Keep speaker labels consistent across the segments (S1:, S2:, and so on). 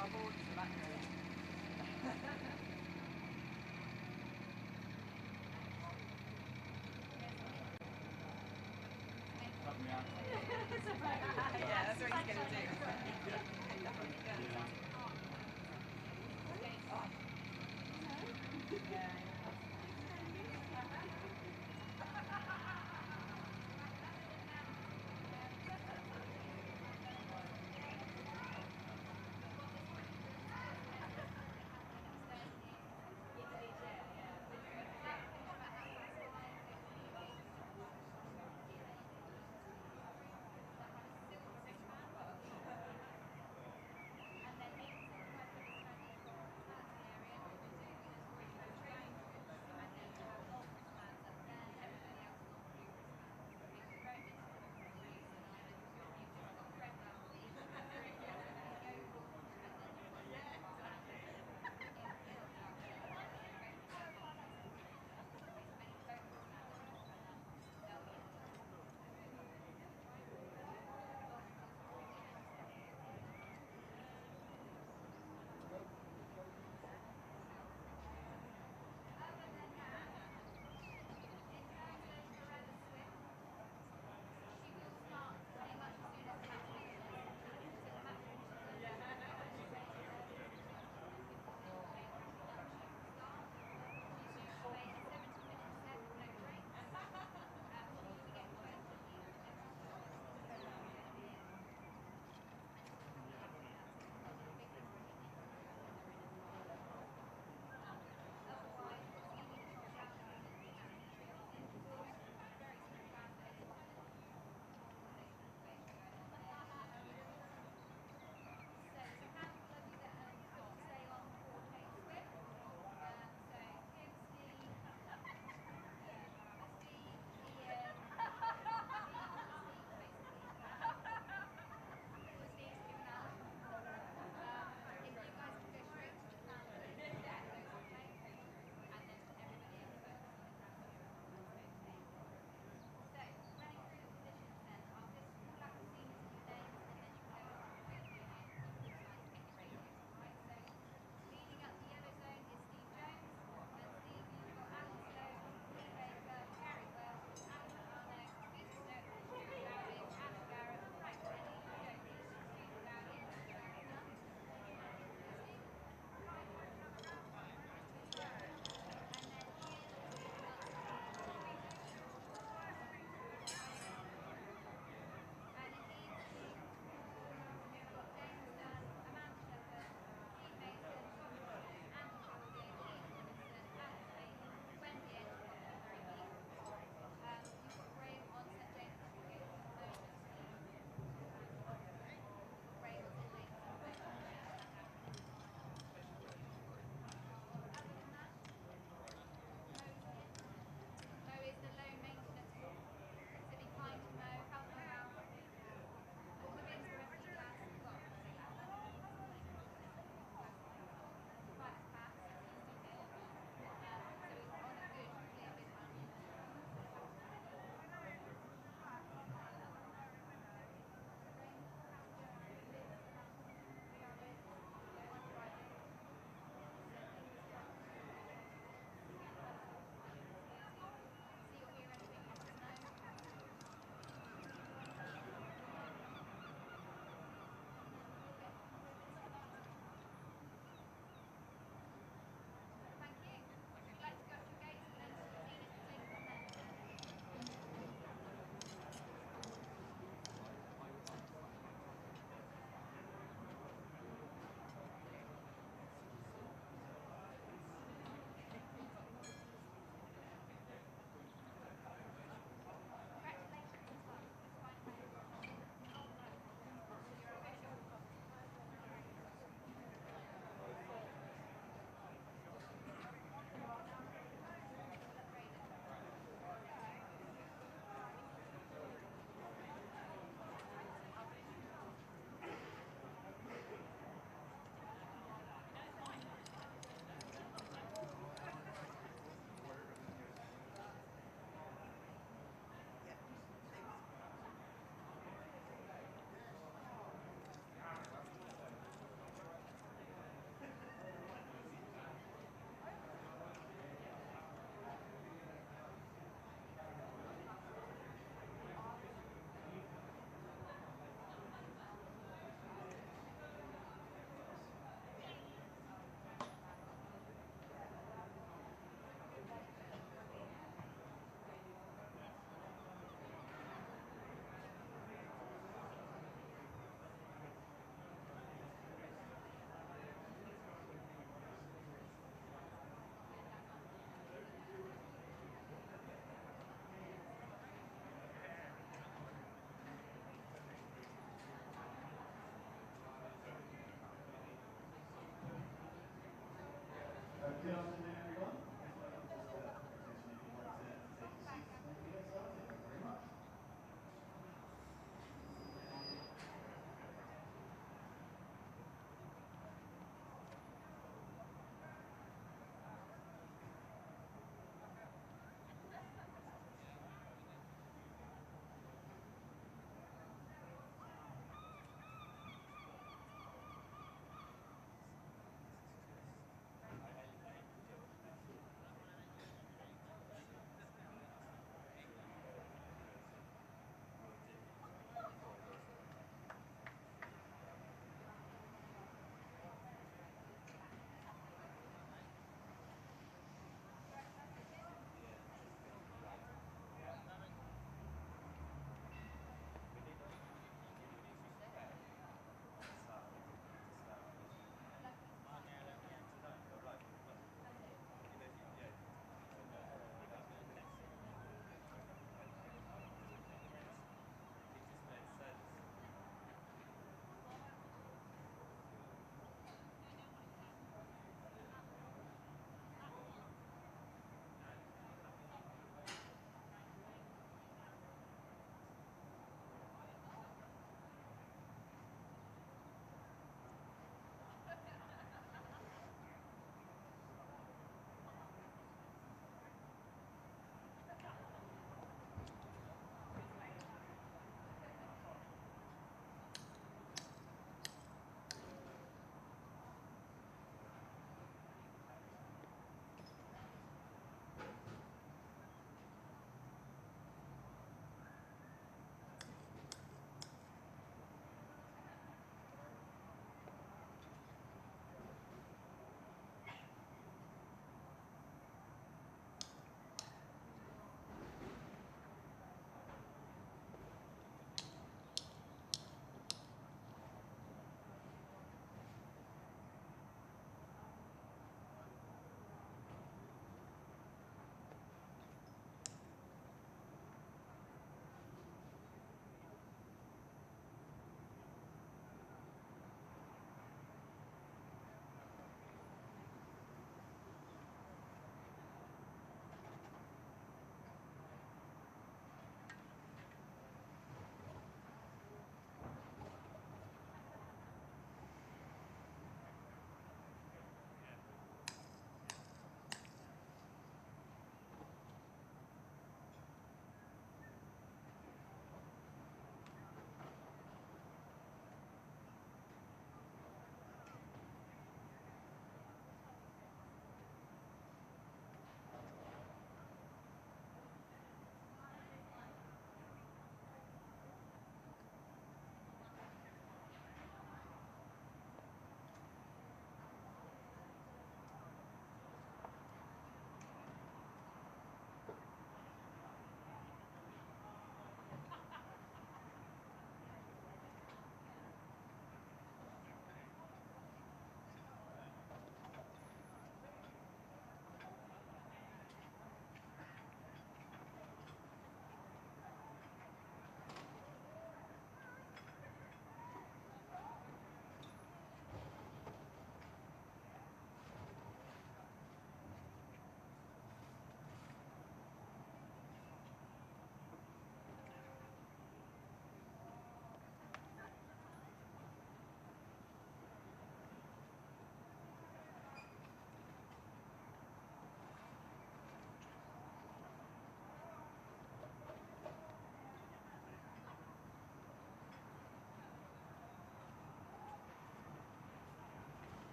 S1: our board to the back room.
S2: Help me out.
S1: Yeah, that's what he's going to do.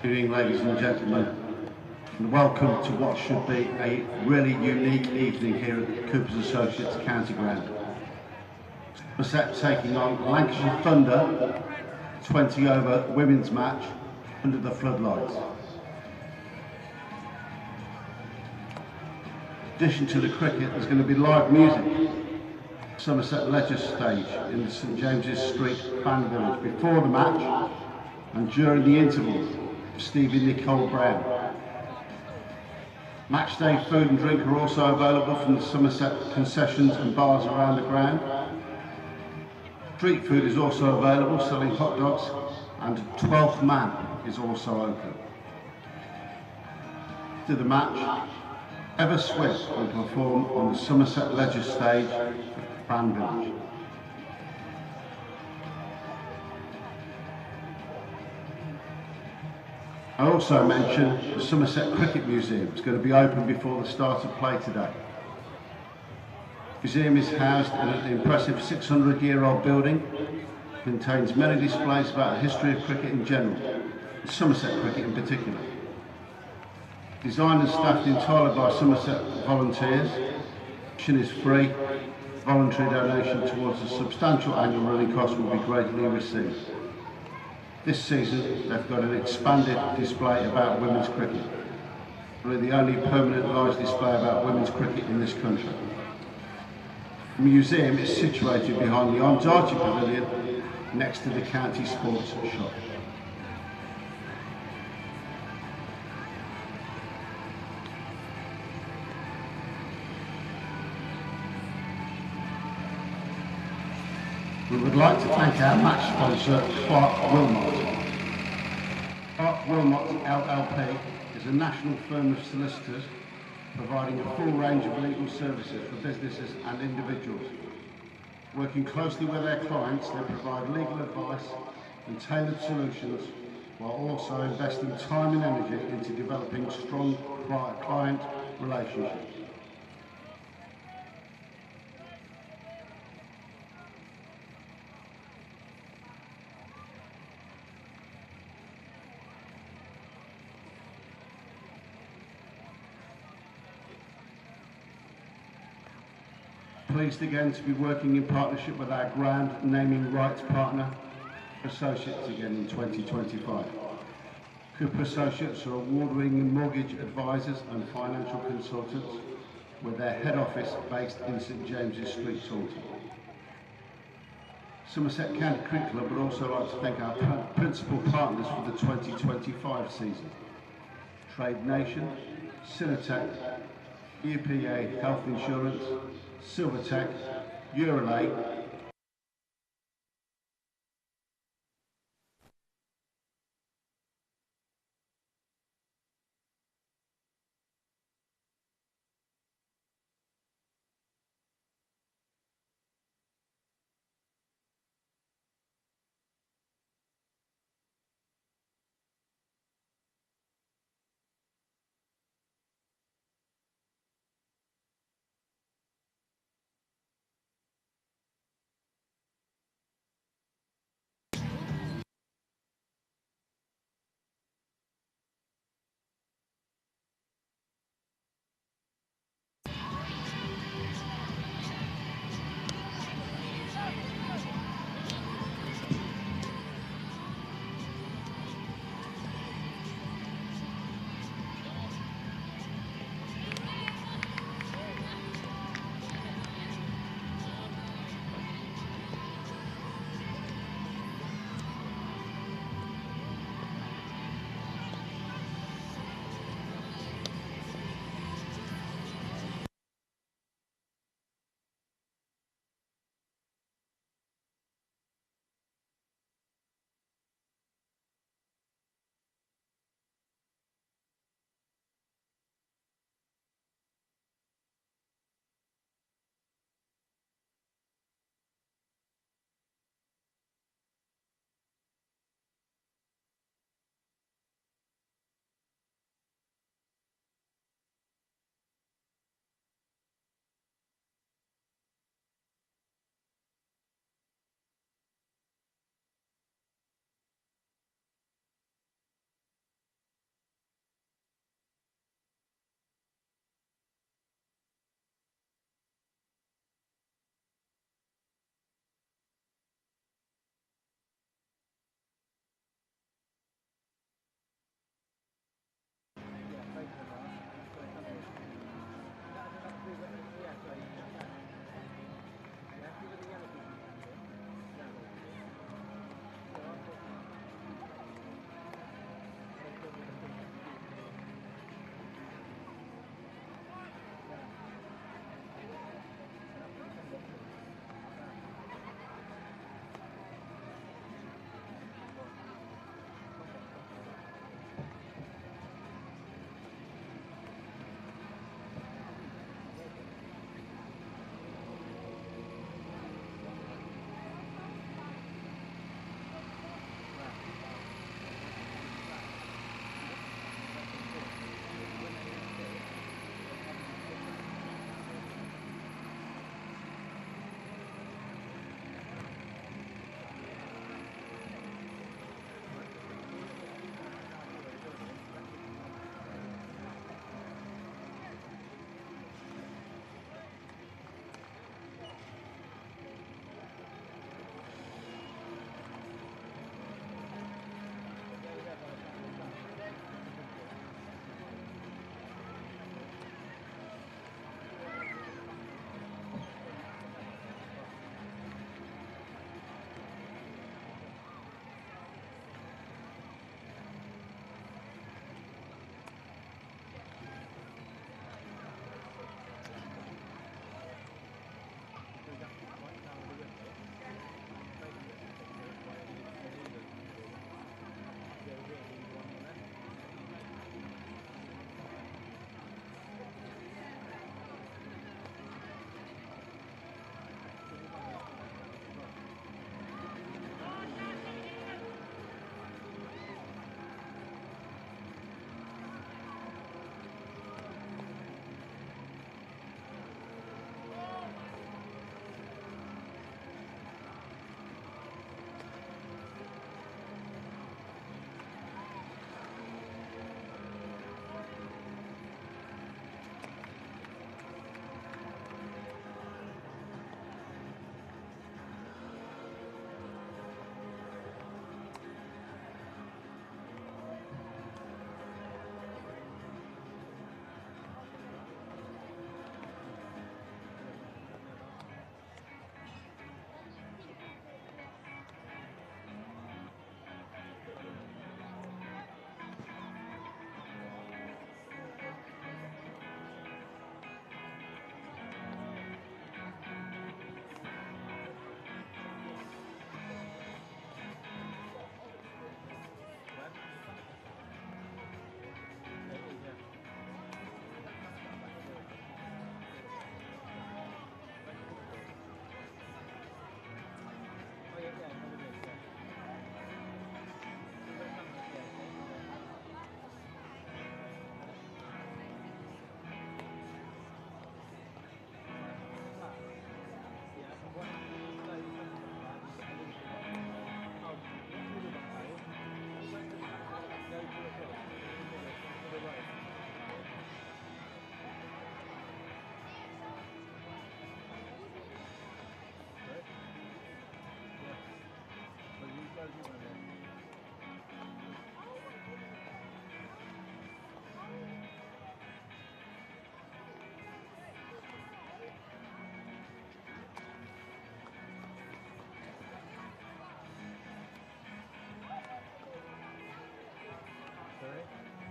S3: Good evening, ladies and gentlemen, and welcome to what should be a really unique evening here at Cooper's Associates County Ground. Somerset taking on Lancashire Thunder, 20 over women's match under the floodlights. In addition to the cricket, there's going to be live music. Somerset Leisure Stage in the St James's Street Fan Village before the match and during the interval. Stevie Nicole Brown. Matchday food and drink are also available from the Somerset concessions and bars around the ground. Street food is also available, selling hot dogs, and 12th Man is also open. To the match, Ever Swift will perform on the Somerset Leisure Stage Fan Village. I also mentioned the Somerset Cricket Museum is going to be open before the start of play today. The museum is housed in an impressive 600-year-old building. It contains many displays about the history of cricket in general, and Somerset cricket in particular. Designed and staffed entirely by Somerset volunteers, admission is free. Voluntary donation towards a substantial annual running cost will be greatly received. This season, they've got an expanded display about women's cricket. We're the only permanent large display about women's cricket in this country. The museum is situated behind the Ondarty Pavilion, next to the county sports shop. We would like to thank our match sponsor, Clark Wilmot. Clark Wilmot LLP is a national firm of solicitors providing a full range of legal services for businesses and individuals. Working closely with their clients, they provide legal advice and tailored solutions while also investing time and energy into developing strong client relationships. Pleased again to be working in partnership with our grand naming rights partner, Associates again in 2025. Cooper Associates are award-winning mortgage advisors and financial consultants with their head office based in St James's Street, Taunton. Somerset County Cricket Club would also like to thank our principal partners for the 2025 season: Trade Nation, Cinetech, UPA Health Insurance, Silvertech, Eurolate,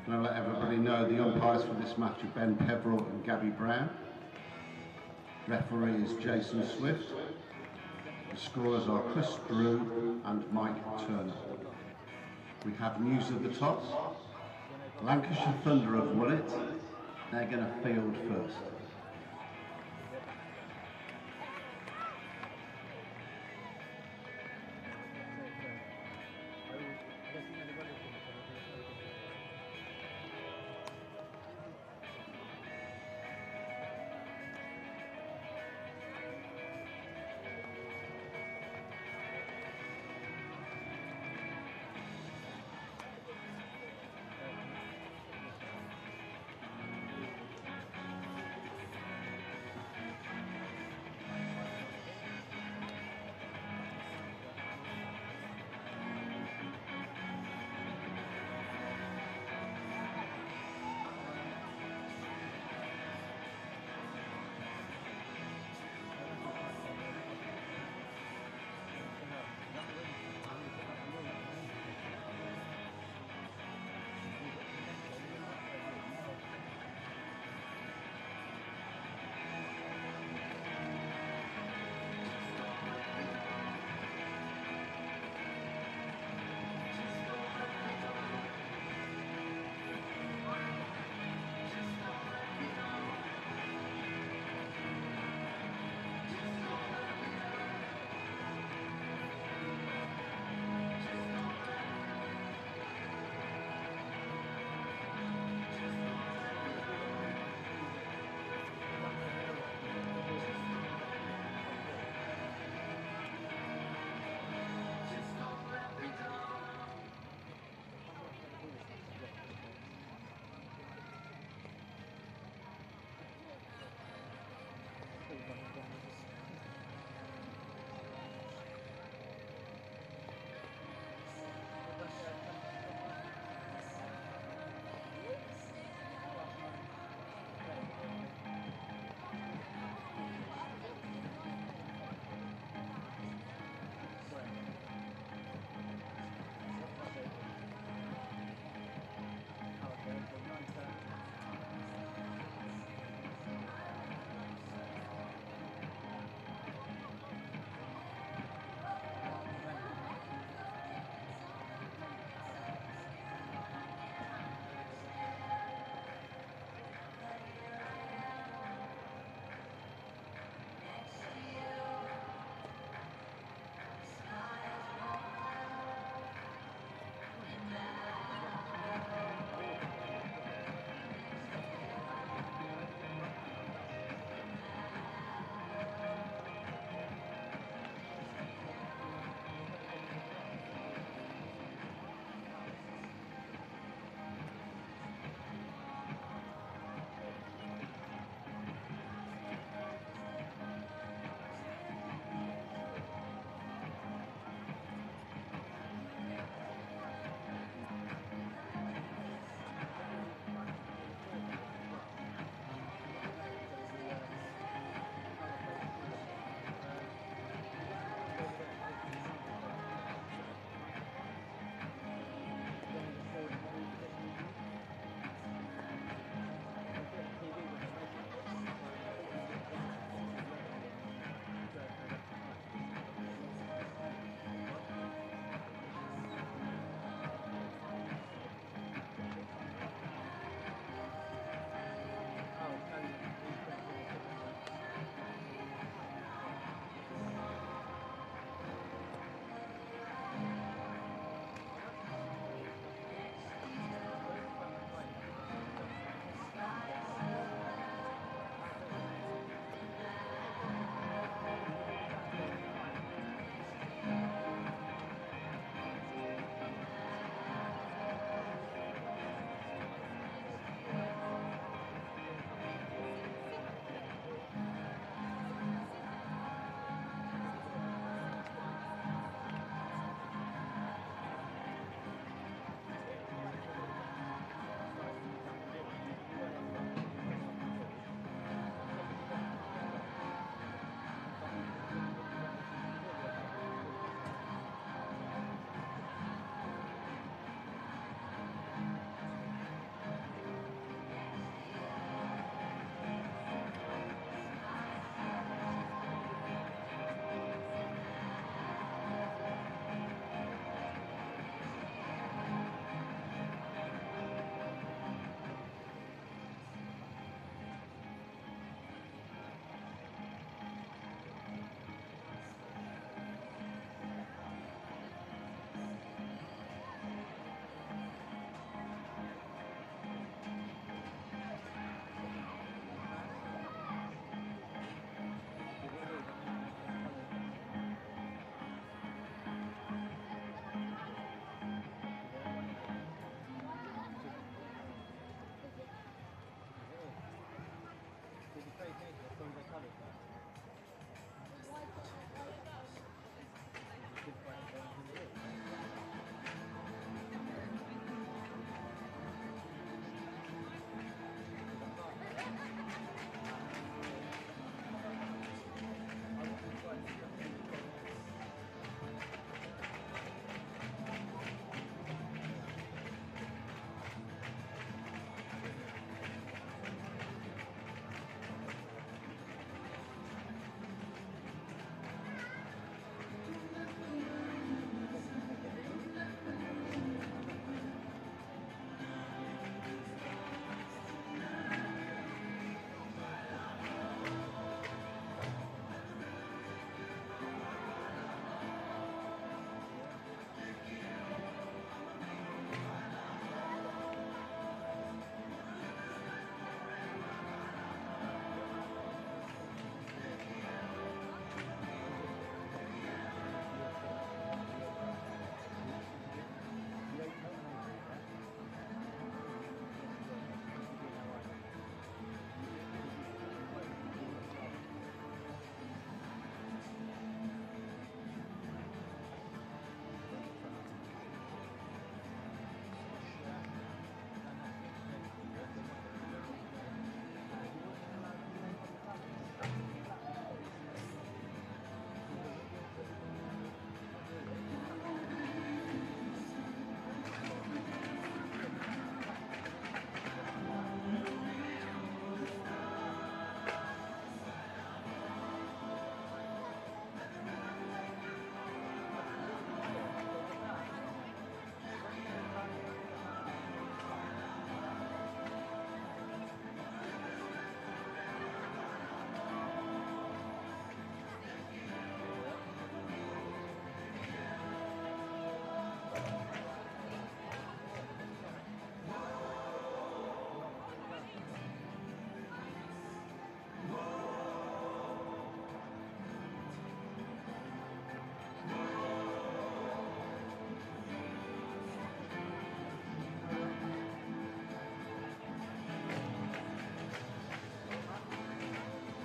S3: I'm going to let everybody know the umpires for this match are Ben Peveril and Gabby Brown. Referee is Jason Swift. The scorers are Chris Drew and Mike Turner. We have news at the top. Lancashire Thunder have won it. They're going to field first.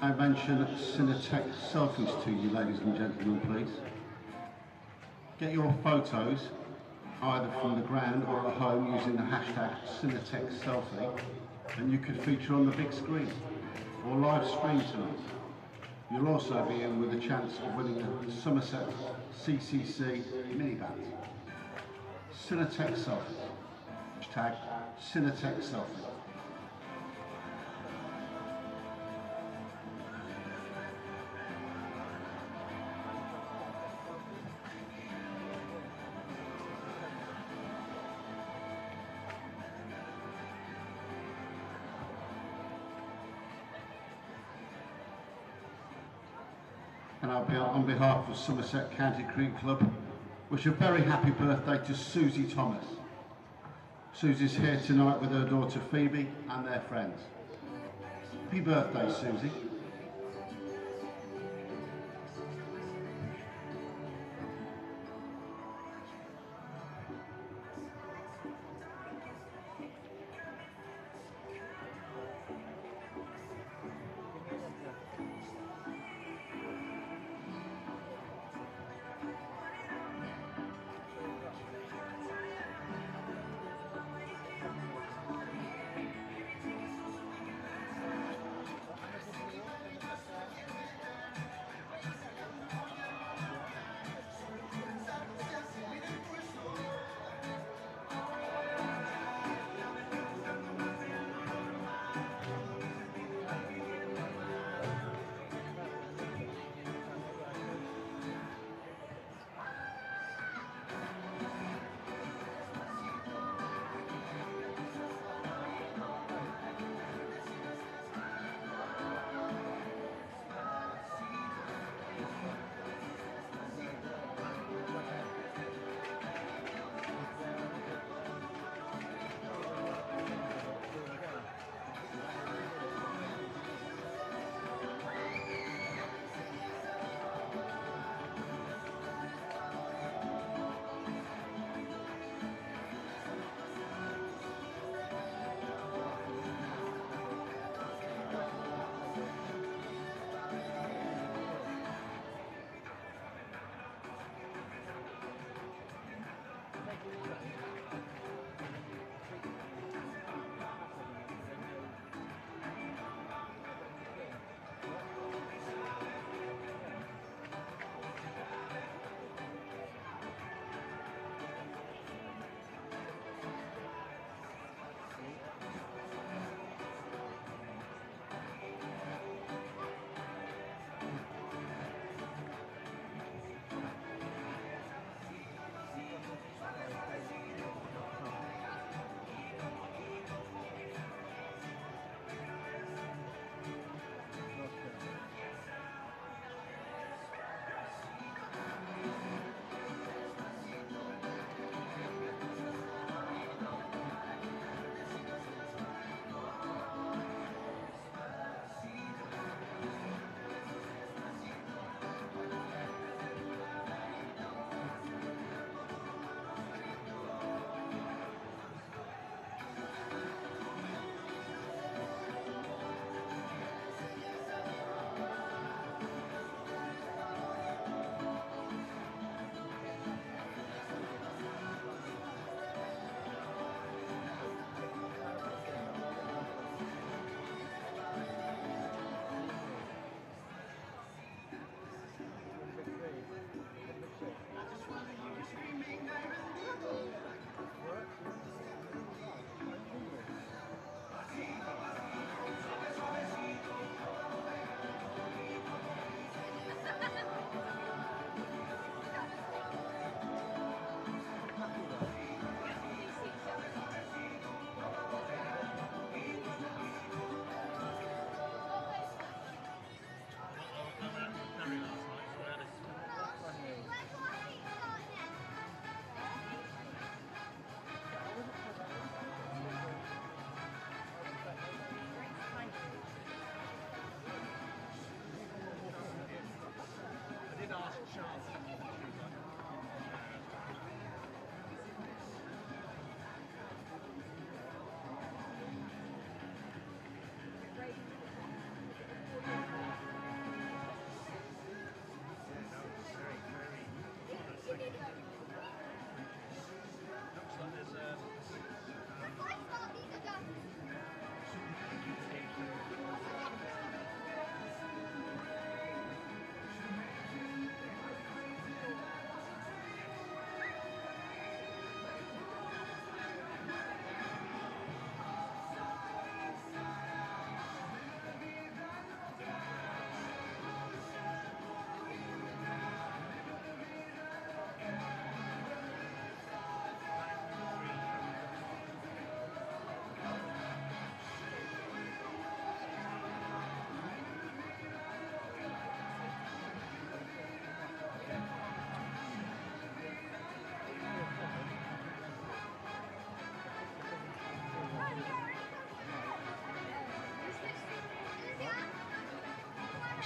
S3: I mention Cinetech selfies to you, ladies and gentlemen, please. Get your photos either from the ground or at home using the hashtag Cinetech selfie, and you could feature on the big screen or live stream tonight. You'll also be in with a chance of winning a Somerset CCC minivan. Cinetech selfie. Hashtag Cinetech selfie. And on behalf of Somerset County Cricket Club, wish a very happy birthday to Susie Thomas. Susie's here tonight with her daughter Phoebe and their friends. Happy birthday, Susie.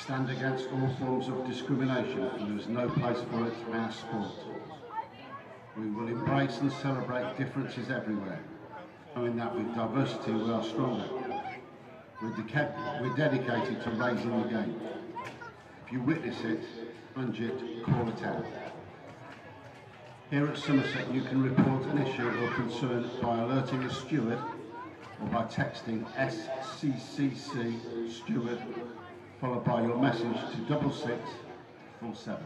S3: stand against all forms of discrimination, and there is no place for it in our sport. We will embrace and celebrate differences everywhere, knowing that with diversity we are stronger. We're dedicated to raising the game. If you witness it, plunge it, call it out. Here at Somerset, you can report an issue or concern by alerting a steward or by texting SCCC steward, followed by your message to 66647.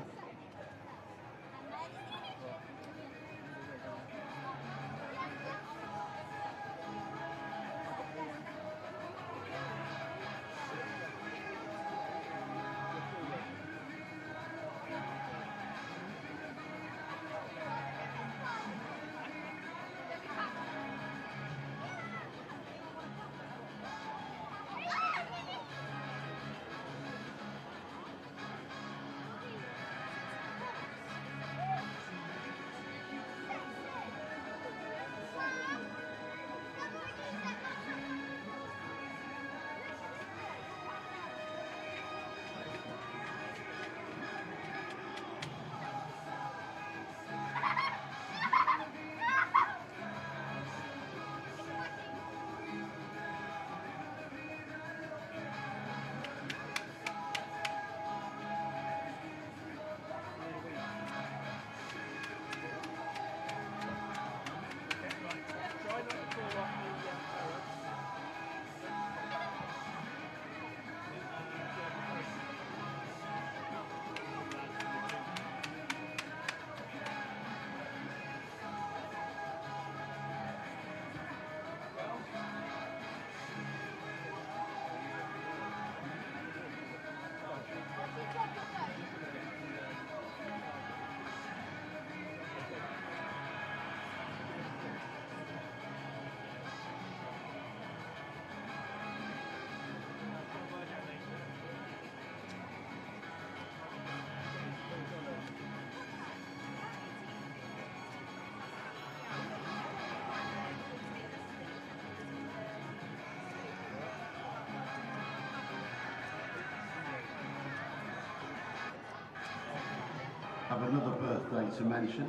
S3: Have another birthday to mention.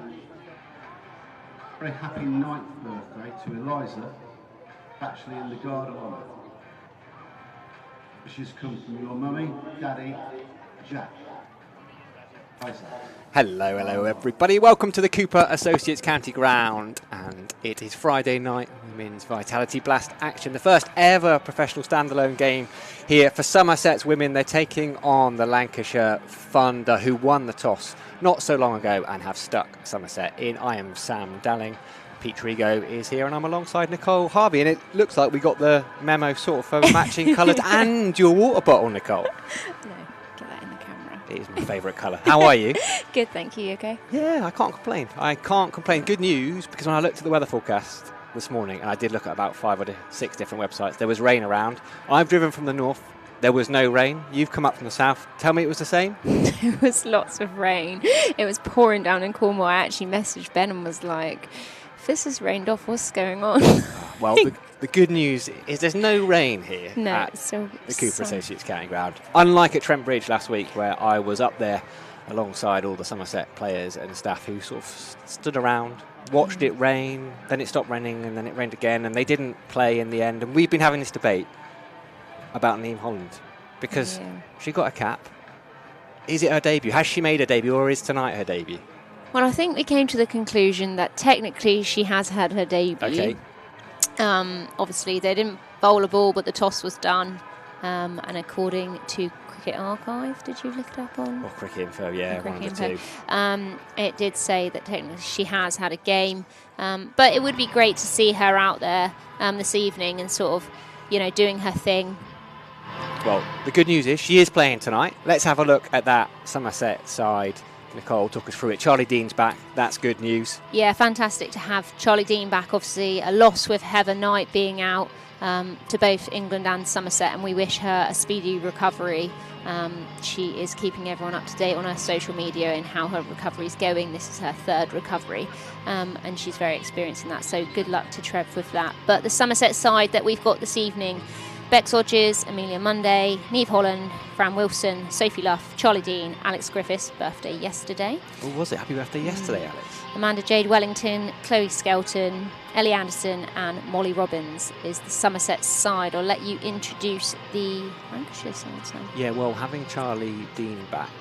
S3: Very happy 9th birthday to Eliza, actually in the Guard of Honour. Wishes come from your mummy, daddy, Jack. Eliza.
S4: Hello everybody. Welcome to the Cooper Associates County Ground, and it is Friday night women's Vitality Blast action, the first ever professional standalone game here for Somerset's women. They're taking on the Lancashire Thunder, who won the toss not so long ago and have stuck Somerset in. I am Sam Dalling. Pete Trigo is here, and I'm alongside Nicole Harvey, and it looks like we got the memo sort of matching colours and your water bottle, Nicole.
S5: No, get that in the camera.
S4: It is my favourite colour. How are you?
S5: Good, thank you. Okay.
S4: Yeah, I can't complain. I can't complain. Good news, because when I looked at the weather forecast this morning, and I did look at about 5 or 6 different websites, there was rain around. I've driven from the north. There was no rain. You've come up from the south. Tell me it was the same?
S5: There was lots of rain. It was pouring down in Cornwall. I actually messaged Ben and was like, if this has rained off, what's going on?
S4: Well, the good news is there's no rain here at
S5: so
S4: the Cooper Associates County Ground. Unlike at Trent Bridge last week, where I was up there alongside all the Somerset players and staff who sort of stood around, watched it rain, then it stopped raining, and then it rained again, and they didn't play in the end. And we've been having this debate about Niamh Holland, because she got a cap. Is it her debut? Has she made her debut, or is tonight her debut?
S5: Well, I think we came to the conclusion that technically she has had her debut.
S4: Okay.
S5: Obviously, they didn't bowl a ball, but the toss was done. And according to Cricket Archive, did you look it up on?
S4: Or Cricket Info, yeah, one of the two.
S5: It did say that technically she has had a game. But it would be great to see her out there this evening and sort of, doing her thing.
S4: Well, the good news is she is playing tonight. Let's have a look at that Somerset side. Nicole took us through it. Charlie Dean's back. That's good news. Yeah,
S5: fantastic to have Charlie Dean back. Obviously, a loss with Heather Knight being out to both England and Somerset, and we wish her a speedy recovery. She is keeping everyone up to date on her social media and how her recovery is going. This is her 3rd recovery, and she's very experienced in that. So good luck to Trev with that. But the Somerset side that we've got this evening, Bex Hodges, Amelia Monday, Niamh Holland, Fran Wilson, Sophie Luff, Charlie Dean, Alex Griffiths, birthday yesterday.
S4: Oh, was it? Happy birthday yesterday, Alex.
S5: Amanda Jade Wellington, Chloe Skelton, Ellie Anderson and Molly Robbins is the Somerset side. I'll let you introduce the Lancashire side. So.
S4: Yeah, well, having Charlie Dean back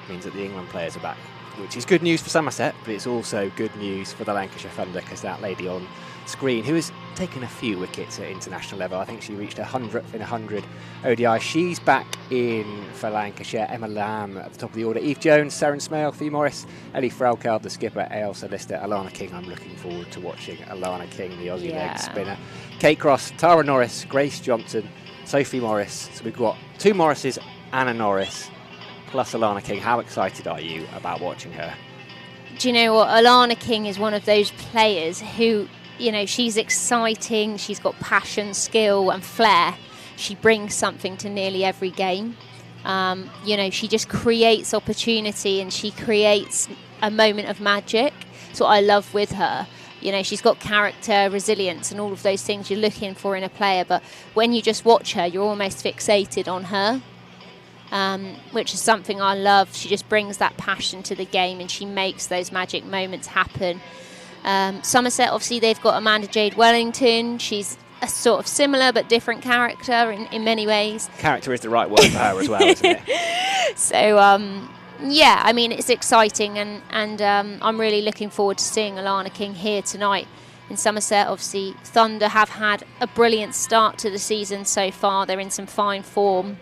S4: means that the England players are back, which is good news for Somerset, but it's also good news for the Lancashire Thunder, because that lady on screen, who has taken a few wickets at international level, I think she reached her 100th in 100 ODI. She's back in for Lancashire. Emma Lamb at the top of the order. Eve Jones, Saren Smale, Fee Morris, Ellie Frelkeld, the skipper, Ailsa Lister, Alana King. I'm looking forward to watching Alana King, the Aussie leg spinner. Kate Cross, Tara Norris, Grace Johnson, Sophie Morris. So we've got 2 Morrises and a Norris, plus Alana King. How excited are you about watching her?
S5: Do you know what? Alana King is one of those players who, you know, she's exciting, she's got passion, skill and flair. She brings something to nearly every game. You know, she just creates opportunity and she creates a moment of magic. That's what I love with her. You know, she's got character, resilience and all of those things you're looking for in a player. But when you just watch her, you're almost fixated on her, which is something I love. She just brings that passion to the game and she makes those magic moments happen. Somerset, obviously, they've got Amanda Jade Wellington. She's a sort of similar but different character in many ways.
S4: Character is the right word for her as well, isn't it?
S5: So, yeah, I mean, it's exciting and I'm really looking forward to seeing Alana King here tonight in Somerset. Obviously, Thunder have had a brilliant start to the season so far. They're in some fine form.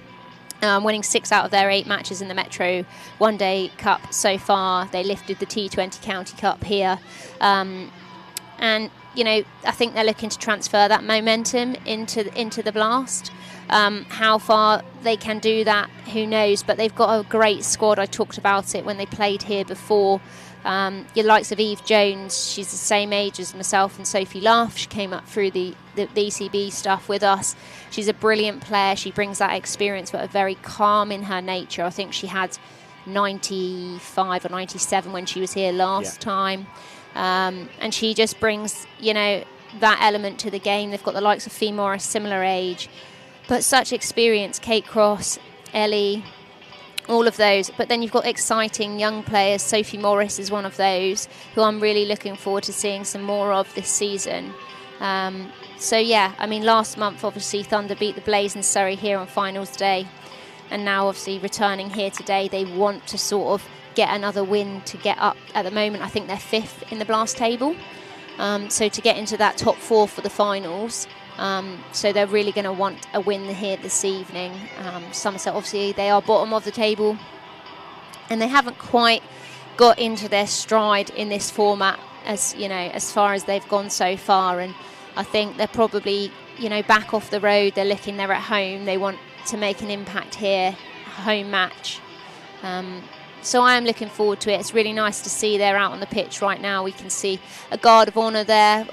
S5: Winning 6 out of their 8 matches in the Metro One Day Cup so far. They lifted the T20 County Cup here. And, you know, I think they're looking to transfer that momentum into the Blast. How far they can do that, who knows? But they've got a great squad. I talked about it when they played here before. Your likes of Eve Jones, she's the same age as myself and Sophie Luff. She came up through the ECB stuff with us. She's a brilliant player. She brings that experience, but are very calm in her nature. I think she had 95 or 97 when she was here last time. And she just brings, you know, that element to the game. They've got the likes of Fee Morris, similar age, but such experience. Kate Cross, Ellie, all of those. But then you've got exciting young players. Sophie Morris is one of those who I'm really looking forward to seeing some more of this season. So yeah, I mean, last month obviously Thunder beat the Blaze in Surrey here on finals day, and now obviously returning here today, they want to sort of get another win to get up. At the moment, I think they're 5th in the Blast table, so to get into that top 4 for the finals. So they're really going to want a win here this evening. Somerset, obviously, they are bottom of the table, and they haven't quite got into their stride in this format, as you know, as far as they've gone so far. And I think they're probably, you know, back off the road. They're at home. They want to make an impact here, home match. So I am looking forward to it. It's really nice to see they're out on the pitch right now. We can see a guard of honour there,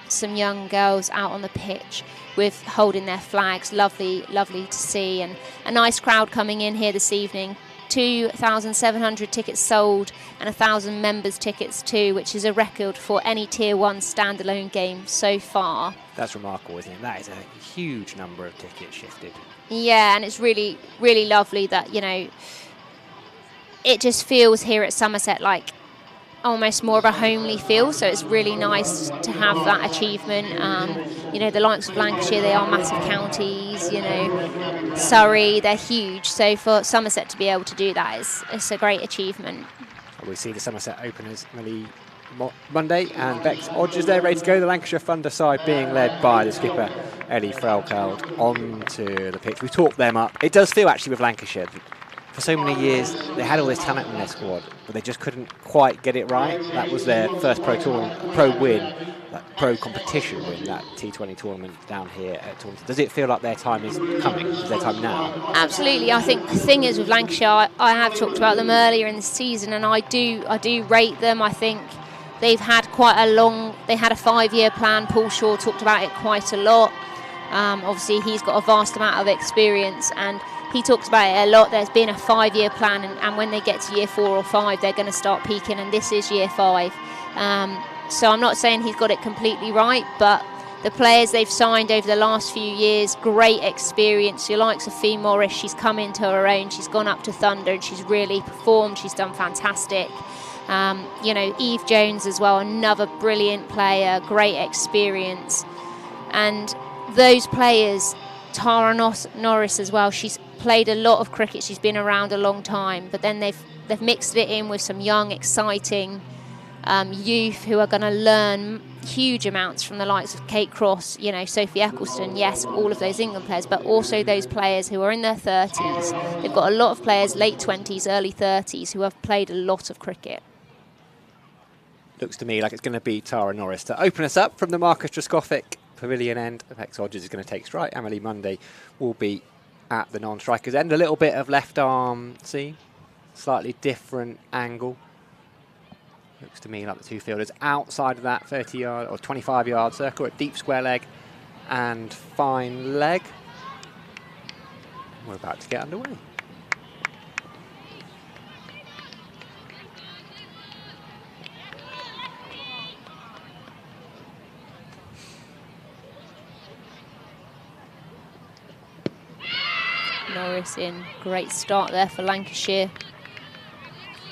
S5: some young girls out on the pitch with holding their flags. Lovely, lovely to see. And a nice crowd coming in here this evening. 2,700 tickets sold and 1,000 members tickets too, which is a record for any Tier 1 standalone game so far.
S4: That's remarkable, isn't it? That is a huge number of tickets shifted.
S5: Yeah, and it's really, really lovely that, you know, it just feels here at Somerset like almost more of a homely feel, so it's really nice to have that achievement. You know, the likes of Lancashire, they are massive counties, you know, Surrey, they're huge, so for Somerset to be able to do that it's a great achievement.
S4: We see the Somerset openers, Millie Monday and Bex Hodges there, ready to go. The Lancashire Thunder side being led by the skipper, Ellie Frelkeld, onto the pitch. We talked them up. It does feel actually with Lancashire, for so many years, they had all this talent in their squad, but they just couldn't quite get it right. That was their first pro competition win, that T20 tournament down here at Taunton. Does it feel like their time is coming? Is their time now? Absolutely.
S5: I think the thing is with Lancashire, I have talked about them earlier in the season, and I do rate them. I think they've had they had a 5-year plan. Paul Shaw talked about it quite a lot. Obviously, he's got a vast amount of experience, and he talks about it a lot. There's been a 5-year plan, and when they get to year 4 or 5, they're going to start peaking, and this is year 5. So I'm not saying he's got it completely right, but the players they've signed over the last few years, great experience. Your likes of Fee Morris, she's come into her own, she's gone up to Thunder and she's really performed, she's done fantastic. You know, Eve Jones as well, another brilliant player, great experience. And those players, Tara Norris as well, she's played a lot of cricket, she's been around a long time, but then they've mixed it in with some young, exciting youth who are going to learn huge amounts from the likes of Kate Cross, you know, Sophie Eccleston, yes, all of those England players, but also those players who are in their 30s. They've got a lot of players, late 20s, early 30s, who have played a lot of cricket.
S4: Looks to me like it's going to be Tara Norris to open us up from the Marcus Trescothick pavilion end. Vex Hodges is going to take strike. Emily Munday will be at the non-strikers end. A little bit of left arm seam, slightly different angle. Looks to me like the two fielders outside of that 30-yard or 25-yard circle at deep square leg and fine leg. We're about to get underway.
S5: Norris in, great start there for Lancashire.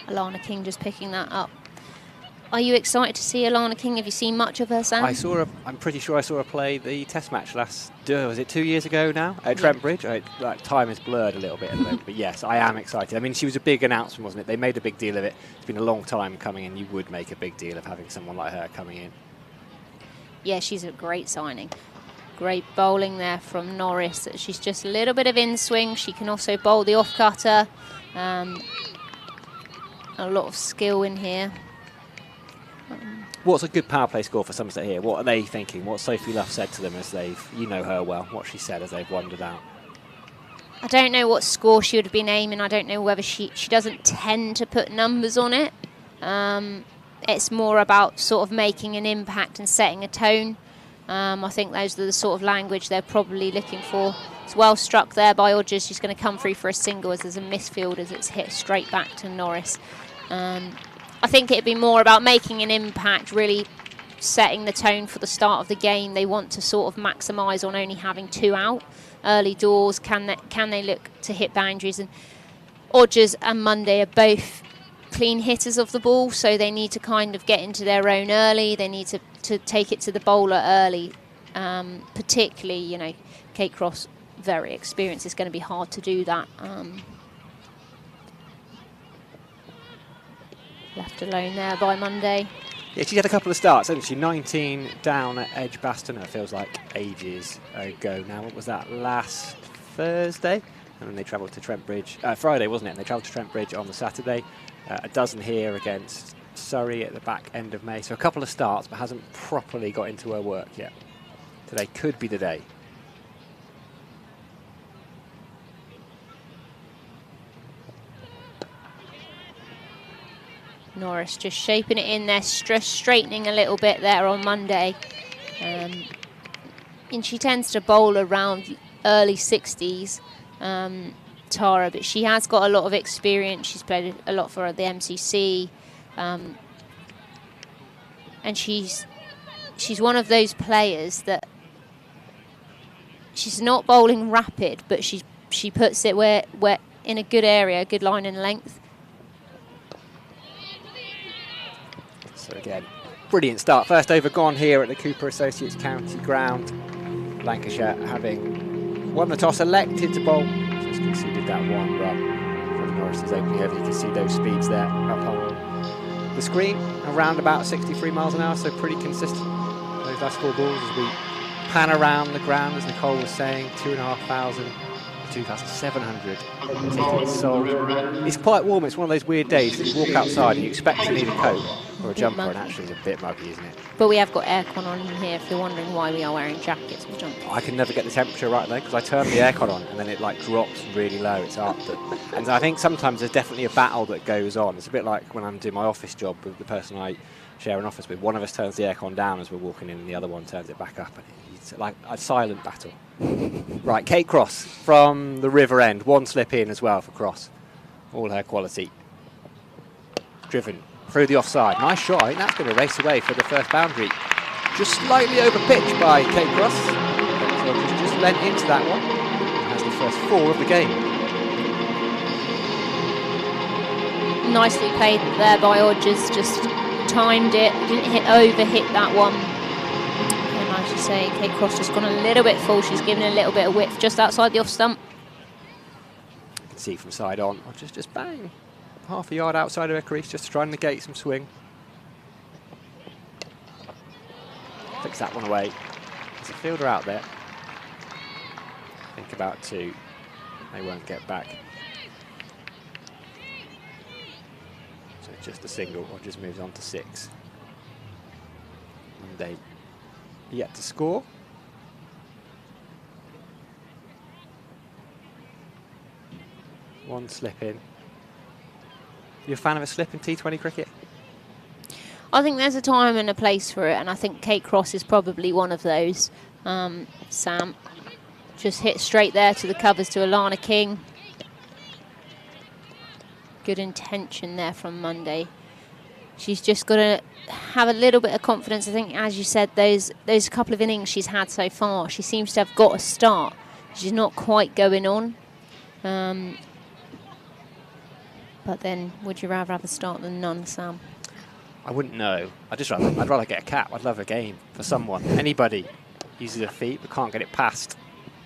S5: Alana King just picking that up. Are you excited to see Alana King? Have you seen much of her, Sam?
S4: I saw her, I'm pretty sure I saw her play the test match was it 2 years ago now at Trent Bridge? Like, time is blurred a little bit at the moment, but yes, I am excited. I mean, she was a big announcement, wasn't it? They made a big deal of it. It's been a long time coming in. You would make a big deal of having someone like her coming in.
S5: Yeah, she's a great signing. Great bowling there from Norris. She's just a little bit of in-swing. She can also bowl the off-cutter. A lot of skill in here.
S4: What's a good power play score for Somerset here? What are they thinking? What Sophie Luff said to them as you know her well, what she said as they've wandered out?
S5: I don't know what score she would have been aiming. I don't know whether she doesn't tend to put numbers on it. It's more about sort of making an impact and setting a tone. I think those are the sort of language they're probably looking for. It's well struck there by Hodges. She's going to come through for a single as there's a misfield as it's hit straight back to Norris. I think it'd be more about making an impact, really setting the tone for the start of the game. They want to sort of maximise on only having 2 out. Early doors, can they look to hit boundaries? And Hodges and Munday are both clean hitters of the ball, so they need to kind of get into their own early. They need to take it to the bowler early. Particularly, you know, Kate Cross, very experienced. It's going to be hard to do that. Left alone there by Munday.
S4: Yeah, she's had a couple of starts, hasn't she? 19 down at Edgbaston. It feels like ages ago now. What was that? Last Thursday? And then they travelled to Trent Bridge. Friday, wasn't it? And they travelled to Trent Bridge on the Saturday. A dozen here against Surrey at the back end of May. So a couple of starts, but hasn't properly got into her work yet. Today could be the day.
S5: Norris just shaping it in there, straightening a little bit there on Monday. And she tends to bowl around early 60s, Tara, but she has got a lot of experience. She's played a lot for the MCC. And she's one of those players that she's not bowling rapid, but she puts it where in a good area, a good line and length.
S4: So again, brilliant start. First over gone here at the Cooper Associates County Ground. Lancashire having won the toss, elected to bowl. Just conceded that one run from Norris's opening over. You can see those speeds there up on the screen. Around about 63 miles an hour, so pretty consistent. Those last 4 balls as we pan around the ground, as Nicole was saying, 2,500. 2,700. It's quite warm. It's one of those weird days that you walk outside and you expect to need a coat or a jumper, and actually it's a bit muggy, isn't it?
S5: But we have got aircon on in here if you're wondering why we are wearing jackets and jumpers.
S4: I can never get the temperature right though, because I turn the aircon on and then it like drops really low. It's up. And I think sometimes there's definitely a battle that goes on. It's a bit like when I'm doing my office job with the person I share an office with. One of us turns the aircon down as we're walking in and the other one turns it back up. And it's like a silent battle. Right, Kate Cross from the river end. One slip in as well for Cross. All her quality. Driven through the offside. Nice shot. I think that's going to race away for the first boundary. just slightly over pitch by Kate Cross. So just lent into that one. Has the first 4 of the game.
S5: Nicely played there by Odgers, just timed it, didn't overhit that one. And I should say, Kate Cross just gone a little bit full. She's given a little bit of width just outside the off stump.
S4: You can see from side on, or just bang, half a yard outside of her crease, just to try and negate some swing. Fix that one away. There's a fielder out there. Think about 2. They won't get back. So just a single, or just moves on to 6. Monday yet to score. One slip in. You a fan of a slip in T20 cricket?
S5: I think there's a time and a place for it, and I think Kate Cross is probably one of those. Sam just hit straight there to the covers to Alana King. Good intention there from Monday. She's just got to have a little bit of confidence. I think, as you said, those couple of innings she's had so far, she seems to have got a start. She's not quite going on. But then, would you rather have a start than none, Sam?
S4: I wouldn't know. I'd rather get a cap. I'd love a game for someone. Anybody uses their feet but can't get it past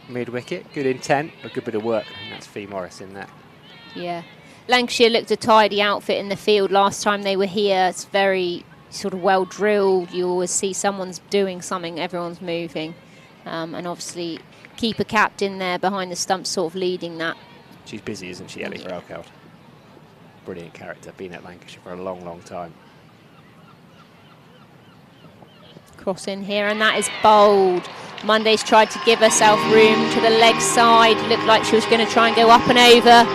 S4: mid-wicket. Good intent, a good bit of work. And that's Fee Morris in there.
S5: Yeah. Lancashire looked a tidy outfit in the field last time they were here. It's very sort of well drilled. You always see someone's doing something, everyone's moving. And obviously, keeper captain there behind the stump sort of leading that.
S4: She's busy, isn't she, Ellie Verelkeld? Brilliant character, been at Lancashire for a long, long time.
S5: Cross in here, and that is bold. Monday's tried to give herself room to the leg side. Looked like she was going to try and go up and over.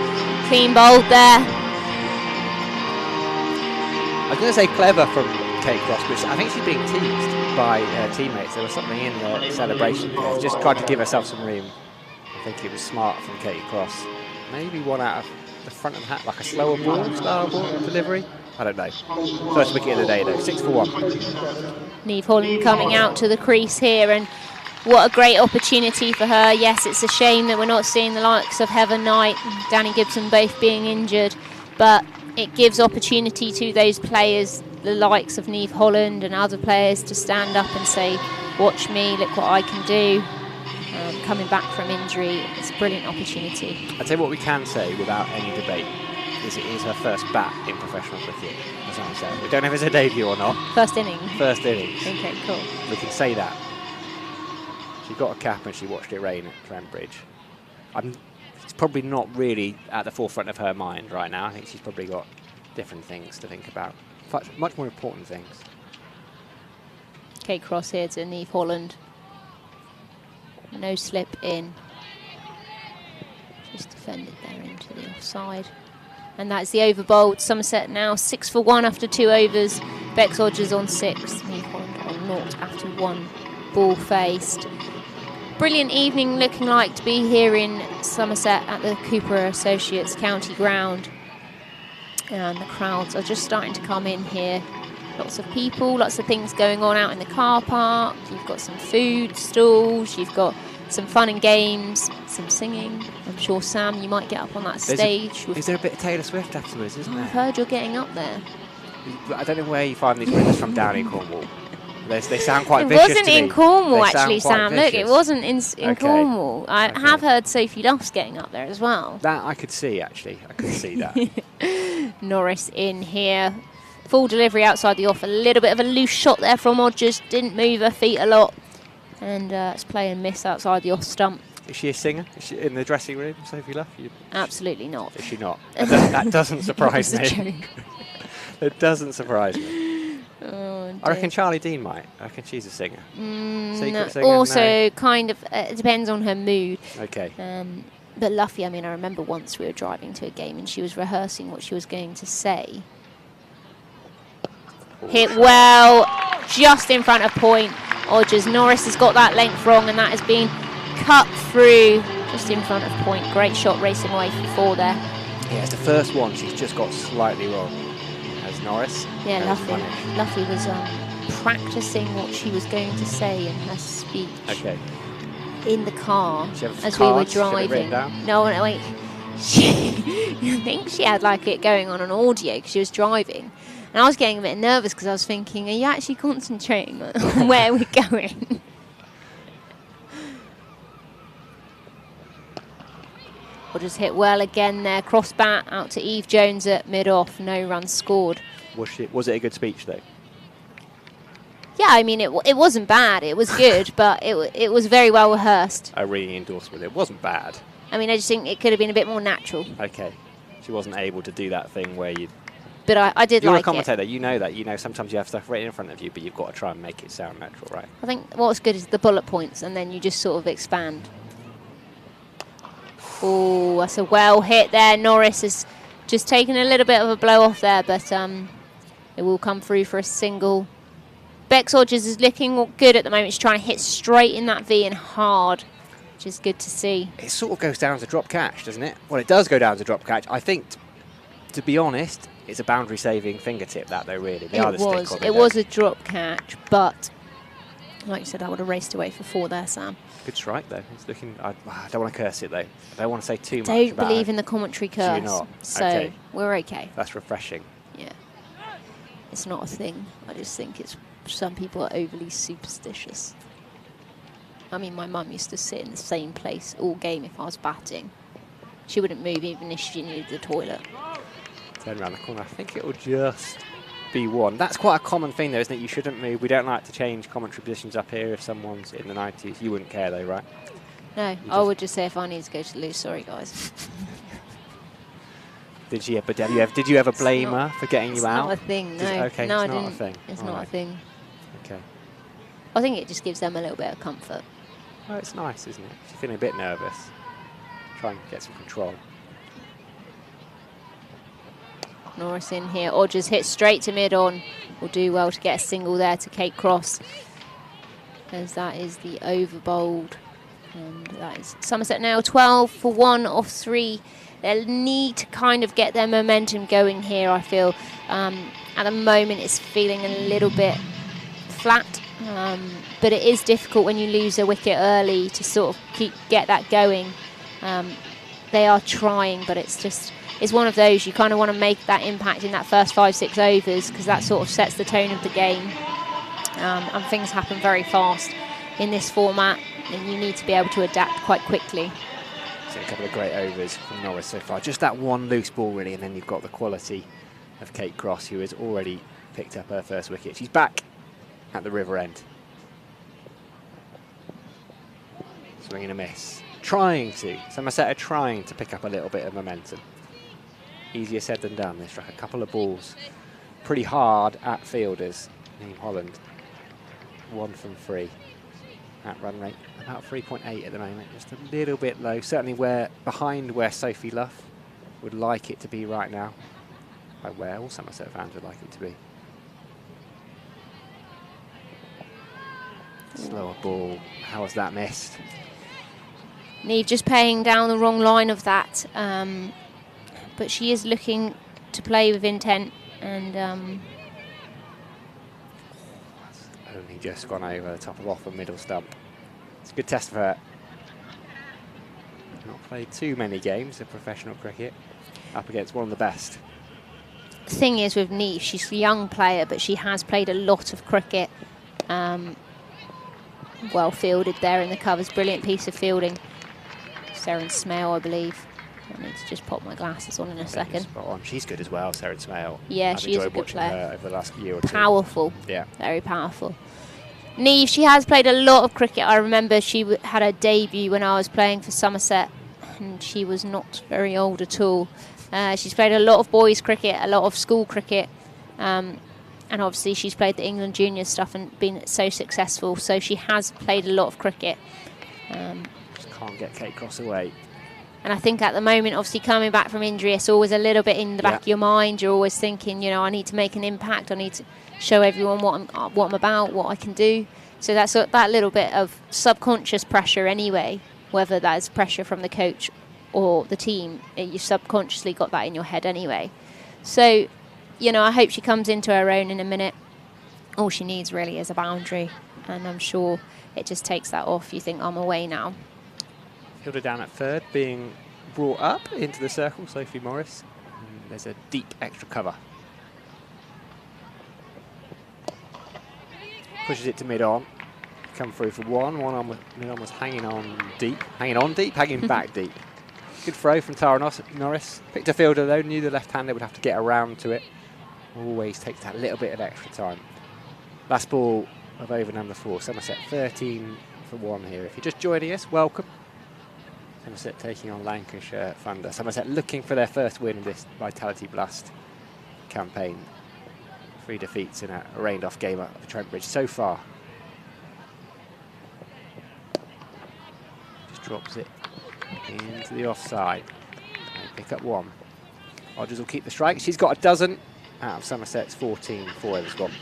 S5: Clean bowled there.
S4: I was going to say clever from Kate Cross, but I think she's being teased by her teammates. There was something in the celebration. She just tried to give herself some room. I think it was smart from Kate Cross. Maybe one out of the front of the hat, like a slower ball delivery. I don't know. First wicket of the day, though. 6 for 1.
S5: Niamh Holland coming out to the crease here, and what a great opportunity for her. Yes, it's a shame that we're not seeing the likes of Heather Knight and Danny Gibson both being injured, but it gives opportunity to those players, the likes of Niamh Holland and other players, to stand up and say, watch me, look what I can do. Coming back from injury, it's a brilliant opportunity.
S4: I'd say what we can say without any debate is it is her first bat in professional cricket. As I said, we don't know if it's a debut or not.
S5: First inning.
S4: First innings.
S5: Okay, cool.
S4: We can say that. She got a cap and she watched it rain at Trent Bridge. It's probably not really at the forefront of her mind right now. I think she's probably got different things to think about. Much more important things.
S5: Kate Cross here to Niamh Holland. No slip in. Just defended there into the offside. And that's the over bowled. Somerset now 6 for 1 after 2 overs. Bex Odgers on 6. Niamh Holland on 0 after 1 ball faced. Brilliant evening looking like to be here in Somerset at the Cooper Associates County Ground. And the crowds are just starting to come in here. Lots of people, lots of things going on out in the car park. You've got some food stalls, you've got some fun and games, some singing. I'm sure, Sam, you might get up on that stage.
S4: Is there a bit of Taylor Swift afterwards, isn't there?
S5: I've heard you're getting up there.
S4: I don't know where you find these ringers from down in Cornwall. They sound quite vicious.
S5: It wasn't in Cornwall, actually, Sam.
S4: Vicious.
S5: Look, it wasn't in
S4: Okay.
S5: Cornwall. I
S4: Okay.
S5: have heard Sophie Luff's getting up there as well.
S4: That I could see, actually. I could see that.
S5: Norris in here. Full delivery outside the off. A little bit of a loose shot there from Odgers. Didn't move her feet a lot. And it's play and miss outside the off stump.
S4: Is she a singer? Is she in the dressing room, Sophie Luff?
S5: Absolutely not.
S4: Is she not? That doesn't surprise
S5: It's a
S4: me.
S5: joke.
S4: It doesn't surprise me.
S5: Oh,
S4: I reckon Charlie Dean might. I reckon she's a singer. Secret singer?
S5: Also,
S4: No.
S5: kind of, it depends on her mood.
S4: Okay.
S5: But Luffy, I mean, I remember once we were driving to a game and she was rehearsing what she was going to say. Hit well, just in front of point. Odgers. Norris has got that length wrong, and that has been cut through just in front of point. Great shot racing away for 4 there.
S4: Yeah, it's the first one she's just got slightly wrong. As Norris.
S5: Yeah,
S4: goes
S5: Luffy.
S4: punish.
S5: Luffy was practicing what she was going to say in her speech.
S4: Okay.
S5: In the car
S4: She have
S5: as we were
S4: cards? She have it written
S5: driving.
S4: down?
S5: No, wait. I think she had like it going on an audio because she was driving. And I was getting a bit nervous because I was thinking, are you actually concentrating on where we're going? We'll just hit well again there. Cross bat out to Eve Jones at mid-off. No runs scored.
S4: Was it a good speech, though?
S5: Yeah, I mean, it wasn't bad. It was good, but it was very well rehearsed.
S4: I really endorse with it. It wasn't bad.
S5: I mean, I just think it could have been a bit more natural.
S4: Okay. She wasn't able to do that thing where you...
S5: But I did
S4: You're
S5: like
S4: a commentator. You know that. You know sometimes you have stuff right in front of you, but you've got to try and make it sound natural, right?
S5: I think what's good is the bullet points, and then you just sort of expand. Oh, that's a well hit there. Norris has just taken a little bit of a blow off there, but it will come through for a single. Bex Hodges is looking good at the moment. She's trying to hit straight in that V and hard, which is good to see.
S4: It sort of goes down to drop catch, doesn't it? Well, it does go down to drop catch. I think, to be honest, it's a boundary-saving fingertip, that, though, really.
S5: It was a drop catch, but like you said, I would have raced away for 4 there, Sam.
S4: Good strike, though. It's looking... I don't want to curse it, though. I don't want to say too much
S5: Don't
S4: about
S5: believe
S4: it.
S5: in the commentary curse.
S4: Do you not?
S5: So
S4: Okay.
S5: we're okay.
S4: That's refreshing.
S5: Yeah. It's not a thing. I just think it's some people are overly superstitious. I mean, my mum used to sit in the same place all game if I was batting. She wouldn't move even if she needed the toilet.
S4: Turn around the corner. I think it will just be 1. That's quite a common thing, though, isn't it? You shouldn't move. We don't like to change commentary positions up here if someone's in the 90s. You wouldn't care, though, right?
S5: No, I would just say if I need to go to the loo, sorry, guys.
S4: Did you ever blame her for getting you out?
S5: It's not a thing, no.
S4: Okay,
S5: no,
S4: it's
S5: I
S4: not
S5: didn't.
S4: a thing.
S5: It's
S4: All
S5: not
S4: right.
S5: a thing.
S4: Okay.
S5: I think it just gives them a little bit of comfort.
S4: Oh, it's nice, isn't it? She's feeling a bit nervous. Try and get some control.
S5: Norris in here. Odgers hit straight to mid-on. Will do well to get a single there to Kate Cross, as that is the over bowled. And that is Somerset now 12 for 1 off 3. They'll need to kind of get their momentum going here, I feel. At the moment, it's feeling a little bit flat. But it is difficult when you lose a wicket early to sort of get that going. They are trying, but it's one of those, you kind of want to make that impact in that first 5-6 overs, because that sort of sets the tone of the game. And things happen very fast in this format, and you need to be able to adapt quite quickly.
S4: So a couple of great overs from Norris so far. Just that one loose ball, really, and then you've got the quality of Kate Cross, who has already picked up her first wicket. She's back at the river end. Swing and a miss. Somerset are trying to pick up a little bit of momentum. Easier said than done. They struck a couple of balls pretty hard at fielders in Holland. 1 from 3 at run rate. About 3.8 at the moment. Just a little bit low. Certainly behind where Sophie Luff would like it to be right now. By where all Somerset fans would like it to be. Slower ball. How was that missed?
S5: Neve just paying down the wrong line of that. But she is looking to play with intent, and
S4: only just gone over the top of off a middle stump. It's a good test for her. Not played too many games of professional cricket, up against one of the best.
S5: The thing is with Neve, she's a young player, but she has played a lot of cricket. Well fielded there in the covers, brilliant piece of fielding. Seren Smale, I believe. I need to just pop my glasses on in a second.
S4: Spot on. She's good as well, Seren Smale.
S5: Yeah,
S4: I've
S5: she is a
S4: enjoyed
S5: good
S4: watching
S5: player.
S4: her over the last year or two.
S5: Powerful.
S4: Yeah.
S5: Very powerful. Neve, she has played a lot of cricket. I remember she had her debut when I was playing for Somerset, and she was not very old at all. She's played a lot of boys cricket, a lot of school cricket, and obviously she's played the England junior stuff and been so successful. So she has played a lot of cricket.
S4: Just can't get Kate Cross away.
S5: And I think at the moment, obviously coming back from injury, it's always a little bit in the back of your mind. You're always thinking, I need to make an impact. I need to show everyone what I'm about, what I can do. So that's that little bit of subconscious pressure anyway, whether that's pressure from the coach or the team. You've subconsciously got that in your head anyway. So, I hope she comes into her own in a minute. all she needs really is a boundary, and I'm sure it just takes that off. You think, I'm away now.
S4: Fielder down at third, being brought up into the circle, Sophie Morris. And there's a deep extra cover. Pushes it to mid-on. Come through for one. One on mid-on was hanging back deep. Good throw from Tara Norris. Picked a fielder though, knew the left-hander would have to get around to it. Always takes that little bit of extra time. Last ball of over number 4. Somerset 13 for 1 here. If you're just joining us, welcome. Somerset taking on Lancashire Thunder. Somerset looking for their first win in this Vitality Blast campaign. 3 defeats in a rained-off game at the Trent Bridge so far. Just drops it into the offside. They pick up 1. Hodges will keep the strike. She's got a dozen out of Somerset's 14 four-overs gone.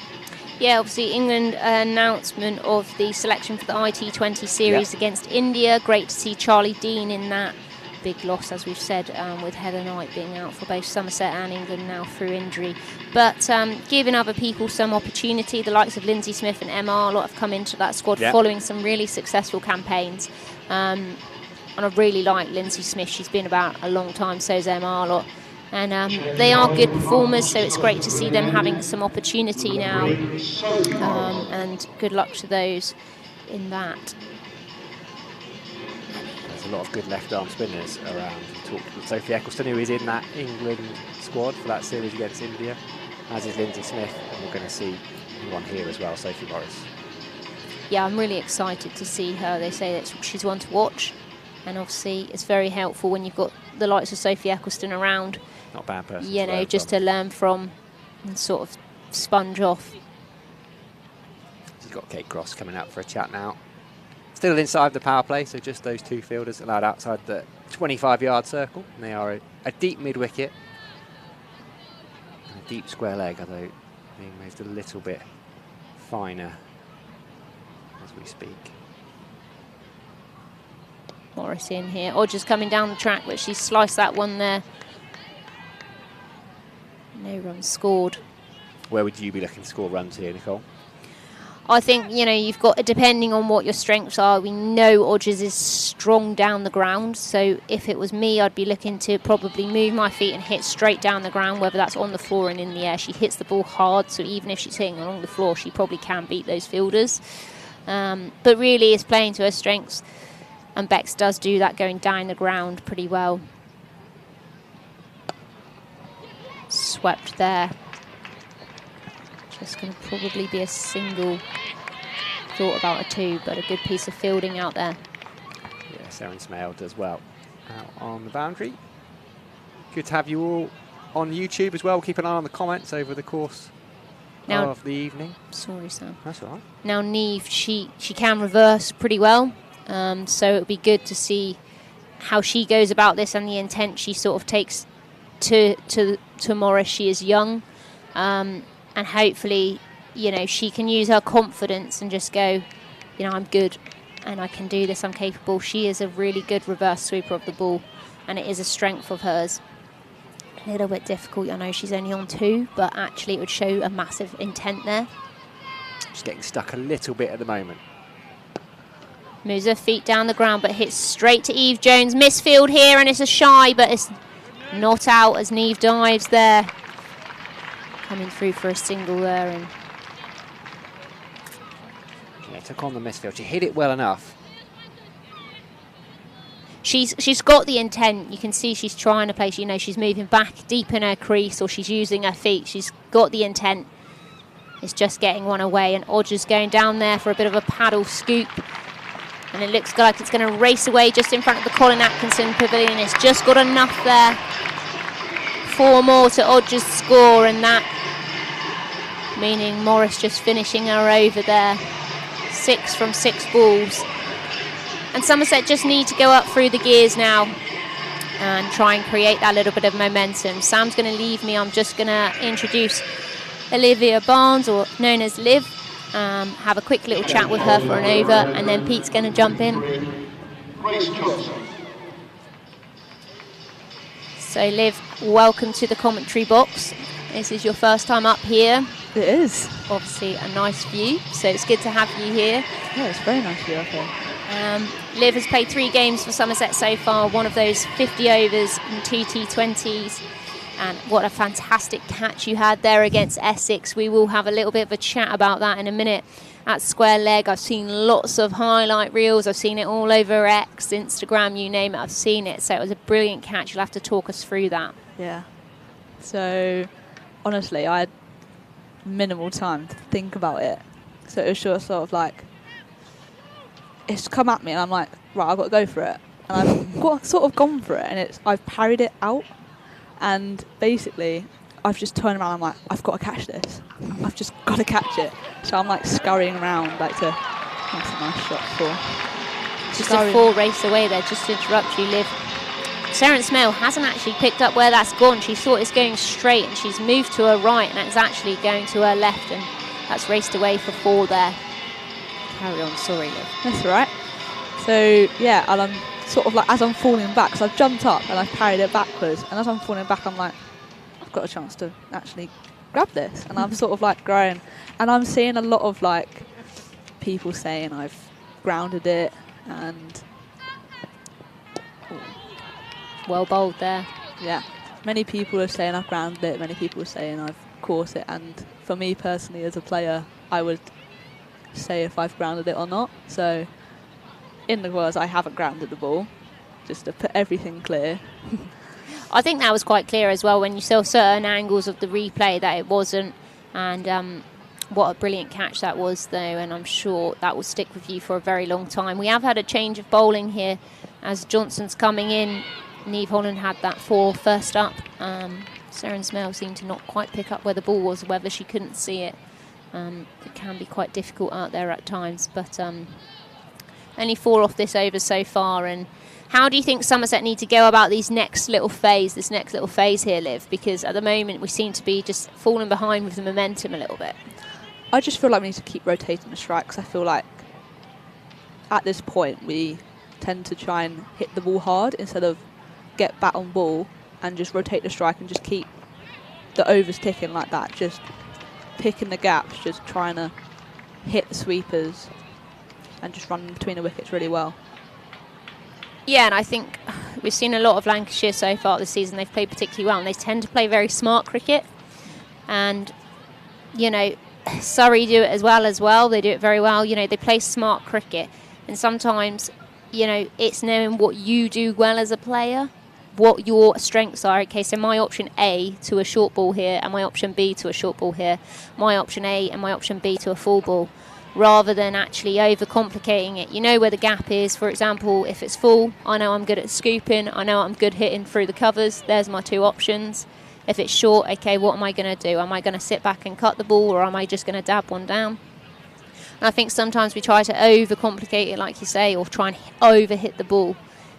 S5: Yeah, obviously England announcement of the selection for the IT20 series against India. Great to see Charlie Dean in that. Big loss, as we've said, with Heather Knight being out for both Somerset and England now through injury. But giving other people some opportunity, the likes of Lindsay Smith and MR, a lot have come into that squad following some really successful campaigns. And I really like Lindsay Smith. She's been about a long time, so's MR a lot. And they are good performers, so it's great to see them having some opportunity now. And good luck to those in that.
S4: There's a lot of good left-arm spinners around. We talked with Sophie Eccleston, who is in that England squad for that series against India, as is Lindsay Smith, and we're going to see one here as well, Sophie Morris.
S5: Yeah, I'm really excited to see her. They say that she's one to watch, and obviously it's very helpful when you've got the likes of Sophie Eccleston around.
S4: Not a bad person.
S5: You know, just to learn from and sort of sponge off.
S4: She's got Kate Cross coming up for a chat now. Still inside the power play, so just those 2 fielders allowed outside the 25-yard circle. And they are a deep mid-wicket and a deep square leg, although being moved a little bit finer as we speak.
S5: Morris in here. Hodges coming down the track, but she sliced that one there. No runs scored.
S4: Where would you be looking to score runs here, Nicole?
S5: I think, you know, you've got, depending on what your strengths are, we know Hodges is strong down the ground. So if it was me, I'd be looking to probably move my feet and hit straight down the ground, whether that's on the floor and in the air. She hits the ball hard, so even if she's hitting along the floor, she probably can beat those fielders. But really, it's playing to her strengths. And Bex does do that, going down the ground pretty well. Swept there. Just going to probably be a single. Thought about a 2, but a good piece of fielding out there.
S4: Yeah, Seren Smale does well out on the boundary. Good to have you all on YouTube as well. We'll keep an eye on the comments over the course of the evening.
S5: Sorry, Sam.
S4: That's all right.
S5: Now Neve, she can reverse pretty well. So it would be good to see how she goes about this and the intent she sort of takes to Morris. She is young, and hopefully, you know, she can use her confidence and just go, you know, I'm good and I can do this, I'm capable. She is a really good reverse sweeper of the ball, and it is a strength of hers. A little bit difficult, I know she's only on 2, but actually it would show a massive intent there.
S4: Just getting stuck a little bit at the moment.
S5: Moves her feet down the ground, but hits straight to Eve Jones. Misfield here, and it's a shy, but it's not out as Neve dives there. Coming through for a single there. And
S4: yeah, took on the misfield. She hit it well enough.
S5: She's got the intent. You can see she's trying to play. You know, she's moving back deep in her crease, or she's using her feet. She's got the intent. It's just getting one away, and Hodges going down there for a bit of a paddle scoop. And it looks like it's going to race away just in front of the Colin Atkinson pavilion. It's just got enough there. 4 more to Hodges' score, and that meaning Morris just finishing her over there. 6 from 6 balls. And Somerset just need to go up through the gears now and try and create that little bit of momentum. Sam's going to leave me. I'm just going to introduce Olivia Barnes, or known as Liv. Have a quick little chat with her for an over, and then Pete's going to jump in. So Liv, welcome to the commentary box. This is your first time up here.
S6: It is.
S5: Obviously a nice view, so it's good to have you here.
S6: Yeah, it's very nice view up here.
S5: Liv has played 3 games for Somerset so far, one of those 50 overs and 2 T20s. And what a fantastic catch you had there against Essex. We will have a little bit of a chat about that in a minute. At square leg, I've seen lots of highlight reels. I've seen it all over X, Instagram, you name it, I've seen it. So it was a brilliant catch. You'll have to talk us through that.
S6: Yeah. So, honestly, I had minimal time to think about it. So it was sort of like, it's come at me and I'm like, right, I've got to go for it. And I've sort of gone for it, and I've parried it out. And basically, I've just turned around. I'm like, I've got to catch this. I've just got to catch it. So I'm like scurrying around, like to. That's a nice shot for.
S5: Just a 4 race away there, just to interrupt you, Liv. Sarah Smale hasn't actually picked up where that's gone. She thought it's going straight, and she's moved to her right, and it's actually going to her left, and that's raced away for 4 there. Carry on, sorry, Liv.
S6: That's all right. So yeah, and I'm sort of like, as I'm falling back, so I've jumped up and I've parried it backwards, and as I'm falling back, I'm like, I've got a chance to actually grab this, and I'm sort of like growing, and I'm seeing a lot of like people saying I've grounded it, and
S5: well bowled there.
S6: Yeah, many people are saying I've grounded it, many people are saying I've caught it, and for me personally as a player, I would say if I've grounded it or not. So in the words, I haven't grounded the ball, just to put everything clear.
S5: I think that was quite clear as well when you saw certain angles of the replay that it wasn't, and what a brilliant catch that was though, and I'm sure that will stick with you for a very long time. We have had a change of bowling here as Johnson's coming in. Niamh Holland had that 4 first up. Sarah Smale seemed to not quite pick up where the ball was, whether she couldn't see it. It can be quite difficult out there at times, but only 4 off this over so far. And how do you think Somerset need to go about this next little phase here, Liv? Because at the moment we seem to be just falling behind with the momentum a little bit.
S6: I just feel like we need to keep rotating the strikes. I feel like at this point we tend to try and hit the ball hard instead of get bat on ball and just rotate the strike and just keep the overs ticking like that. Just picking the gaps, just trying to hit the sweepers and just run between the wickets really well.
S5: Yeah, and I think we've seen a lot of Lancashire so far this season. They've played particularly well, and they tend to play very smart cricket. And, you know, Surrey do it as well. They do it very well. You know, they play smart cricket. And sometimes, you know, it's knowing what you do well as a player, what your strengths are. Okay, so my option A to a short ball here, and my option B to a short ball here. My option A and my option B to a full ball. Rather than actually overcomplicating it. You know where the gap is. For example, if it's full, I know I'm good at scooping. I know I'm good hitting through the covers. There's my 2 options. If it's short, okay, what am I going to do? Am I going to sit back and cut the ball, or am I just going to dab one down? And I think sometimes we try to overcomplicate it, like you say, or try and over-hit the ball.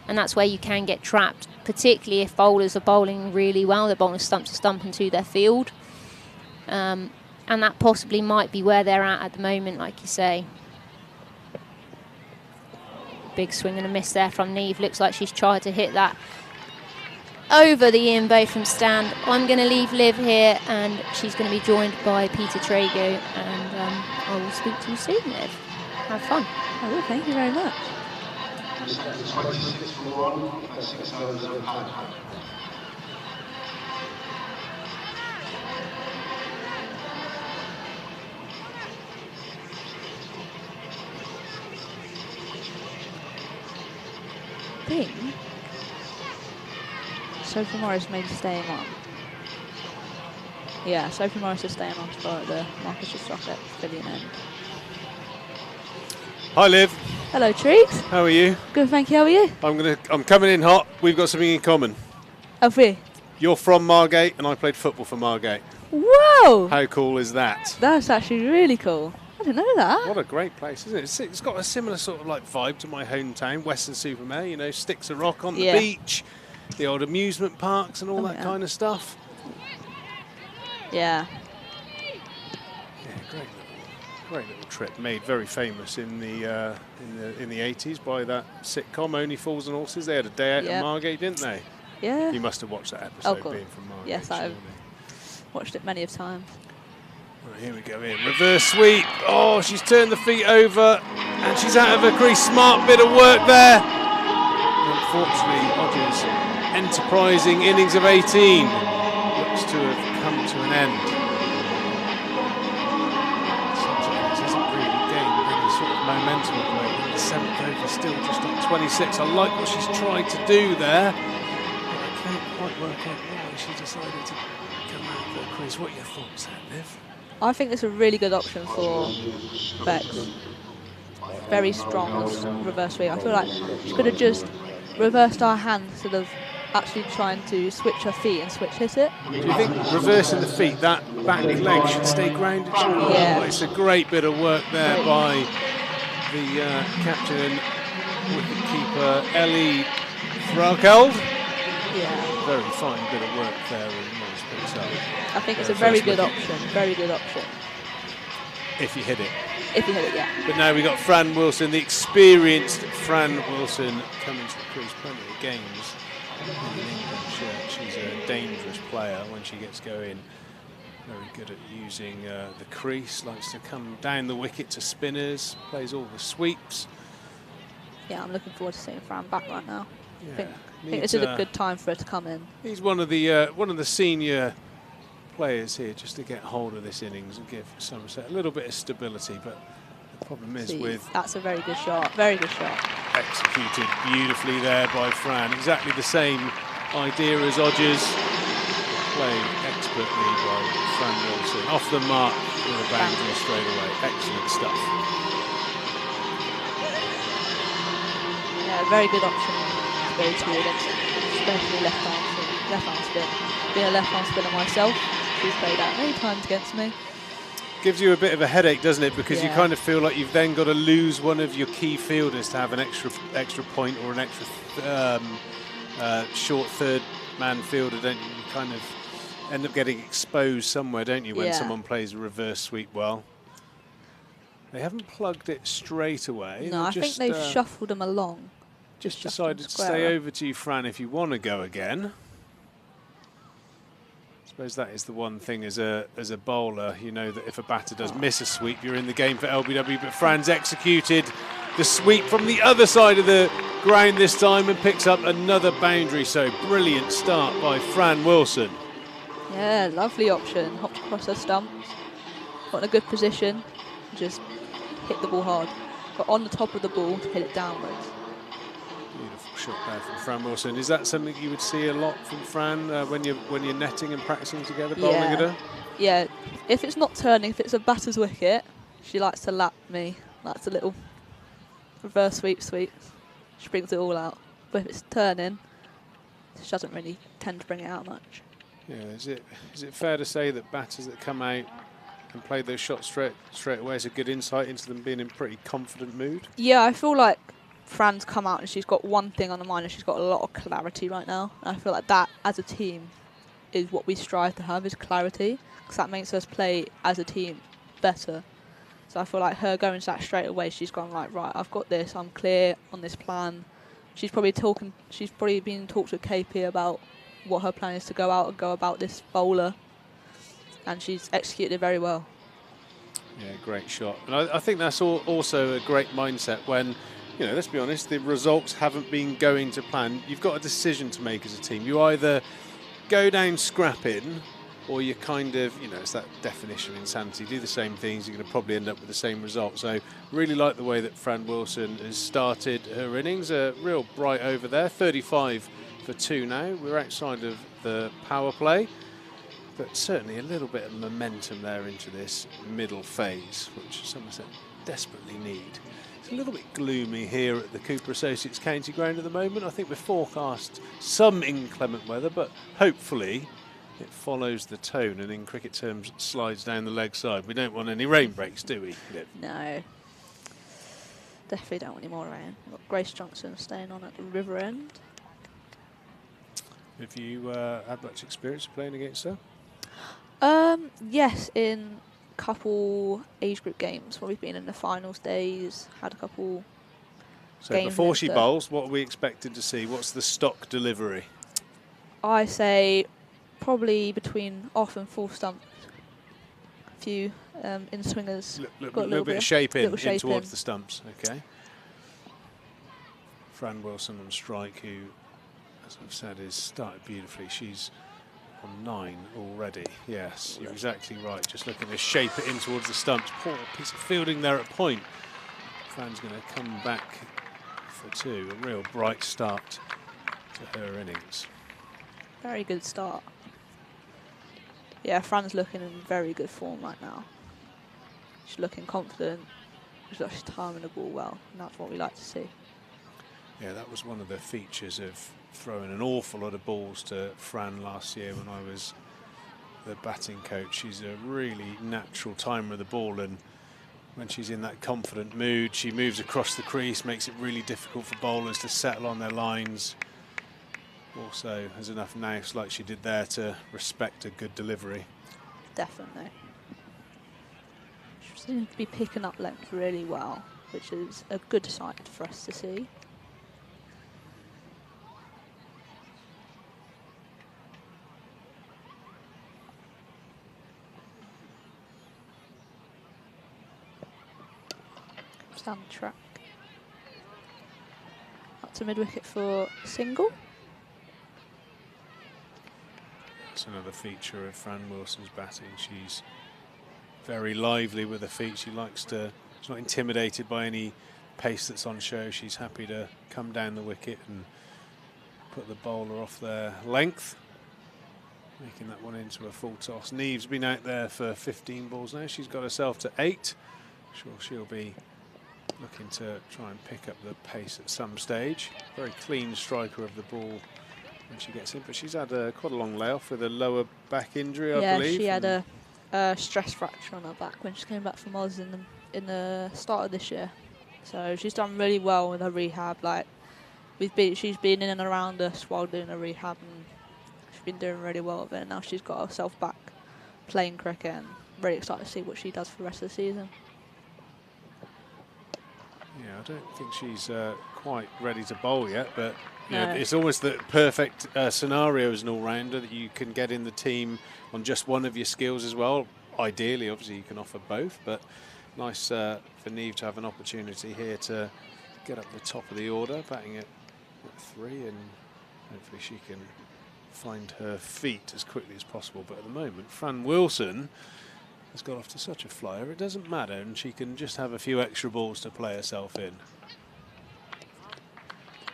S5: And that's where you can get trapped, particularly if bowlers are bowling really well. They're bowling stump to stump into their field. And that possibly might be where they're at the moment, like you say. Big swing and a miss there from Niamh. Looks like she's tried to hit that over the in-bow from stand. I'm going to leave Liv here, and she's going to be joined by Peter Trago. And I will speak to you soon, Liv. Have fun.
S6: I will, thank you very much.
S3: 26 for 1, 6 overs of pad.
S6: Think Sophie Morris may be staying on. Yeah, Sophie Morris is staying on for the Lancashire Socket Pavilion end.
S7: Hi Liv.
S6: Hello Trees.
S7: How are you?
S6: Good, thank you. How are you?
S7: I'm coming in hot. We've got something in common.
S6: Oh, for you?
S7: You're from Margate and I played football for Margate.
S6: Whoa!
S7: How cool is that?
S6: That's actually really cool. I didn't know that.
S7: What a great place, isn't it? It's got a similar sort of like vibe to my hometown, Weston-super-Mare, you know, sticks of rock on the beach, the old amusement parks and all that kind of stuff.
S6: Yeah.
S7: Yeah, great little trip. Made very famous in the 80s by that sitcom Only Fools and Horses. They had a day out in Margate, didn't they?
S6: Yeah.
S7: You must have watched that episode
S6: God.
S7: being from Margate.
S6: Yes, I've watched it many of times.
S7: Right, Here we go in. Reverse sweep. Oh, she's turned the feet over and she's out of her crease. Smart bit of work there. Unfortunately, Hodges' enterprising innings of 18 looks to have come to an end. This isn't really gained any sort of momentum at the moment. The 7th over still just on 26. I like what she's tried to do there, but I can't quite work out why she decided to come out of her crease. What are your thoughts there, Liv?
S6: I think it's a really good option for Bex. Very strong reverse sweep. I feel like she could have just reversed our hand instead of actually trying to switch her feet and switch hit it.
S7: Do you think reversing the feet, that back leg should stay grounded?
S6: Yeah.
S7: Oh, it's a great bit of work there by the captain, wicketkeeper Ellie Fraukeld.
S6: Yeah.
S7: Very fine bit of work there, and Morris picks up.
S6: I think it's a very good option. Very good option.
S7: If you hit it.
S6: If you hit it, yeah.
S7: But now we've got Fran Wilson, the experienced Fran Wilson, coming to the crease plenty of games in an England shirt. She's a dangerous player when she gets going. Very good at using the crease, likes to come down the wicket to spinners, plays all the sweeps.
S6: Yeah, I'm looking forward to seeing Fran back right now.
S7: Yeah,
S6: I think this is a good time for her to come in.
S7: He's one of the senior players here, just to get hold of this innings and give Somerset a little bit of stability. But the problem is
S6: that's a very good shot. Very good shot.
S7: Executed beautifully there by Fran. Exactly the same idea as Hodges. Played expertly by Fran Wilson. Off the mark with a boundary straight away. Excellent stuff.
S6: Yeah, very good option to go to against, especially left arm spin. Being a left arm spinner myself, she's played out many times against me.
S7: Gives you a bit of a headache, doesn't it? Because you kind of feel like you've then got to lose one of your key fielders to have an extra point or an extra short third man fielder, don't you? You kind of end up getting exposed somewhere, don't you, when someone plays a reverse sweep well. They haven't plugged it straight away.
S6: No, I think they've shuffled them along.
S7: Just decided to stay over to you, Fran, if you want to go again. I suppose that is the one thing as a bowler, you know that if a batter does miss a sweep, you're in the game for LBW. But Fran's executed the sweep from the other side of the ground this time and picks up another boundary. So brilliant start by Fran Wilson.
S6: Yeah, lovely option. Hopped across her stumps, got in a good position, just hit the ball hard. Got on the top of the ball to hit it downwards.
S7: Beautiful shot there from Fran Wilson. Is that something you would see a lot from Fran when you're netting and practicing together, bowling at her?
S6: Yeah, if it's not turning, if it's a batter's wicket, she likes to lap me. That's a little reverse sweep. She brings it all out. But if it's turning, she doesn't really tend to bring it out much.
S7: Yeah, is it fair to say that batters that come out and play those shots straight away is a good insight into them being in pretty confident mood?
S6: Yeah, I feel like Fran's come out and she's got one thing on the mind and she's got a lot of clarity right now. And I feel like that, as a team, is what we strive to have, is clarity, because that makes us play as a team better. So I feel like her going to that straight away, she's gone like, right, I've got this, I'm clear on this plan. She's probably been talked with KP about what her plan is to go out and go about this bowler, and she's executed very well.
S7: Yeah, great shot. And I think that's also a great mindset when, you know, let's be honest, the results haven't been going to plan. You've got a decision to make as a team. You either go down scrapping, or you kind of, you know, it's that definition of insanity. Do the same things, you're going to probably end up with the same result. So really like the way that Fran Wilson has started her innings. A real bright over there, 35 for 2 now. We're outside of the power play, but certainly a little bit of momentum there into this middle phase, which Somerset desperately need. It's a little bit gloomy here at the Cooper Associates County Ground at the moment. I think we're forecast some inclement weather, but hopefully it follows the tone and in cricket terms slides down the leg side. We don't want any rain breaks, do we, Liv?
S6: No. Definitely don't want any more rain. We've got Grace Johnson staying on at the river end.
S7: Have you had much experience playing against her?
S6: Yes, in a couple age group games where we've been in the finals days, had a couple games.
S7: So before she bowls, what are we expecting to see? What's the stock delivery? I
S6: say probably between off and full stump. A few in swingers.
S7: Got a little bit of shape in towards
S6: in.
S7: the stumps. Okay. Fran Wilson on strike, who, as I've said, is started beautifully. She's on 9 already. Yes, you're exactly right. Just looking to shape it in towards the stumps. Poor piece of fielding there at point. Fran's going to come back for 2. A real bright start to her innings.
S6: Very good start. Yeah, Fran's looking in very good form right now. She's looking confident. She's timing the ball well, and that's what we like to see.
S7: Yeah, that was one of the features of throwing an awful lot of balls to Fran last year when I was the batting coach. She's a really natural timer of the ball, and when she's in that confident mood, she moves across the crease, makes it really difficult for bowlers to settle on their lines. Also has enough nous, like she did there, to respect a good delivery.
S6: Definitely. She seems to be picking up length really well, which is a good sight for us to see. Down the track. Up to mid-wicket for single.
S7: That's another feature of Fran Wilson's batting. She's very lively with her feet. She likes to, she's not intimidated by any pace that's on show. She's happy to come down the wicket and put the bowler off their length, making that one into a full toss. Neve's been out there for 15 balls now. She's got herself to 8. Sure, she'll be looking to try and pick up the pace at some stage. Very clean striker of the ball when she gets in, but she's had quite a long layoff with a lower back injury, I believe.
S6: Yeah, she had a stress fracture on her back when she came back from Oz in the start of this year. So she's done really well with her rehab. Like she's been in and around us while doing her rehab, and she's been doing really well with it. And now she's got herself back playing cricket, and really excited to see what she does for the rest of the season.
S7: Yeah, I don't think she's quite ready to bowl yet, but
S6: No.
S7: it's always the perfect scenario as an all-rounder that you can get in the team on just one of your skills as well. Ideally, obviously, you can offer both, but nice for Neve to have an opportunity here to get up the top of the order, batting at 3, and hopefully she can find her feet as quickly as possible. But at the moment, Fran Wilson has got off to such a flyer, it doesn't matter, and she can just have a few extra balls to play herself in.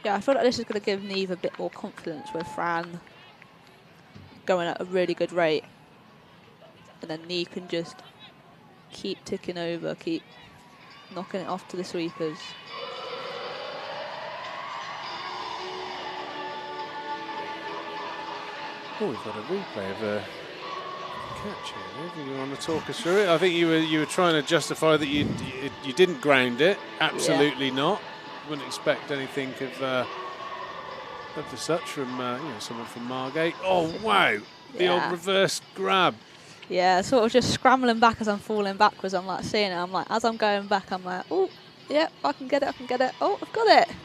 S6: Yeah, I feel like this is going to give Neve a bit more confidence with Fran going at a really good rate. And then Neve can just keep ticking over, keep knocking it off to the sweepers.
S7: Oh, we've got a replay of a catch here. You want to talk us through it? I think you were trying to justify that you didn't ground it. Absolutely not. Wouldn't expect anything of the such from someone from Margate. Oh wow, the old reverse grab.
S6: Yeah, sort of just scrambling back as I'm falling backwards. I'm like seeing it. I'm like, as I'm going back, I'm like, oh, yeah, I can get it. I can get it. Oh, I've got it.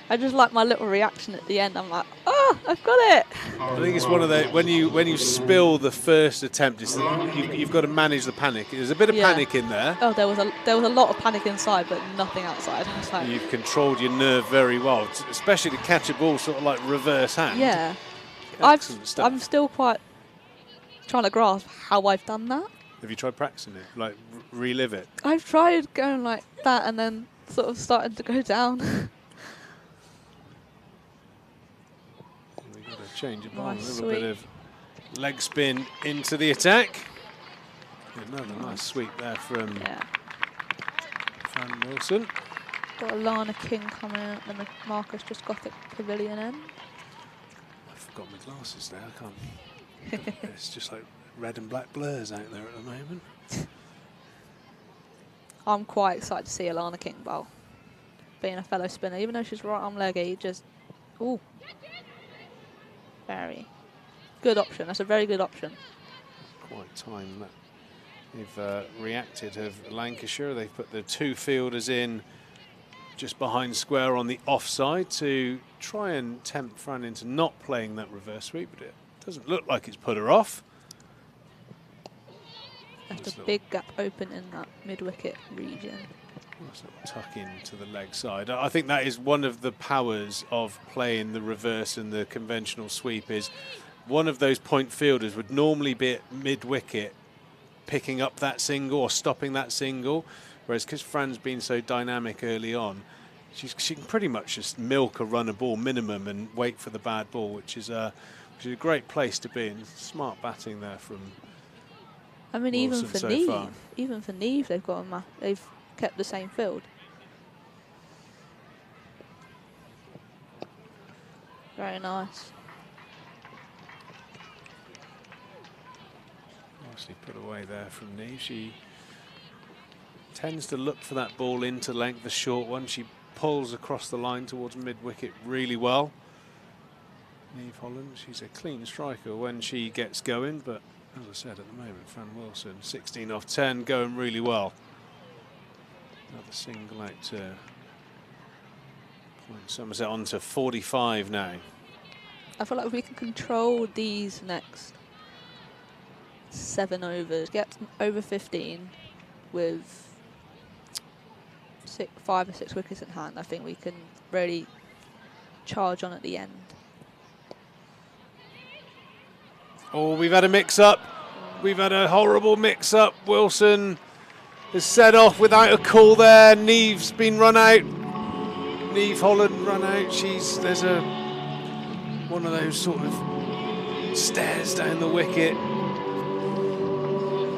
S6: I just like my little reaction at the end. I'm like, oh, I've got it.
S7: I think it's one of the when you spill the first attempt, you've got to manage the panic. There's a bit of panic in there.
S6: Oh, there was a lot of panic inside, but nothing outside. I was like,
S7: you've controlled your nerve very well, especially to catch a ball sort of like reverse hand.
S6: Yeah,
S7: excellent stuff.
S6: I'm still quite trying to grasp how I've done that.
S7: Have you tried practicing it, like relive it?
S6: I've tried going like that and then sort of starting to go down.
S7: Change it by
S6: Nice
S7: a little bit of leg spin into the attack. Another nice sweep there from Fran Wilson.
S6: Got a Lana King coming in and the Marcus just got it pavilion end.
S7: I forgot my glasses there. I can't. It's just like red and black blurs out there at the moment.
S6: I'm quite excited to see Alana King bowl. Being a fellow spinner, even though she's right arm leggy, just very good option. That's a very good option.
S7: Quite time that they've reacted of Lancashire. They've put the 2 fielders in just behind square on the offside to try and tempt Fran into not playing that reverse sweep, but it doesn't look like it's put her off. That's all.
S6: Big gap open in that mid-wicket region.
S7: Nice little tuck in to the leg side. I think that is one of the powers of playing the reverse and the conventional sweep is one of those point fielders would normally be at mid-wicket picking up that single or stopping that single, whereas because Fran's been so dynamic early on, she can pretty much just milk a runner ball minimum and wait for the bad ball, which is a great place to be. And smart batting there from
S6: I mean,
S7: Wilson
S6: even for Neve, they've kept the same field. Very nice.
S7: Nicely put away there from Neve. She tends to look for that ball into length, the short one. She pulls across the line towards mid-wicket really well. Neve Holland, she's a clean striker when she gets going, but as I said, at the moment, Fran Wilson, 16 off 10, going really well. Another single out to point Somerset on to 45 now.
S6: I feel like if we can control these next 7 overs, get over 15 with 5 or 6 wickets in hand, I think we can really charge on at the end.
S7: Oh, we've had a mix-up. We've had a horrible mix-up. Wilson has set off without a call there. Neve's been run out. Neve Holland run out. There's one of those sort of stairs down the wicket.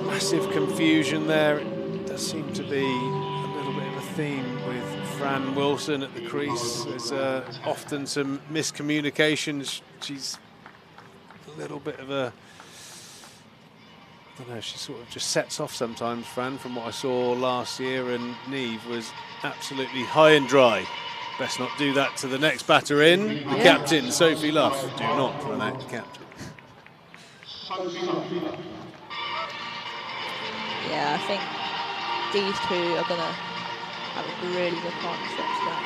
S7: Massive confusion there. It does seem to be a little bit of a theme with Fran Wilson at the crease. There's often some miscommunications. She's a little bit of a, I don't know, she sort of just sets off sometimes, Fran, from what I saw last year, and Neve was absolutely high and dry. Best not do that to the next batter in. The captain, Sophie Luff. Do not run out the captain.
S6: Yeah, I think these two are going to have a really good partnership today.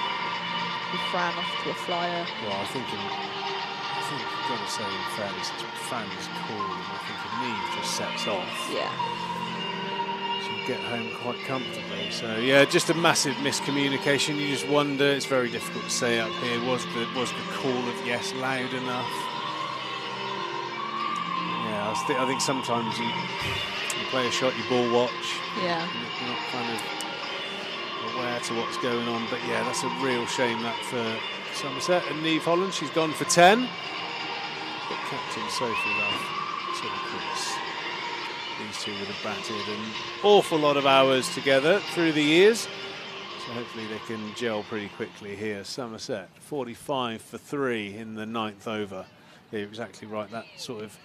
S6: With Fran off to a flyer.
S7: Well, I think I've got to say, in fairness, Fran's cool. I think if Neve just sets off, she'll get home quite comfortably. So yeah, just a massive miscommunication. You just wonder. It's very difficult to say up here. Was the call of yes loud enough? Yeah, I think sometimes you play a shot, you ball watch.
S6: Yeah.
S7: You're not kind of aware to what's going on. But yeah, that's a real shame that for Somerset. And Neve Holland, she's gone for 10. But captain Sophie Luff to the crease. These two would have batted an awful lot of hours together through the years. So hopefully they can gel pretty quickly here. Somerset, 45 for 3 in the 9th over. Yeah, you're exactly right. That sort of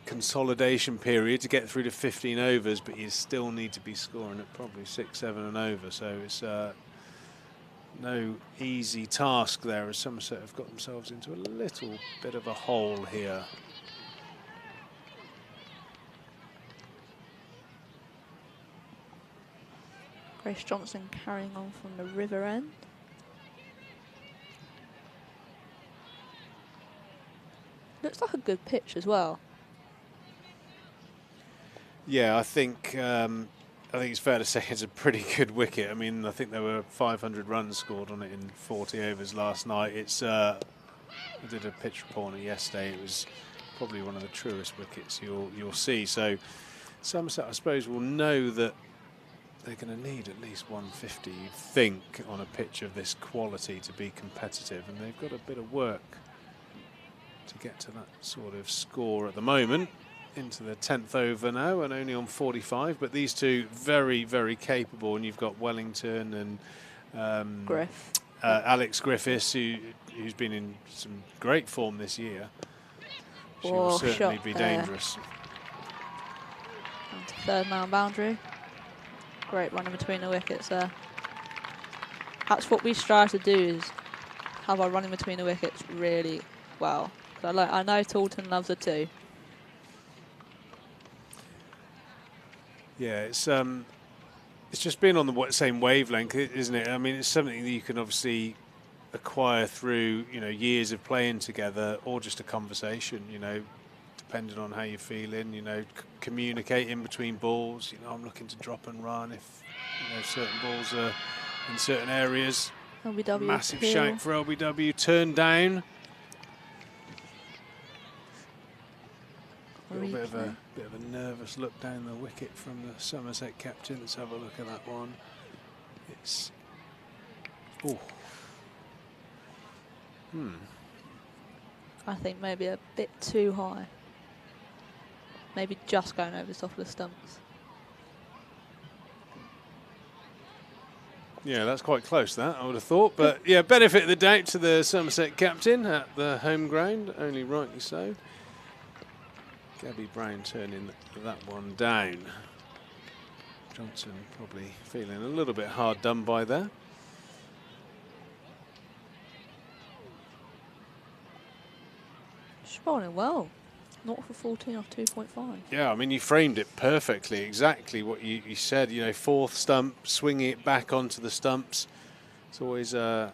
S7: consolidation period to get through to 15 overs, but you still need to be scoring at probably 6, 7 and over. So it's no easy task there, as Somerset have got themselves into a little bit of a hole here.
S6: Grace Johnson carrying on from the river end. Looks like a good pitch as well.
S7: Yeah, I think it's fair to say it's a pretty good wicket. I mean, I think there were 500 runs scored on it in 40 overs last night. It's I did a pitch report on it yesterday. It was probably one of the truest wickets you'll see. So Somerset, I suppose, will know that they're going to need at least 150, you'd think, on a pitch of this quality to be competitive, and they've got a bit of work to get to that sort of score at the moment. Into the 10th over now and only on 45, but these two very, very capable, and you've got Wellington and Alex Griffiths, who's been in some great form this year. She will certainly be dangerous.
S6: And third man boundary. Great running between the wickets there. That's what we strive to do, is have our running between the wickets really well. I know Taunton loves it too.
S7: Yeah, it's just being on the same wavelength, isn't it? I mean, it's something that you can obviously acquire through, years of playing together, or just a conversation, depending on how you're feeling, you know, communicating between balls. You know, I'm looking to drop and run if, you know, certain balls are in certain areas.
S6: LBW
S7: Massive
S6: peel.
S7: shout for LBW, turn down. A little bit of a nervous look down the wicket from the Somerset captain. Let's have a look at that one. It's
S6: I think maybe a bit too high. Maybe just going over the top of the stumps.
S7: Yeah, that's quite close, that, I would have thought. But, yeah, benefit of the doubt to the Somerset captain at the home ground, only rightly so. Gabby Brown turning that one down. Johnson probably feeling a little bit hard done by there.
S6: She's rolling well. 0 for 14 off 2.5.
S7: Yeah, I mean, you framed it perfectly, exactly what you said. You know, fourth stump, swinging it back onto the stumps. It's always a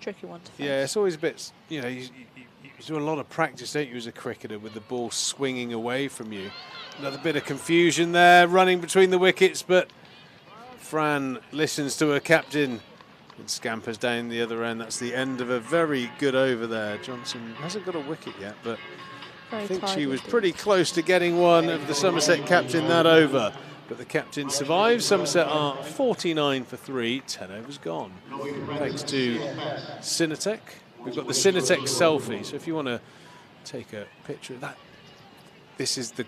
S6: tricky one to face.
S7: Yeah, it's always a bit, you know, you do a lot of practice, don't you, as a cricketer, with the ball swinging away from you. Another bit of confusion there, running between the wickets, but Fran listens to her captain and scampers down the other end. That's the end of a very good over there. Johnson hasn't got a wicket yet, but I think she was pretty close to getting one of the Somerset captain that over. But the captain survives. Somerset are 49 for 3, 10 overs gone. Thanks to Cinetech. We've got the Cinetech selfie. So if you want to take a picture of that, this is the,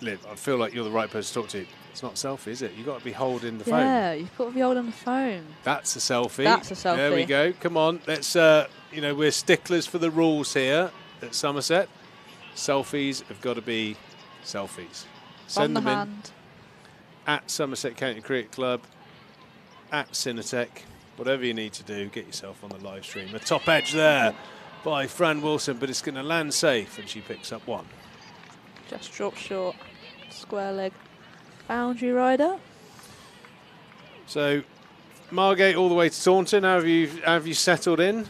S7: Liv, I feel like you're the right person to talk to. It's not a selfie, is it? You've got to be holding the phone.
S6: Yeah, you've got to be holding the phone.
S7: That's a selfie.
S6: That's a selfie.
S7: There we go. Come on. Let's, you know, we're sticklers for the rules here at Somerset. Selfies have got to be selfies. Send them in at Somerset County Cricket Club, at Cinetech. Whatever you need to do, get yourself on the live stream. The top edge there by Fran Wilson, but it's going to land safe, and she picks up one.
S6: Just drop short, square leg, boundary rider.
S7: So, Margate all the way to Taunton. How have you settled in?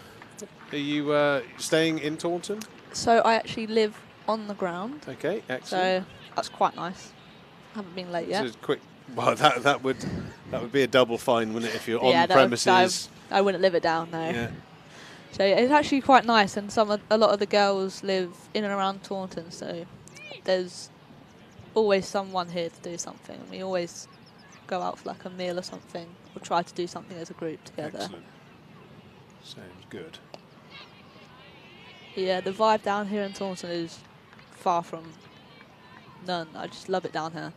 S7: Are you staying in Taunton?
S6: So I actually live on the ground.
S7: Okay, excellent.
S6: So that's quite nice. Haven't been late yet.
S7: This is quick. Well, that would be a double fine, wouldn't it, if you're on premises?
S6: I wouldn't live it down, no.
S7: Yeah.
S6: So it's actually quite nice, and a lot of the girls live in and around Taunton, so there's always someone here to do something. And we always go out for like a meal or something, or try to do something as a group together.
S7: Excellent. Sounds good.
S6: Yeah, the vibe down here in Taunton is far from none. I just love it down here.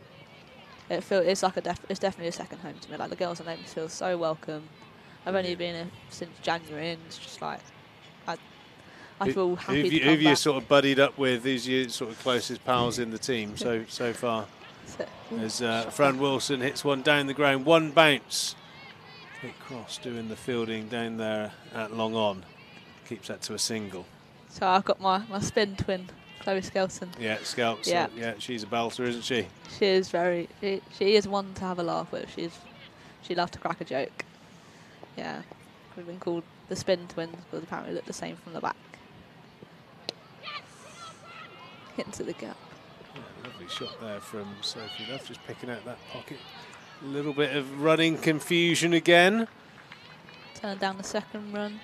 S6: It's like it's definitely a second home to me. Like the girls and ladies feel so welcome. I've only been here since January, and it's just like I feel happy.
S7: Who have you sort of buddied up with? Who's your sort of closest pals in the team so far? As Fran Wilson hits one down the ground, one bounce. Kate Cross doing the fielding down there at long on, keeps that to a single.
S6: So I've got my spin twin, Chloe Skelton.
S7: Yeah, Skelton.
S6: Yeah.
S7: Yeah, she's a belter, isn't she?
S6: She is she is one to have a laugh with. She loves to crack a joke. Yeah, we've been called the spin twins because apparently look the same from the back. Hit into the gap.
S7: Yeah, lovely shot there from Sophie Love, just picking out that pocket. A little bit of running confusion again.
S6: Turn down the second run.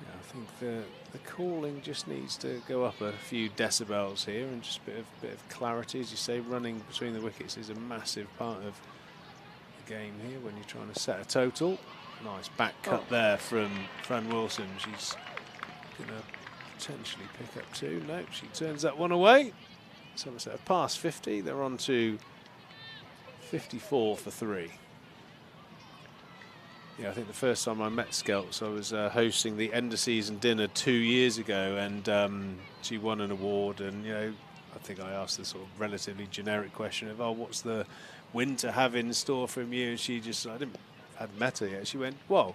S7: I think the calling just needs to go up a few decibels here, and just a bit of clarity. As you say, running between the wickets is a massive part of the game here when you're trying to set a total. Nice back cut there from Fran Wilson. She's going to potentially pick up two. No, she turns that one away. Somerset have passed 50. They're on to 54 for 3. Yeah, I think the first time I met Skelts, I was hosting the end of season dinner 2 years ago, and she won an award. And I think I asked the sort of relatively generic question of, "Oh, what's the winter have in store from you?" And she just, hadn't met her yet. She went, "Whoa,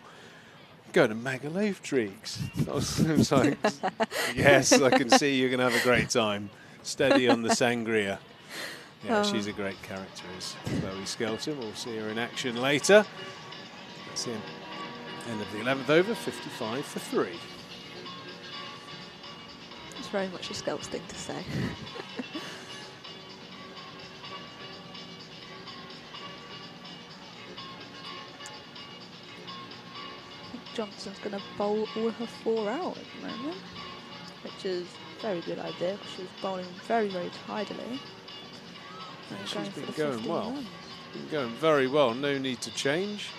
S7: I'm going to Magaluf Treeks." I was like, "Yes, I can see you're going to have a great time. Steady on the sangria." Yeah, she's a great character, is Chloe Skelton. We'll see her in action later. That's the end of the 11th over, 55 for 3.
S6: It's very much a Skells thing to say. I think Johnson's going to bowl all her 4 out at the moment, which is a very good idea because she's bowling very, very tidily. And
S7: She's been
S6: for the
S7: going
S6: 15
S7: well.
S6: runs.
S7: Been going very well. No need to change.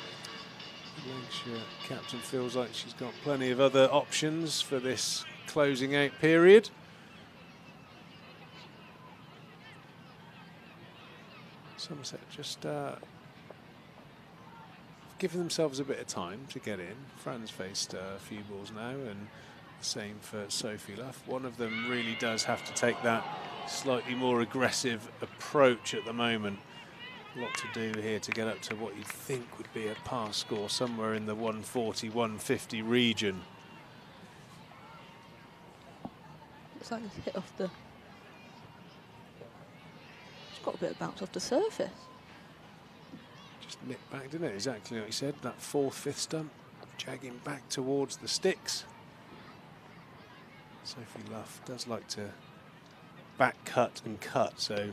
S7: The Lancashire captain feels like she's got plenty of other options for this closing out period. Somerset just giving themselves a bit of time to get in. Fran's faced a few balls now, and the same for Sophie Luff. One of them really does have to take that slightly more aggressive approach at the moment. A lot to do here to get up to what you'd think would be a pass score somewhere in the 140, 150 region.
S6: Looks like it's hit off the... It's got a bit of bounce off the surface.
S7: Just nipped back, didn't it? Exactly like you said, that 4th, 5th stump, jagging back towards the sticks. Sophie Luff does like to back cut and cut, so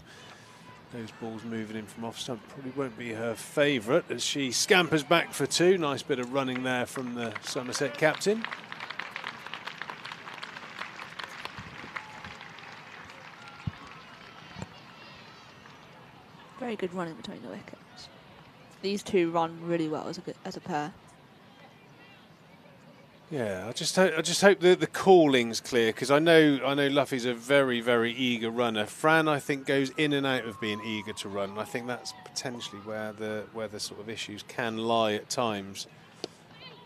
S7: those balls moving in from off stump probably won't be her favourite as she scampers back for 2. Nice bit of running there from the Somerset captain.
S6: Very good running between the wickets. These two run really well as a pair.
S7: Yeah, I just hope that the calling's clear, because I know Luffy's a very, very eager runner. Fran, I think, goes in and out of being eager to run. I think that's potentially where the sort of issues can lie at times.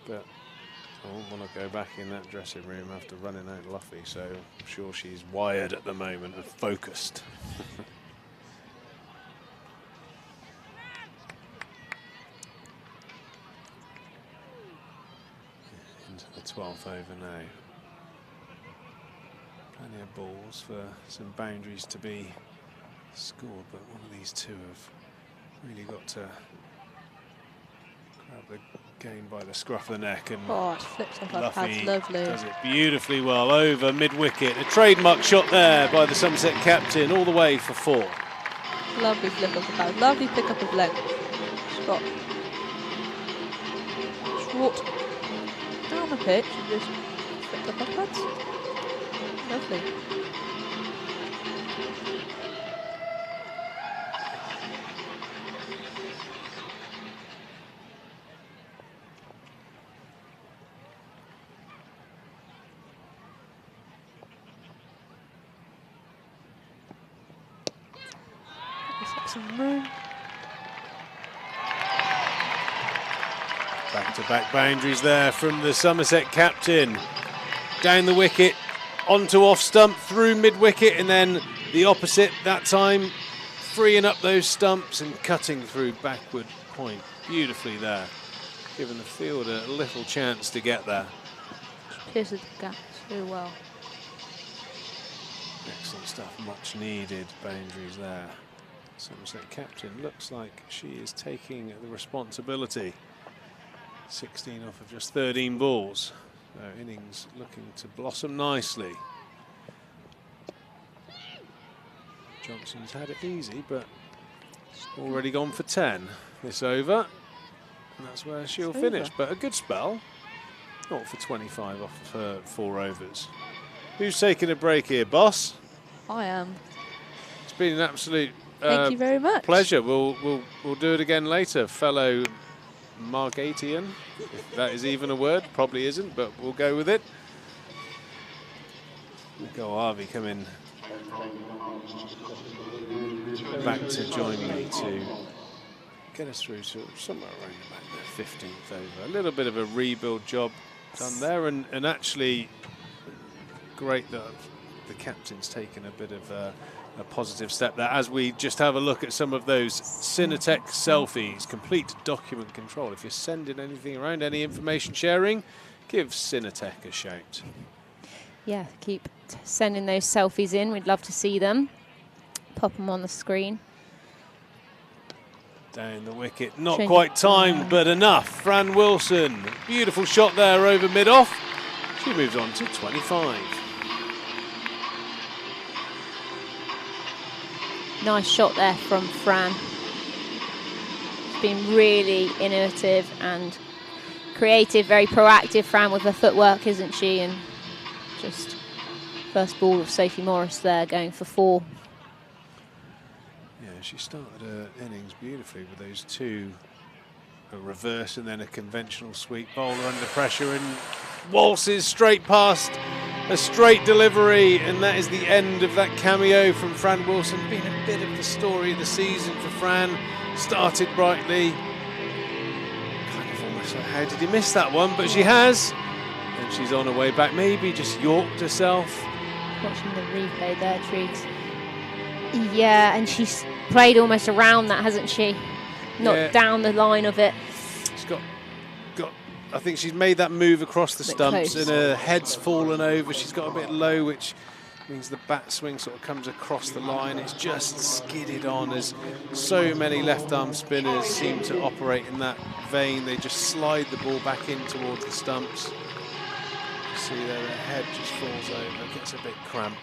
S7: But I wouldn't want to go back in that dressing room after running out Luffy, so I'm sure she's wired at the moment and focused. Into the 12th over now. Plenty of balls for some boundaries to be scored, but one of these two have really got to grab the game by the scruff of the neck, and
S6: Oh, it flips off her
S7: Luffy
S6: pads, lovely.
S7: does it beautifully well over mid-wicket. A trademark shot there by the Somerset captain, all the way for 4.
S6: Lovely flip off the pad, lovely pick up of leg. She's got walked down the pitch and just flipped up her pads. Lovely. Some room.
S7: Back-to-back boundaries there from the Somerset captain. Down the wicket, onto off stump, through mid-wicket, and then the opposite that time, freeing up those stumps and cutting through backward point beautifully there, giving the fielder a little chance to get there.
S6: Pierces the gap so well.
S7: Excellent stuff, much needed boundaries there. Somerset captain looks like she is taking the responsibility. 16 off of just 13 balls. So innings looking to blossom nicely. Johnson's had it easy, but already gone for 10 this over. And that's where she'll finish. But a good spell. Not for 25 off of her 4 overs. Who's taking a break here, boss?
S6: I am.
S7: It's been an absolute
S6: Thank you very much.
S7: pleasure. We'll do it again later, fellow Margatian, if that is even a word. Probably isn't, but we'll go with it. We've got Harvey coming back to join me to get us through to somewhere around about the 15th over. A little bit of a rebuild job done there, and actually great that the captain's taken a bit of a positive step there, as we just have a look at some of those Cinetech selfies. Complete document control. If you're sending anything around, any information sharing, give Cinetech a shout.
S5: Yeah, keep sending those selfies in. We'd love to see them. Pop them on the screen.
S7: Down the wicket, not quite timed, but enough. Fran Wilson, beautiful shot there over mid-off. She moves on to 25.
S5: Nice shot there from Fran. She's been really innovative and creative, very proactive, Fran, with her footwork, isn't she? And just first ball of Sophie Morris there, going for 4.
S7: Yeah, she started her innings beautifully with those 2, a reverse and then a conventional sweep. Bowler under pressure and waltzes straight past, a straight delivery, and that is the end of that cameo from Fran Wilson. Been a bit of the story of the season for Fran. Started brightly. Kind of almost like, how did he miss that one? But she has, and she's on her way back. Maybe just yorked herself.
S5: Watching the replay there, Triggs. Yeah, and she's played almost around that, hasn't she? Not down the line of it.
S7: She's got. I think she's made that move across the stumps, and her head's fallen over. She's got a bit low, which means the bat swing sort of comes across the line. It's just skidded on, as so many left-arm spinners seem to operate in that vein. They just slide the ball back in towards the stumps. You see there, her head just falls over, gets a bit cramped.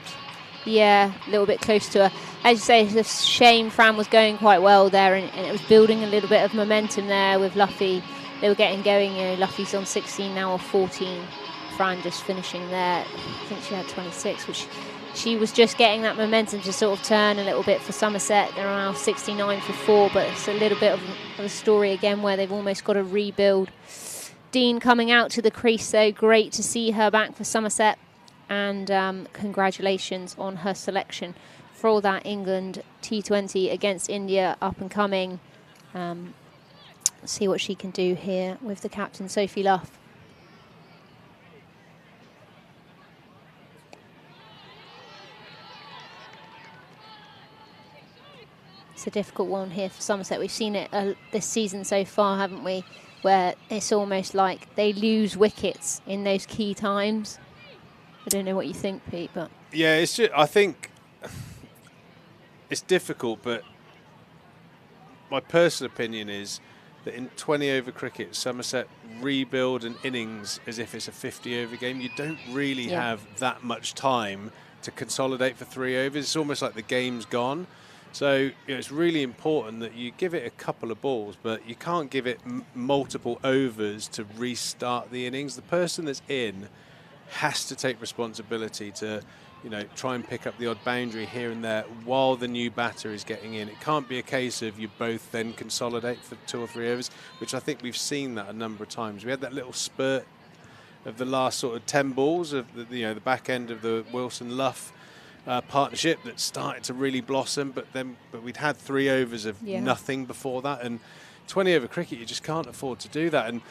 S5: Yeah, a little bit close to her. As you say, it's a shame. Fran was going quite well there, and it was building a little bit of momentum there with Luffy. They were getting going. You know, Luffy's on 16 now, or 14. Fran just finishing there. I think she had 26, which she was just getting that momentum to sort of turn a little bit for Somerset. They're now 69 for 4, but it's a little bit of a story again where they've almost got to rebuild. Dean coming out to the crease, though. Great to see her back for Somerset. And congratulations on her selection for that England T20 against India, up and coming. See what she can do here with the captain, Sophie Luff. It's a difficult one here for Somerset. We've seen it this season so far, haven't we? Where it's almost like they lose wickets in those key times. I don't know what you think, Pete, but
S7: yeah, it's just, I think it's difficult, but my personal opinion is that in 20-over cricket, Somerset rebuild an innings as if it's a 50-over game. You don't really have that much time to consolidate for 3 overs. It's almost like the game's gone. So you know, it's really important that you give it a couple of balls, but you can't give it multiple overs to restart the innings. The person that's in has to take responsibility to, you know, try and pick up the odd boundary here and there while the new batter is getting in. It can't be a case of you both then consolidate for 2 or 3 overs, which I think we've seen that a number of times. We had that little spurt of the last sort of 10 balls of the, you know, the back end of the Wilson-Luff partnership that started to really blossom, but we'd had 3 overs of nothing before that, and 20-over cricket, you just can't afford to do that. And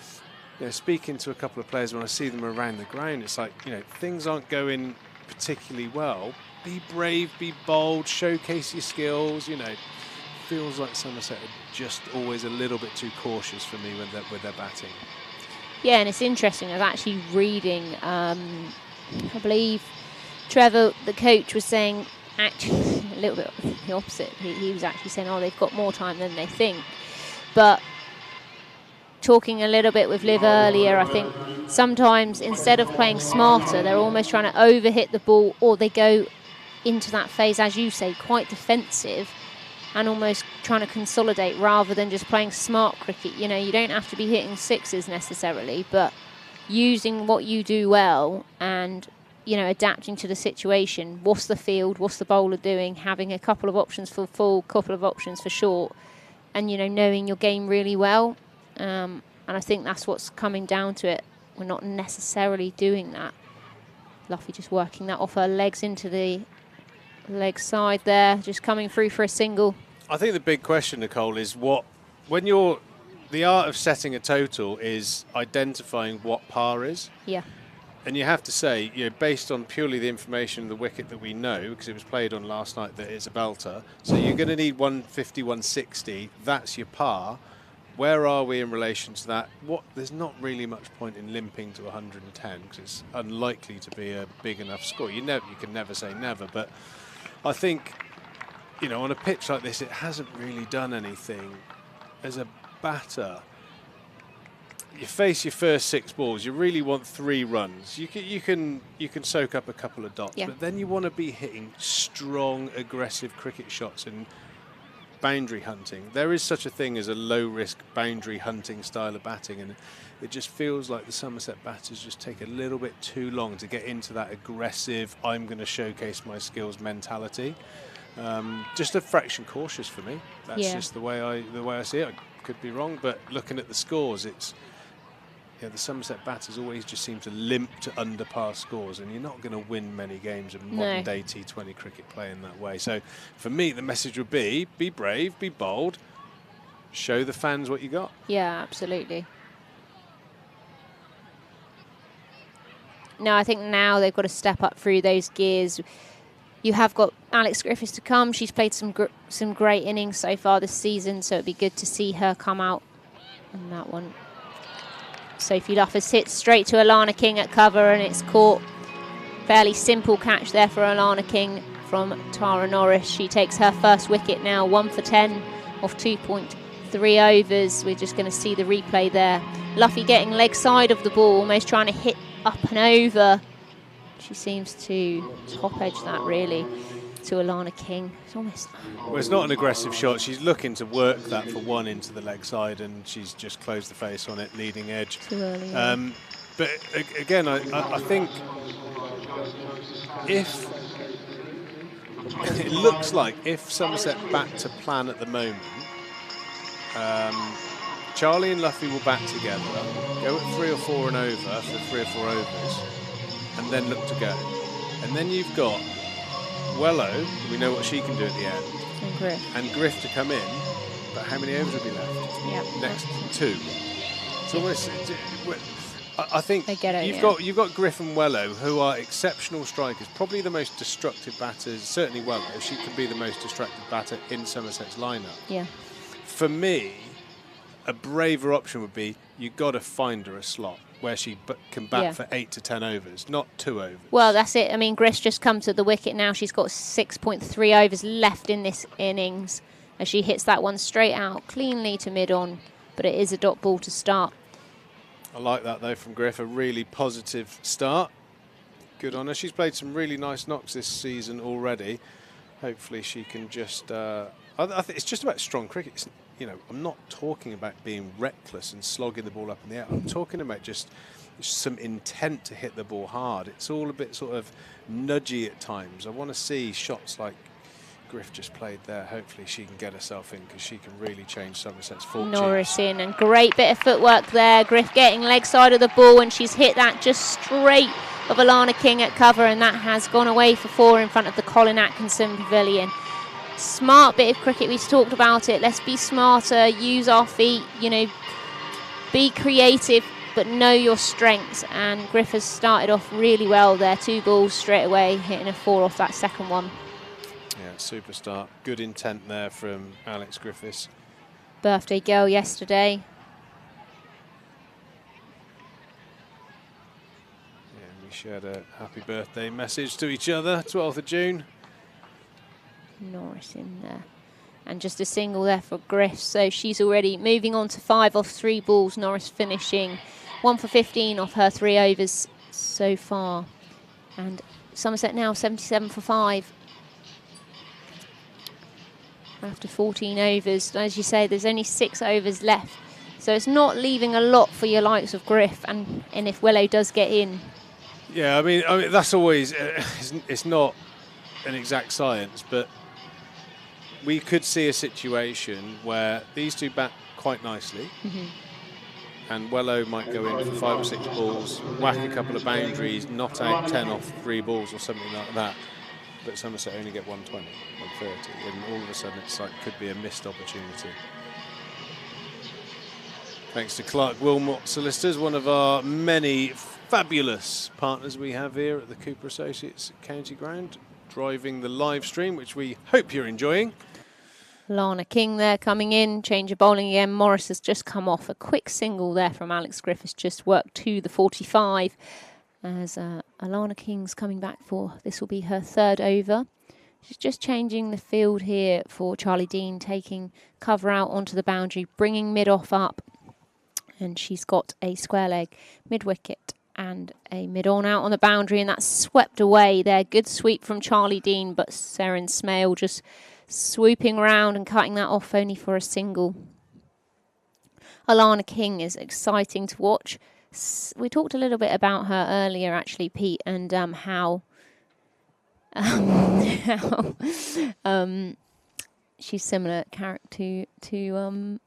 S7: you know, speaking to a couple of players when I see them around the ground, it's like, you know, things aren't going particularly well. Be brave, be bold, showcase your skills. You know, feels like Somerset are just always a little bit too cautious for me with their batting.
S5: yeah, and it's interesting. I was actually reading, I believe Trevor, the coach, was saying actually a little bit the opposite. He was actually saying, oh, they've got more time than they think. But talking a little bit with Liv earlier, I think sometimes instead of playing smarter, they're almost trying to overhit the ball, or they go into that phase, as you say, quite defensive and almost trying to consolidate rather than just playing smart cricket. You know, you don't have to be hitting sixes necessarily, but using what you do well and, you know, adapting to the situation. What's the field? What's the bowler doing? Having a couple of options for full, couple of options for short, and, you know, knowing your game really well. And I think that's what's coming down to it. We're not necessarily doing that. Luffy just working that off her legs into the leg side there, just coming through for a single.
S7: I think the big question, Nicole, is the art of setting a total is identifying what par is.
S5: Yeah.
S7: And you have to say, you know, based on purely the information of the wicket that we know, because it was played on last night, that it's a belter. So you're going to need 150, 160. That's your par. Where are we in relation to that? There's not really much point in limping to 110 because it's unlikely to be a big enough score. You can never say never, but I think, you know, on a pitch like this, it hasn't really done anything. As a batter, you face your first 6 balls, you really want 3 runs. You can soak up a couple of dots, but then you want to be hitting strong, aggressive cricket shots and boundary hunting. There is such a thing as a low-risk boundary hunting style of batting, and it just feels like the Somerset batters just take a little bit too long to get into that aggressive, I'm going to showcase my skills mentality. Just a fraction cautious for me. That's just the way I see it. I could be wrong, but looking at the scores, it's the Somerset batters always just seem to limp to under par scores, and you're not going to win many games of modern day T20 cricket playing that way. So for me, the message would be brave, be bold, show the fans what you got.
S5: Yeah, absolutely. No, I think now they've got to step up through those gears. You have got Alex Griffiths to come. She's played some great innings so far this season, so it'd be good to see her come out on that one. Sophie Luffers hits straight to Alana King at cover, and it's caught. Fairly simple catch there for Alana King from Tara Norris. She takes her first wicket now, 1 for 10 off 2.3 overs. We're just going to see the replay there. Luffy getting leg side of the ball, almost trying to hit up and over. She seems to top edge that really to Alana King. It's almost...
S7: Well, it's not an aggressive shot. She's looking to work that for 1 into the leg side, and she's just closed the face on it, leading edge.
S5: Too early.
S7: But again, I think if it looks like if Somerset bat to plan at the moment, Charlie and Luffy will bat together, go at 3 or 4 and over for 3 or 4 overs, and then look to go. And then you've got Wello, we know what she can do at the end, and Griff to come in, but how many overs will be left? Next 2. It's almost. I think you've got Griff and Wello, who are exceptional strikers, probably the most destructive batters. Certainly Wello, she could be the most destructive batter in Somerset's lineup.
S5: Yeah.
S7: For me, a braver option would be you've got to find her a slot where she can bat for 8 to 10 overs, not 2 overs.
S5: Well, that's it. I mean, Griff's just come to the wicket now. She's got 6.3 overs left in this innings as she hits that one straight out cleanly to mid-on, but it is a dot ball to start.
S7: I like that, though, from Griff. A really positive start. Good on her. She's played some really nice knocks this season already. Hopefully she can just... I think it's just about strong cricket. It's, I'm not talking about being reckless and slogging the ball up in the air. I'm talking about just some intent to hit the ball hard. It's all a bit sort of nudgy at times. I want to see shots like Griff just played there. Hopefully she can get herself in, because she can really change Somerset's fortunes.
S5: Norris in, and great bit of footwork there. Griff getting leg side of the ball, and she's hit that just straight of Alana King at cover, and that has gone away for 4 in front of the Colin Atkinson Pavilion. Smart bit of cricket, we've talked about it. Let's be smarter, use our feet, be creative, but know your strengths. And Griff has started off really well there. 2 balls straight away, hitting a 4 off that second one.
S7: Yeah, super start. Good intent there from Alex Griffiths.
S5: Birthday girl yesterday.
S7: Yeah, we shared a happy birthday message to each other, 12th of June.
S5: Norris in there, and just a single there for Griff, so she's already moving on to 5 off 3 balls. Norris finishing 1 for 15 off her 3 overs so far, and Somerset now 77 for 5 after 14 overs. As you say, there's only 6 overs left, so it's not leaving a lot for your likes of Griff, and if Willow does get in.
S7: Yeah, I mean that's always it's not an exact science, but we could see a situation where these 2 bat quite nicely, and Wello might go in for 5 or 6 balls, whack a couple of boundaries, not out 10 off 3 balls or something like that, but Somerset only get 120, 130, and all of a sudden it's like could be a missed opportunity. Thanks to Clark Wilmot Solicitors, one of our many fabulous partners we have here at the Cooper Associates County Ground, driving the live stream, which we hope you're enjoying.
S5: Lana King there coming in, change of bowling again. Morris has just come off. A quick single there from Alex Griffiths, just worked to the 45 as Alana King's coming back for, this will be her 3rd over. She's just changing the field here for Charlie Dean, taking cover out onto the boundary, bringing mid-off up. And she's got a square leg mid-wicket and a mid-on out on the boundary, and that's swept away there. Good sweep from Charlie Dean, but Seren Smale just swooping around and cutting that off only for a single. Alana King is exciting to watch. We talked a little bit about her earlier, actually, Pete, and how she's similar character to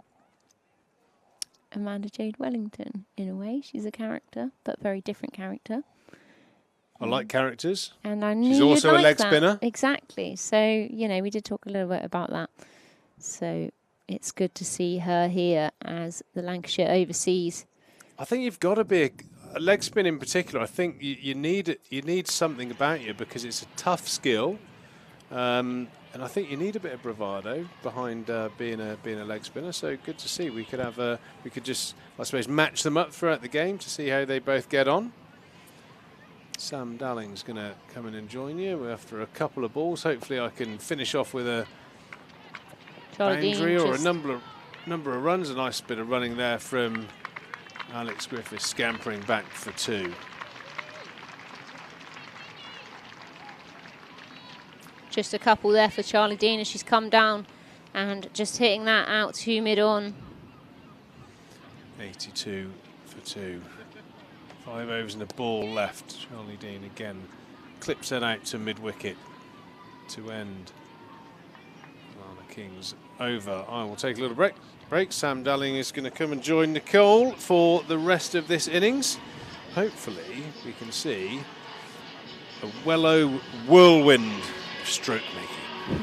S5: Amanda Jade Wellington in a way. She's a character, but very different character.
S7: I like characters.
S5: And I knew
S7: she's also
S5: you'd
S7: a leg
S5: like
S7: spinner.
S5: that. Exactly. So, you know, we did talk a little bit about that. So it's good to see her here as the Lancashire overseas.
S7: I think you've got to be a leg spin in particular. I think you need something about you because it's a tough skill. And I think you need a bit of bravado behind being a leg spinner. So good to see. We could just, I suppose, match them up throughout the game to see how they both get on. Sam Dalling's going to come in and join you after a couple of balls. Hopefully, I can finish off with a boundary or a number of runs. A nice bit of running there from Alex Griffiths, scampering back for 2.
S5: Just a couple there for Charlie Dean as she's come down and just hitting that out to mid-on.
S7: 82 for 2. 5 overs and a ball left. Charlie Dean again clips it out to mid-wicket to end Lana King's over. I will take a little break. Sam Dalling is going to come and join Nicole for the rest of this innings. Hopefully we can see a Wello whirlwind stroke making.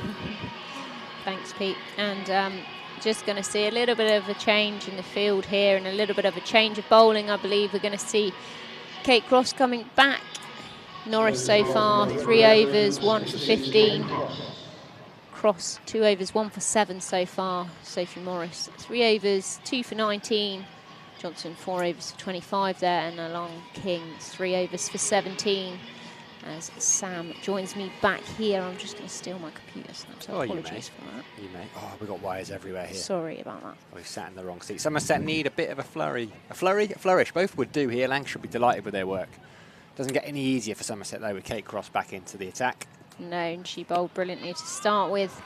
S5: Thanks, Pete. And just going to see a little bit of a change in the field here and a little bit of a change of bowling. I believe we're going to see Kate Cross coming back. Norris so far 3 overs, 1 for 15. Cross 2 overs, 1 for 7 so far. Sophie Morris 3 overs, 2 for 19. Johnson 4 overs for 25 there, and along King 3 overs for 17. As Sam joins me back here, I'm just going to steal my computer, so apologies for that.
S4: You may. Oh, we've got wires everywhere here.
S5: Sorry about that.
S4: We've sat in the wrong seat. Somerset need a bit of a flurry. A flourish. Both would do here. Lancashire would be delighted with their work. Doesn't get any easier for Somerset, though, with Kate Cross back into the attack.
S5: No, and she bowled brilliantly to start with.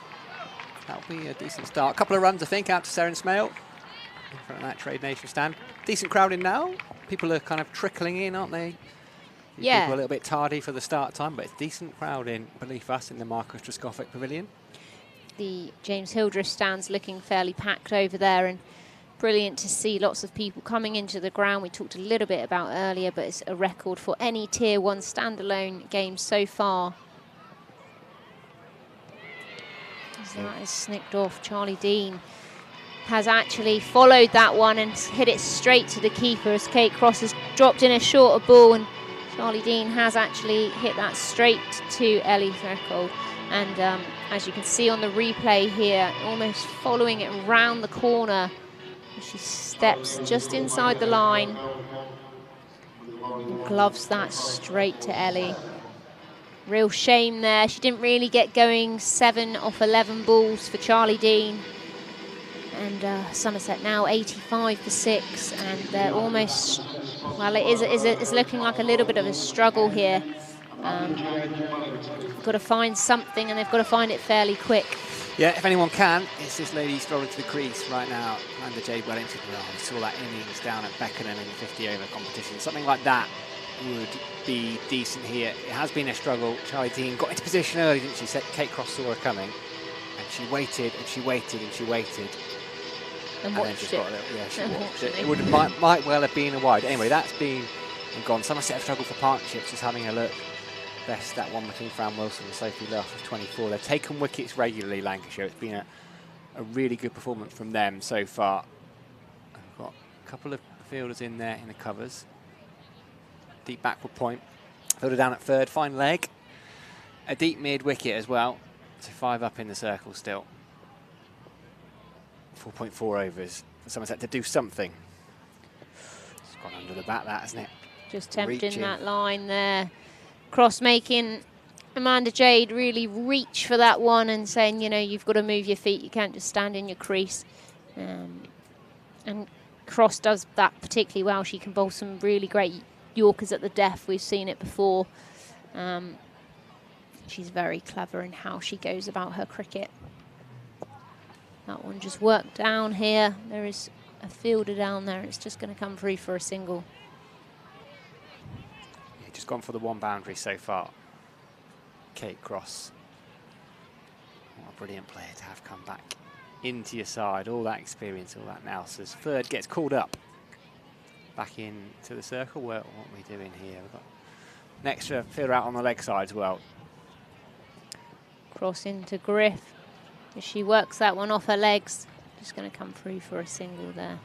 S4: That'll be a decent start. A couple of runs, I think, out to Seren Smale in front of that Trade Nation stand. Decent crowd in now. People are kind of trickling in, aren't they?
S5: Yeah.
S4: People a little bit tardy for the start time, but it's decent crowd in, believe us, in the Marcus Trescothick Pavilion.
S5: The James Hildreth stand's looking fairly packed over there, and brilliant to see lots of people coming into the ground. We talked a little bit about earlier, but it's a record for any Tier 1 standalone game so far. As that is snicked off, Charlie Dean has actually followed that one and hit it straight to the keeper as Kate Cross has dropped in a shorter ball, and Charlie Dean has actually hit that straight to Ellie Threcold. And as you can see on the replay here, almost following it round the corner. She steps just inside the line and gloves that straight to Ellie. Real shame there. She didn't really get going. 7 off 11 balls for Charlie Dean. And Somerset now 85 for 6, and they're almost, well, it's looking like a little bit of a struggle here. Got to find something, and they've got to find it fairly quick.
S4: Yeah, if anyone can, it's this lady strolling to the crease right now, Amanda Jade Wellington. Oh, we saw that innings down at Beckenham in the 50-over competition. Something like that would be decent here. It has been a struggle. Charlie Dean got into position early, didn't she? Kate Cross saw her coming, and she waited and she waited and she waited.
S5: And watched it.
S4: She watched it. It might well have been a wide. Anyway, that's been and gone. Somerset have struggled for partnerships, just having a look. Best that one between Fran Wilson and Sophie Luff was 24. They've taken wickets regularly, Lancashire. It's been a really good performance from them so far. I've got a couple of fielders in there in the covers. Deep backward point. Fielder down at third, fine leg. A deep mid wicket as well. So 5 up in the circle still. 4.4 overs for Somerset to do something. It's gone under the bat, that, hasn't it?
S5: Just tempting that line there. Cross making Amanda Jade really reach for that one and saying, you know, you've got to move your feet. You can't just stand in your crease. And Cross does that particularly well. She can bowl some really great Yorkers at the death. We've seen it before. She's very clever in how she goes about her cricket. That one just worked down here. There is a fielder down there. It's just going to come free for a single.
S4: Yeah, just gone for the one boundary so far. Kate Cross. What a brilliant player to have come back into your side. All that experience, all that nous. As third gets called up back into the circle. Well, what are we doing here? We've got an extra fielder out on the leg side as well.
S5: Cross into Griff. If she works that one off her legs, just going to come through for a single there.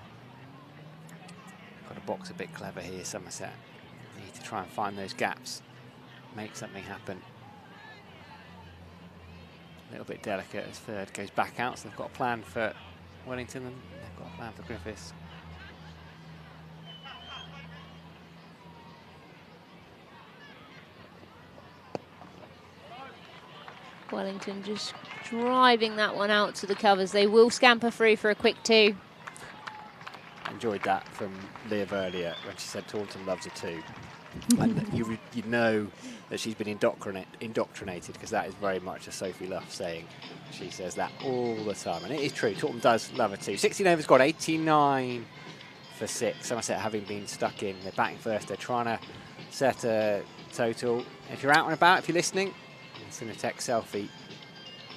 S4: Got to box a bit clever here, Somerset. Need to try and find those gaps, make something happen. A little bit delicate as third goes back out, so they've got a plan for Wellington and they've got a plan for Griffiths.
S5: Wellington just driving that one out to the covers. They will scamper through for a quick 2.
S4: Enjoyed that from Liv earlier when she said Taunton loves a 2. And you know that she's been indoctrinated, because that is very much a Sophie Luff saying. She says that all the time, and it is true. Taunton does love a 2. 16 overs gone, 89 for 6. Somerset having been stuck in. They're batting first. They're trying to set a total. If you're out and about, if you're listening, Cinetech selfie,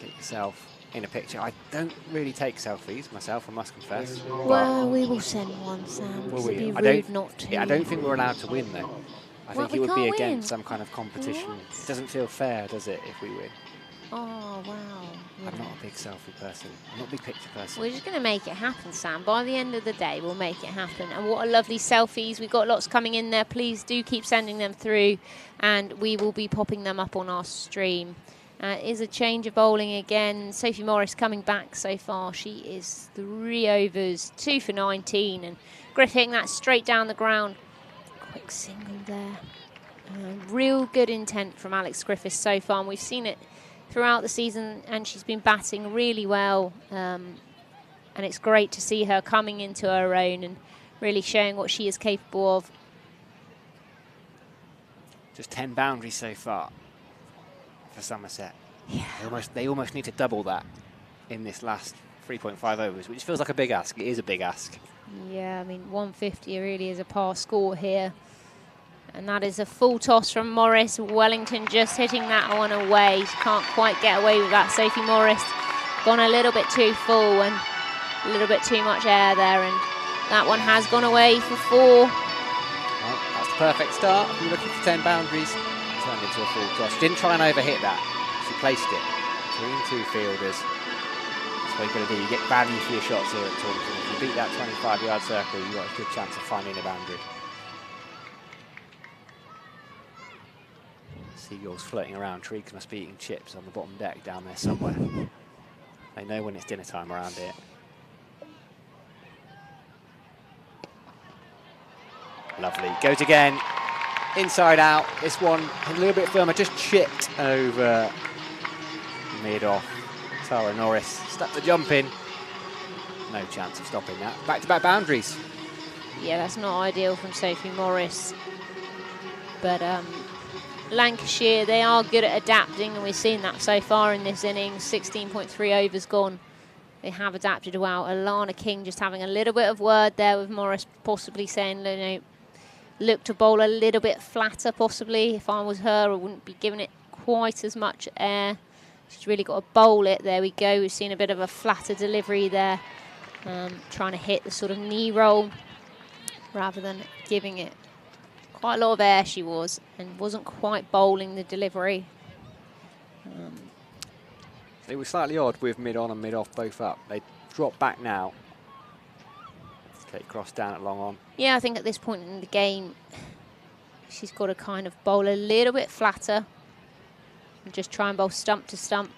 S4: get yourself in a picture. I don't really take selfies myself, I must confess.
S5: Well, we will send one, Sam.
S4: Will we?
S5: It'd be rude not to.
S4: Yeah, I don't think we're allowed to win, though. I
S5: Well,
S4: think
S5: we
S4: it would be
S5: can't
S4: against
S5: win.
S4: some kind of competition.
S5: What?
S4: It doesn't feel fair, does it, if we win?
S5: Oh, wow. Yeah.
S4: I'm not a big selfie person. I'm not a big picture person.
S5: We're just going to make it happen, Sam. By the end of the day, we'll make it happen. And what a lovely selfies. We've got lots coming in there. Please do keep sending them through, and we will be popping them up on our stream. Is a change of bowling again. Sophie Morris coming back so far. She is 3 overs, 2 for 19. And Griff hitting that straight down the ground. Quick single there. Real good intent from Alex Griffiths so far. And we've seen it throughout the season, and she's been batting really well. And it's great to see her coming into her own and really showing what she is capable of.
S4: Just 10 boundaries so far for Somerset.
S5: Yeah.
S4: They almost need to double that in this last 3.5 overs, which feels like a big ask. It is a big ask.
S5: Yeah, I mean, 150 really is a par score here. And that is a full toss from Morris. Wellington just hitting that one away. She can't quite get away with that. Sophie Morris gone a little bit too full and a little bit too much air there. And that one has gone away for 4.
S4: Well, that's the perfect start. If you're looking for 10 boundaries, turned into a full toss. She didn't try and overhit that. She placed it between 2 fielders. That's what you've got to do. You get value for your shots here at Taunton. If you beat that 25-yard circle, you've got a good chance of finding a boundary. Seagulls floating around. Triggs must be eating chips on the bottom deck down there somewhere. They know when it's dinner time around here. Lovely. Goes again. Inside out. This one a little bit firmer. Just chipped over mid-off. Tara Norris stuck the jump in. No chance of stopping that. Back-to-back boundaries.
S5: Yeah, that's not ideal from Sophie Morris. But Lancashire, they are good at adapting, and we've seen that so far in this innings. 16.3 overs gone. They have adapted well. Alana King just having a little bit of word there with Morris, possibly saying, you know, look to bowl a little bit flatter, possibly. If I was her, I wouldn't be giving it quite as much air. She's really got to bowl it. There we go. We've seen a bit of a flatter delivery there. Trying to hit the sort of knee roll rather than giving it quite a lot of air. She was, and wasn't quite bowling the delivery.
S4: It was slightly odd with mid-on and mid-off both up. They drop back now. Kate Cross down at long on.
S5: Yeah, I think at this point in the game, she's got to kind of bowl a little bit flatter and just try and bowl stump to stump.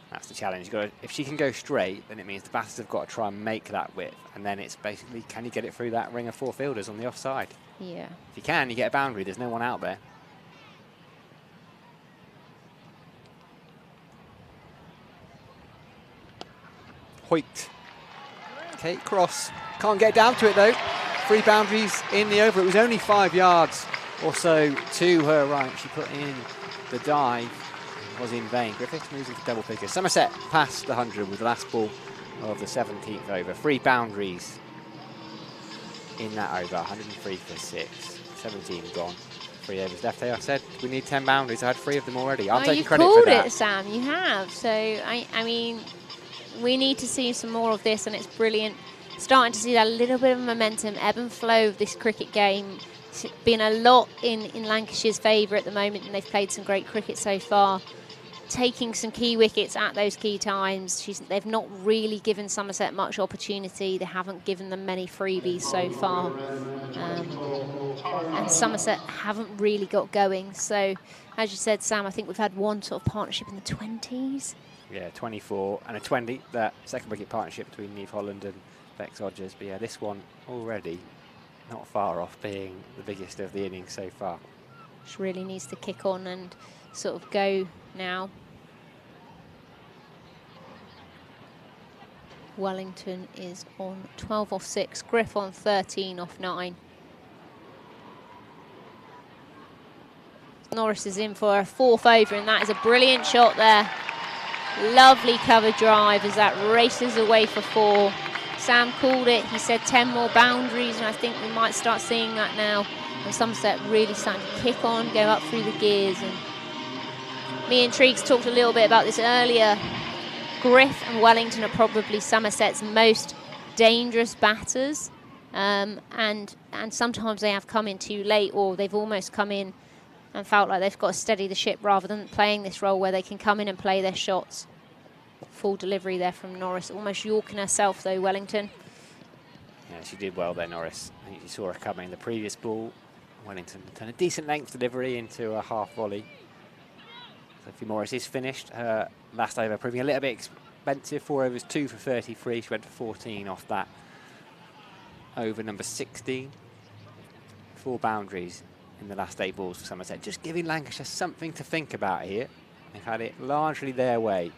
S4: That's the challenge. You've got to, if she can go straight, then it means the batters have got to try and make that width. And then it's basically, can you get it through that ring of 4 fielders on the offside?
S5: Yeah.
S4: If you can, you get a boundary. There's no one out there. Hoyt Kate Cross can't get down to it though. 3 boundaries in the over. It was only 5 yards or so to her right. She put in the dive. It was in vain. Griffiths moves into double figures. Somerset past the 100 with the last ball of the 17th over. 3 boundaries in that over. 103 for 6. 17 gone. 3 overs left. I said we need 10 boundaries. I had 3 of them already. I'm taking credit for that.
S5: You called it, Sam. You have. So, I mean, we need to see some more of this, and it's brilliant. Starting to see that little bit of momentum, ebb and flow of this cricket game. It's been a lot in Lancashire's favour at the moment, and they've played some great cricket so far. Taking some key wickets at those key times. They've not really given Somerset much opportunity. They haven't given them many freebies so far. And Somerset haven't really got going. So, as you said, Sam, I think we've had one sort of partnership in the 20s.
S4: Yeah, 24 and a 20, that second wicket partnership between Neve Holland and Bex Odgers. But yeah, this one already not far off being the biggest of the innings so far.
S5: Which really needs to kick on and sort of go now. Wellington is on 12 off 6, Griff on 13 off 9. Norris is in for a 4th over, and that is a brilliant shot there. Lovely cover drive as that races away for 4. Sam called it. He said 10 more boundaries, and I think we might start seeing that now. And Somerset really starting to kick on, go up through the gears. And me and Triggs talked a little bit about this earlier. Griff and Wellington are probably Somerset's most dangerous batters. And sometimes they have come in too late, or they've almost come in and felt like they've got to steady the ship rather than playing this role where they can come in and play their shots. Full delivery there from Norris, almost yorking herself though, Wellington.
S4: Yeah, she did well there, Norris. I think you saw her coming in the previous ball. Wellington turned a decent length delivery into a half volley. Sophie Morris is finished. Her last over proving a little bit expensive. 4 overs, 2 for 33. She went for 14 off that. Over number 16. 4 boundaries in the last 8 balls for Somerset. Just giving Lancashire something to think about here. They've had it largely their way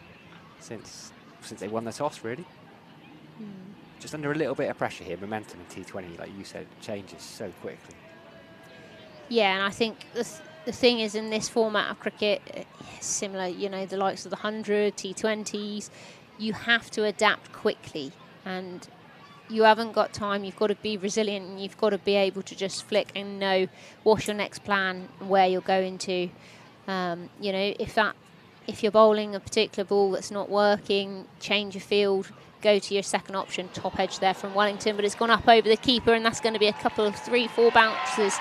S4: since they won the toss, really. Just under a little bit of pressure here. Momentum in T20, like you said, changes so quickly.
S5: Yeah, and I think the thing is, in this format of cricket, similar, you know, the likes of the 100, T20s, you have to adapt quickly, and you haven't got time. You've got to be resilient, and you've got to be able to just flick and know what's your next plan, where you're going to. You know, if you're bowling a particular ball that's not working, change your field, go to your second option. Top edge there from Wellington, but it's gone up over the keeper, and that's going to be a couple of 3-4 bounces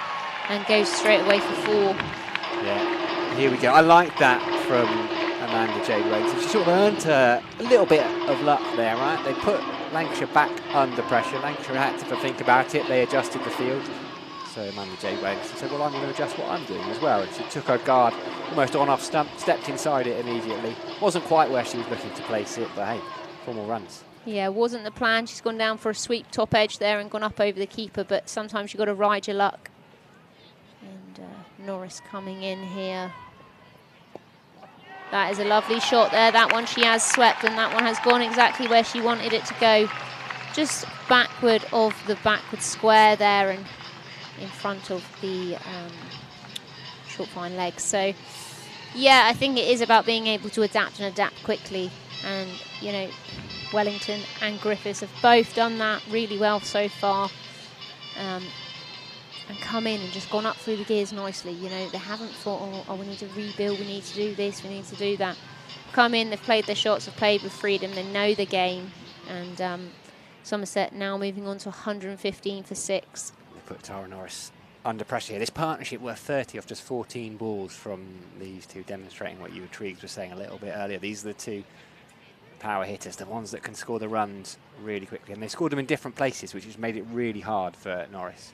S5: and goes straight away for 4.
S4: Yeah, here we go. I like that from Amanda Jade Wellington. She sort of earned a little bit of luck there, right? They put Lancashire back under pressure. Lancashire had to think about it. They adjusted the field. So Amanda Jade Wellington said, well, I'm going to adjust what I'm doing as well. And she took her guard almost on off stump, stepped inside it immediately. Wasn't quite where she was looking to place it, but hey, 4 more runs.
S5: Yeah, wasn't the plan. She's gone down for a sweep top edge there and gone up over the keeper, but sometimes you've got to ride your luck. And Norris coming in here. That is a lovely shot there. That one she has swept, and that one has gone exactly where she wanted it to go. Just backward of the backward square there and in front of the short fine legs. So, yeah, I think it is about being able to adapt and adapt quickly. And, you know, Wellington and Griffiths have both done that really well so far. And come in and just gone up through the gears nicely. You know, they haven't thought, oh, we need to rebuild, we need to do this, we need to do that. Come in, they've played their shots, have played with freedom, they know the game. And Somerset now moving on to 115 for 6.
S4: They put Tara Norris under pressure here. This partnership worth 30 off just 14 balls from these two, demonstrating what you and Triggs were saying a little bit earlier. These are the two power hitters, the ones that can score the runs really quickly. And they scored them in different places, which has made it really hard for Norris.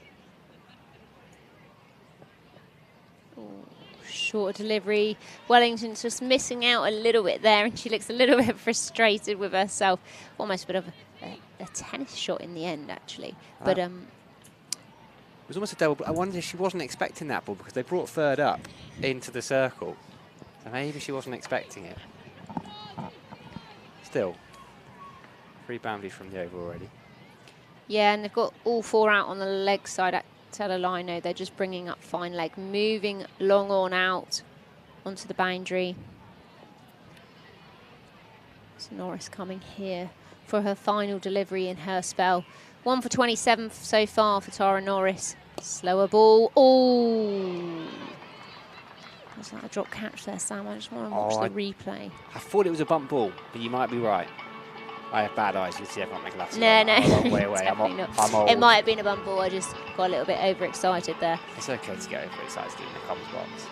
S5: Short delivery. Wellington's just missing out a little bit there, and she looks a little bit frustrated with herself. Almost a bit of a tennis shot in the end, actually. But
S4: it was almost a double. I wonder if she wasn't expecting that ball, because they brought third up into the circle. So maybe she wasn't expecting it. Still, 3 boundaries from the over already.
S5: Yeah, and they've got all 4 out on the leg side at Telolino. They're just bringing up fine leg, moving long on out onto the boundary. So Norris coming here for her final delivery in her spell. 1 for 27 so far for Tara Norris. Slower ball. Oh! Was that a drop catch there, Sam? I just want to watch the replay.
S4: I thought it was a bump ball, but you might be right. I have bad eyes. You can see everyone my glasses.
S5: No,
S4: I'm
S5: no.
S4: a long way away. I'm old.
S5: It might have been a bump ball. I just got a little bit overexcited there.
S4: It's okay to get overexcited in the comms box.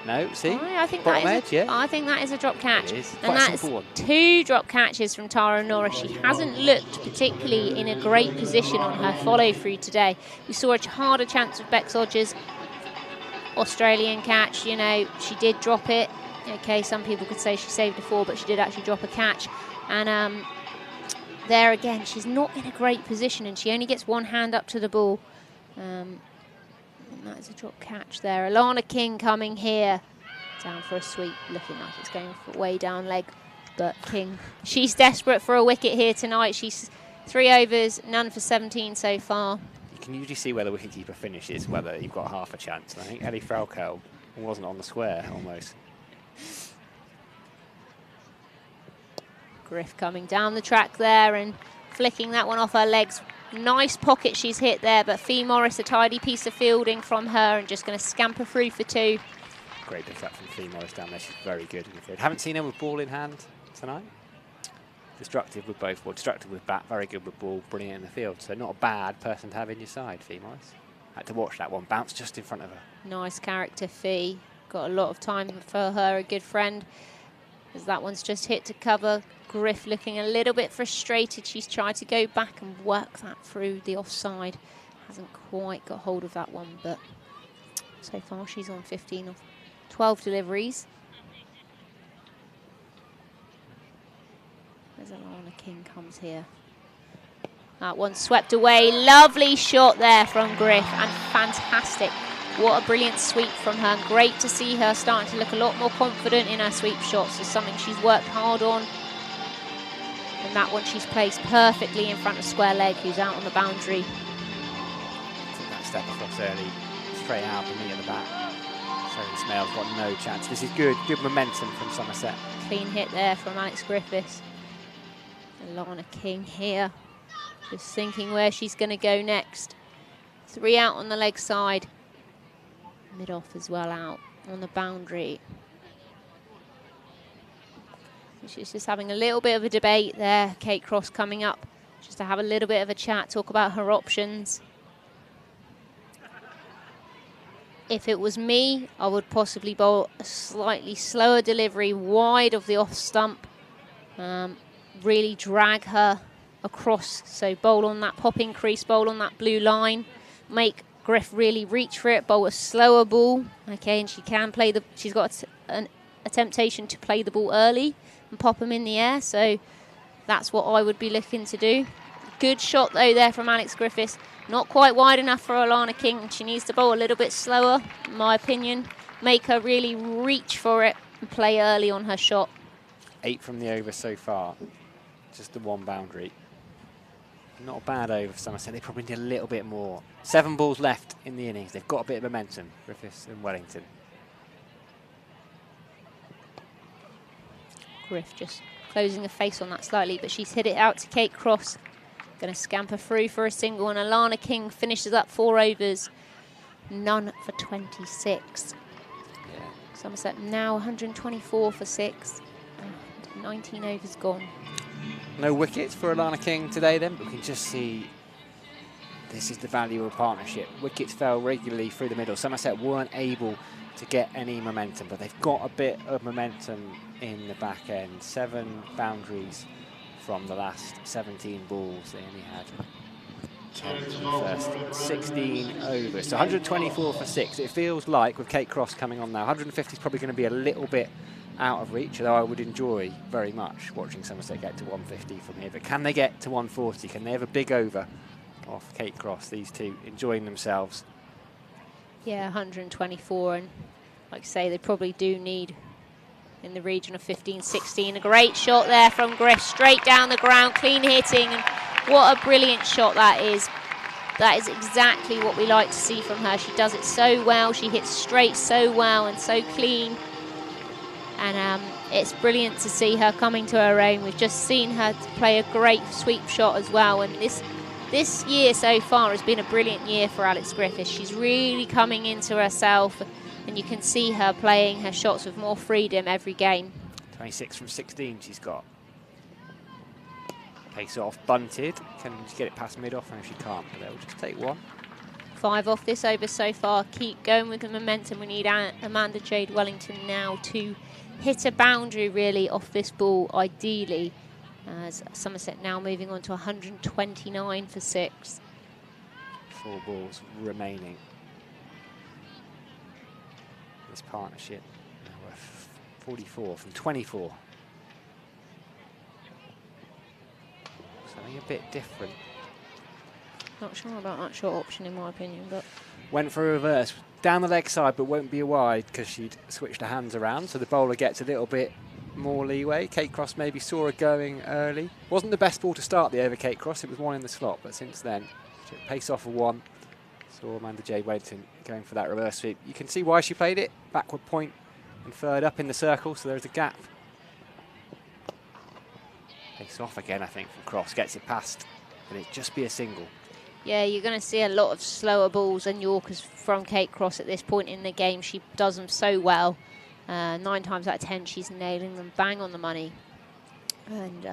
S4: No, see?
S5: I think
S4: Bottom
S5: that is
S4: edge, yeah.
S5: I think that is a drop catch.
S4: It is.
S5: And
S4: Quite a
S5: that's
S4: simple one.
S5: 2 drop catches from Tara Norris. She hasn't looked particularly in a great position on her follow through today. We saw a harder chance of Bex Odgers' Australian catch. You know, she did drop it. Okay, some people could say she saved a 4, but she did actually drop a catch. And there again, she's not in a great position, and she only gets 1 hand up to the ball. And that is a drop catch there. Alana King coming here. Down for a sweep, looking like it's going for way down leg. But King, she's desperate for a wicket here tonight. She's 3 overs, none for 17 so far.
S4: You can usually see where the wicketkeeper finishes, whether you've got half a chance. And I think Ellie Fraukel wasn't on the square, almost.
S5: Griff coming down the track there and flicking that one off her legs. Nice pocket she's hit there, but Fee Morris, a tidy piece of fielding from her, and just going to scamper through for 2.
S4: Great pick up from Fee Morris down there. She's very good in the field. Haven't seen her with ball in hand tonight. Destructive with both, well, destructive with bat, very good with ball, brilliant in the field. So not a bad person to have in your side, Fee Morris. Had to watch that one bounce just in front of her.
S5: Nice character, Fee. Got a lot of time for her, a good friend. As that one's just hit to cover. Griff looking a little bit frustrated. She's tried to go back and work that through the offside. Hasn't quite got hold of that one, but so far she's on 15 of 12 deliveries. As Alana King comes here. That one swept away. Lovely shot there from Griff, and fantastic. What a brilliant sweep from her. And great to see her starting to look a lot more confident in her sweep shots. It's something she's worked hard on. And that one she's placed perfectly in front of square leg, who's out on the boundary.
S4: Took that step across early, straight out for me at the back. So Smale's got no chance. This is good momentum from Somerset.
S5: Clean hit there from Alex Griffiths. Alana King here, just thinking where she's going to go next. 3 out on the leg side. Mid-off as well out on the boundary. She's just having a little bit of a debate there. Kate Cross coming up just to have a little bit of a chat, talk about her options. If it was me, I would possibly bowl a slightly slower delivery wide of the off stump. Really drag her across. So bowl on that popping crease, bowl on that blue line. Make Griff really reach for it, bowl a slower ball. Okay, and she can play the, she's got a temptation to play the ball early and pop them in the air. So that's what I would be looking to do. Good shot though there from Alex Griffiths. Not quite wide enough for Alana King. She needs to bowl a little bit slower, in my opinion. Make her really reach for it and play early on her shot.
S4: 8 from the over so far. Just the 1 boundary. Not a bad over for Somerset. They probably need a little bit more. 7 balls left in the innings. They've got a bit of momentum, Griffiths and Wellington.
S5: Griff just closing the face on that slightly, but she's hit it out to Kate Cross. Going to scamper through for a single, and Alana King finishes up 4 overs. None for 26.
S4: Yeah.
S5: Somerset now 124 for 6. And 19 overs gone.
S4: No wickets for Alana King today then, but we can just see this is the value of a partnership. Wickets fell regularly through the middle. Somerset weren't able to get any momentum, but they've got a bit of momentum in the back end. 7 boundaries from the last 17 balls. They only had 10 from the first 16 overs. So 124 for 6. It feels like with Kate Cross coming on now, 150 is probably going to be a little bit out of reach, although I would enjoy very much watching Somerset get to 150 from here. But can they get to 140? Can they have a big over off Kate Cross? These two enjoying themselves.
S5: Yeah, 124, and like I say, they probably do need in the region of 15, 16. A great shot there from Griff, straight down the ground, clean hitting, and What a brilliant shot that is. That is exactly what we like to see from her. She does it so well. She hits straight so well and so clean. And it's brilliant to see her coming to her own. We've just seen her play a great sweep shot as well. And this year so far has been a brilliant year for Alex Griffiths. She's really coming into herself, and you can see her playing her shots with more freedom every game.
S4: 26 from 16 she's got. Pace off, bunted. Can she get it past mid-off? No, she can't, but they'll just take one.
S5: 5 off this over so far. Keep going with the momentum. We need Amanda Jade Wellington now to hit a boundary really off this ball, ideally. As Somerset now moving on to 129 for 6.
S4: 4 balls remaining. This partnership, we're 44 from 24. Something a bit different.
S5: Not sure about that short option in my opinion, but...
S4: Went for a reverse. Down the leg side, but won't be a wide because she'd switched her hands around, so the bowler gets a little bit more leeway. Kate Cross maybe saw her going early. Wasn't the best ball to start the over, Kate Cross. It was one in the slot, but since then, she took pace off of 1. Saw Amanda Jade Wellington going for that reverse sweep. You can see why she played it. Backward point and third up in the circle, so there's a gap. Pace off again, I think, from Cross. Gets it past, and it'd just be a single.
S5: Yeah, you're going to see a lot of slower balls and Yorkers from Kate Cross at this point in the game. She does them so well. 9 times out of 10, she's nailing them bang on the money. And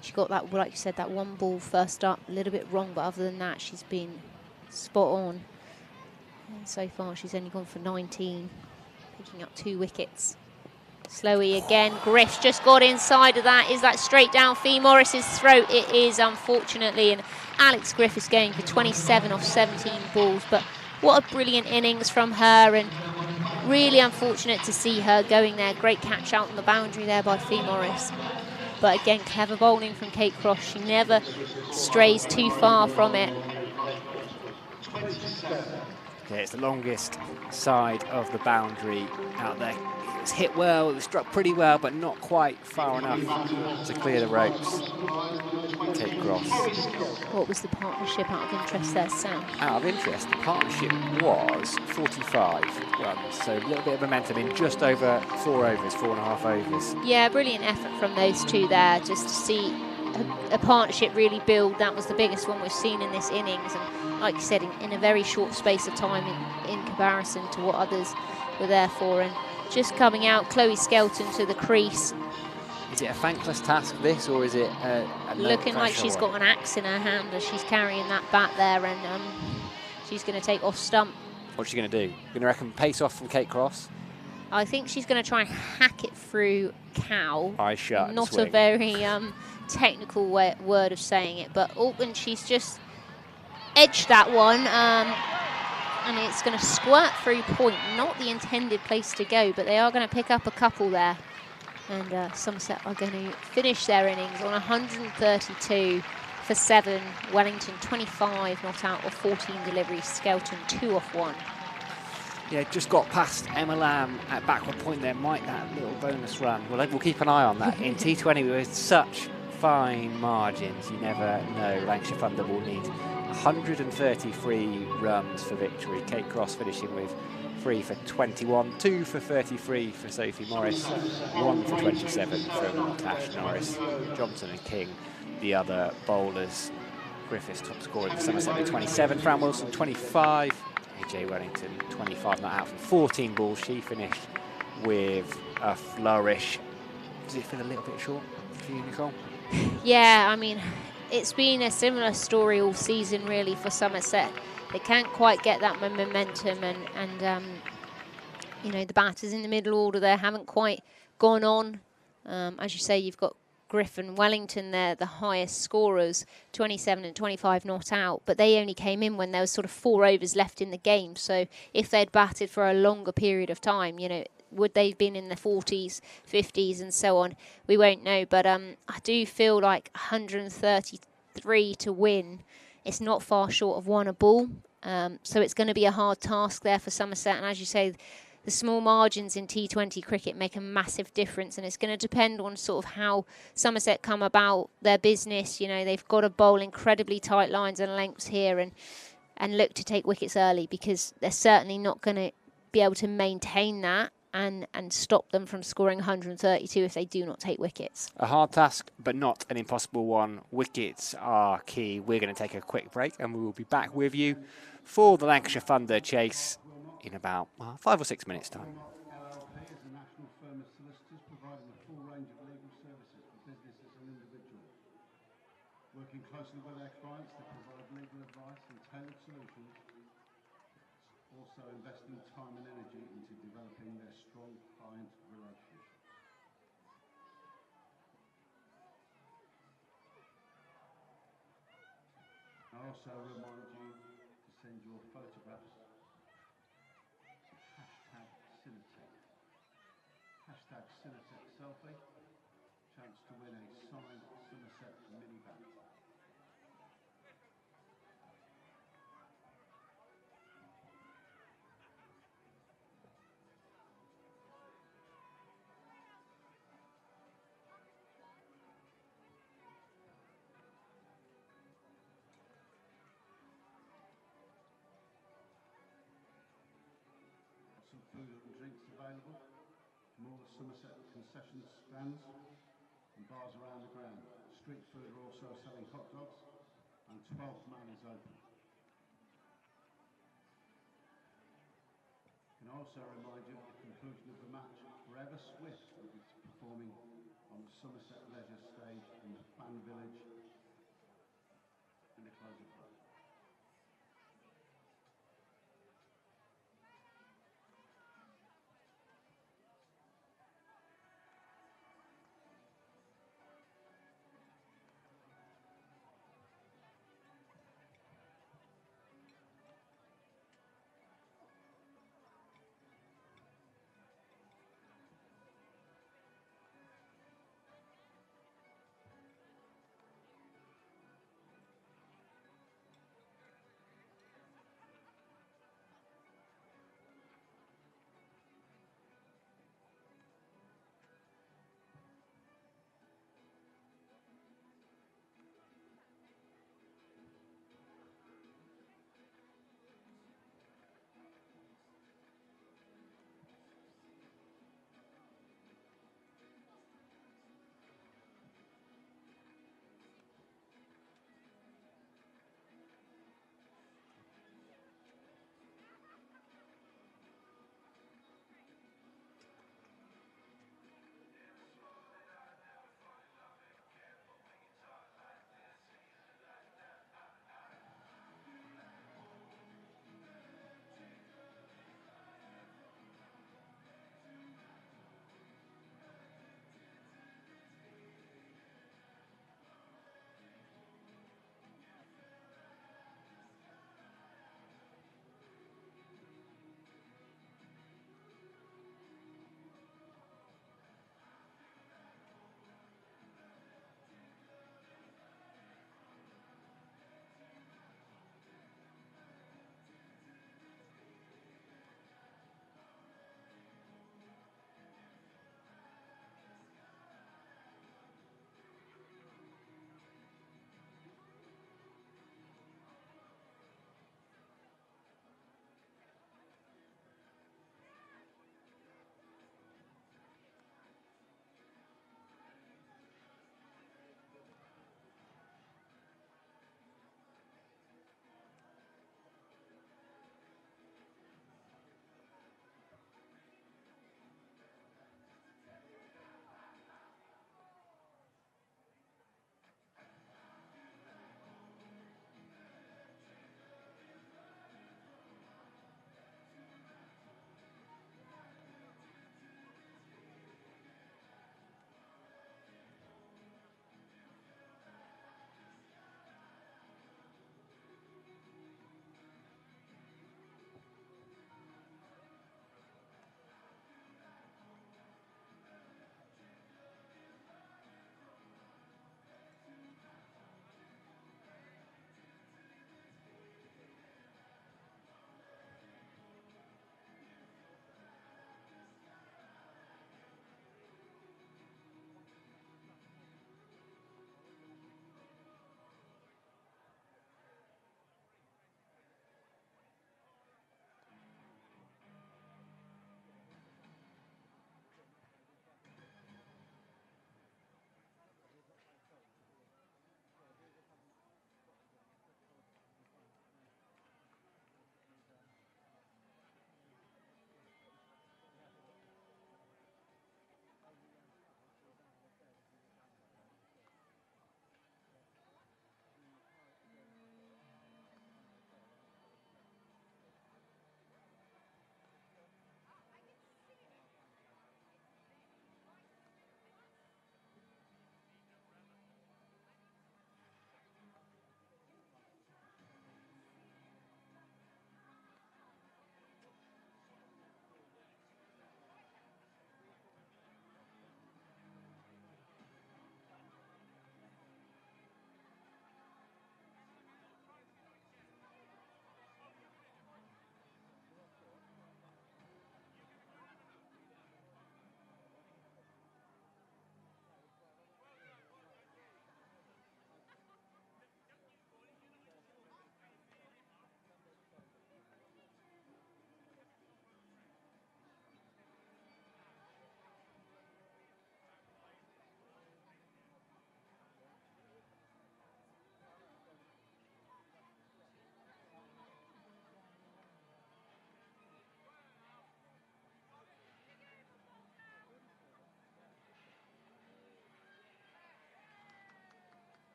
S5: she got that, like you said, that one ball first up, a little bit wrong, but other than that, she's been spot on. And so far, she's only gone for 19, picking up 2 wickets. Slowey again. Griff's just got inside of that. Is that straight down Fee Morris's throat? It is, unfortunately. And Alex Griff is going for 27 off 17 balls. But what a brilliant innings from her. And really unfortunate to see her going there. Great catch out on the boundary there by Fee Morris. But again, clever bowling from Kate Cross. She never strays too far from it.
S4: Yeah, it's the longest side of the boundary out there. It was hit well, it was struck pretty well, but not quite far enough to clear the ropes. Kate Cross.
S5: What was the partnership out of interest there, Sam?
S4: Out of interest, the partnership was 45 runs, so a little bit of momentum in just over 4 overs, 4.5 overs.
S5: Yeah, brilliant effort from those two there, just to see a partnership really build. That was the biggest one we've seen in this innings, and like you said, in a very short space of time in comparison to what others were there for. And just coming out, Chloe Skelton to the crease.
S4: Is it a thankless task, this, or is it a
S5: looking like she's got an axe in her hand as she's carrying that bat there, and she's going to take off stump.
S4: What's she going to do? Going to reckon pace off from Kate Cross?
S5: I think she's going to try and hack it through cow.
S4: Eyes shut.
S5: Not a very technical word of saying it, but and she's just edged that one. And it's going to squirt through point, not the intended place to go, but they are going to pick up a couple there. And Somerset are going to finish their innings on 132 for 7. Wellington 25 not out of 14 deliveries. Skelton 2 off 1.
S4: Yeah, just got past Emma Lamb at backward point there. Might that little bonus run. We'll keep an eye on that. In T20 with such fine margins, you never know. Lancashire Thunder will need 133 runs for victory. Kate Cross finishing with 3 for 21, 2 for 33 for Sophie Morris, 1 for 27 from Tash Norris. Johnson and King, the other bowlers. Griffiths top scorer for Somerset with 27, Fran Wilson 25, AJ Wellington 25 not out from 14 balls. She finished with a flourish. Does it feel a little bit short for you, Nicole?
S5: Yeah, I mean, it's been a similar story all season, really, for Somerset. They can't quite get that momentum, and you know, the batters in the middle order there haven't quite gone on. As you say, you've got Griff and Wellington there, the highest scorers, 27 and 25 not out, but they only came in when there was sort of 4 overs left in the game. So if they'd batted for a longer period of time, you know, would they have been in the 40s, 50s and so on? We won't know, but I do feel like 133 to win. It's not far short of 1 a ball. So it's going to be a hard task there for Somerset. And as you say, the small margins in T20 cricket make a massive difference, and it's going to depend on sort of how Somerset come about their business. You know, they've got to bowl incredibly tight lines and lengths here and look to take wickets early, because they're certainly not going to be able to maintain that and stop them from scoring 132 if they do not take wickets.
S4: A hard task, but not an impossible one. Wickets are key. We're going to take a quick break, and we will be back with you for the Lancashire Thunder chase in about 5 or 6 minutes' time.
S3: LLP is a national firm of solicitors providing a full range of legal services for businesses and individuals. Working closely with their clients, they provide legal advice and tailored solutions, also investing time and energy into developing their strong client relationships. I also remind you to send your photographs #Cinetech. #Cinetech selfie. Chance to win a signed Somerset mini bat. Some food and drinks available from all the Somerset concession stands and bars around the ground. Street food are also selling hot dogs, and 12th man is open. Can also remind you at the conclusion of the match, Forever Swift will be performing on the Somerset Leisure stage in the Fan Village in the close of play.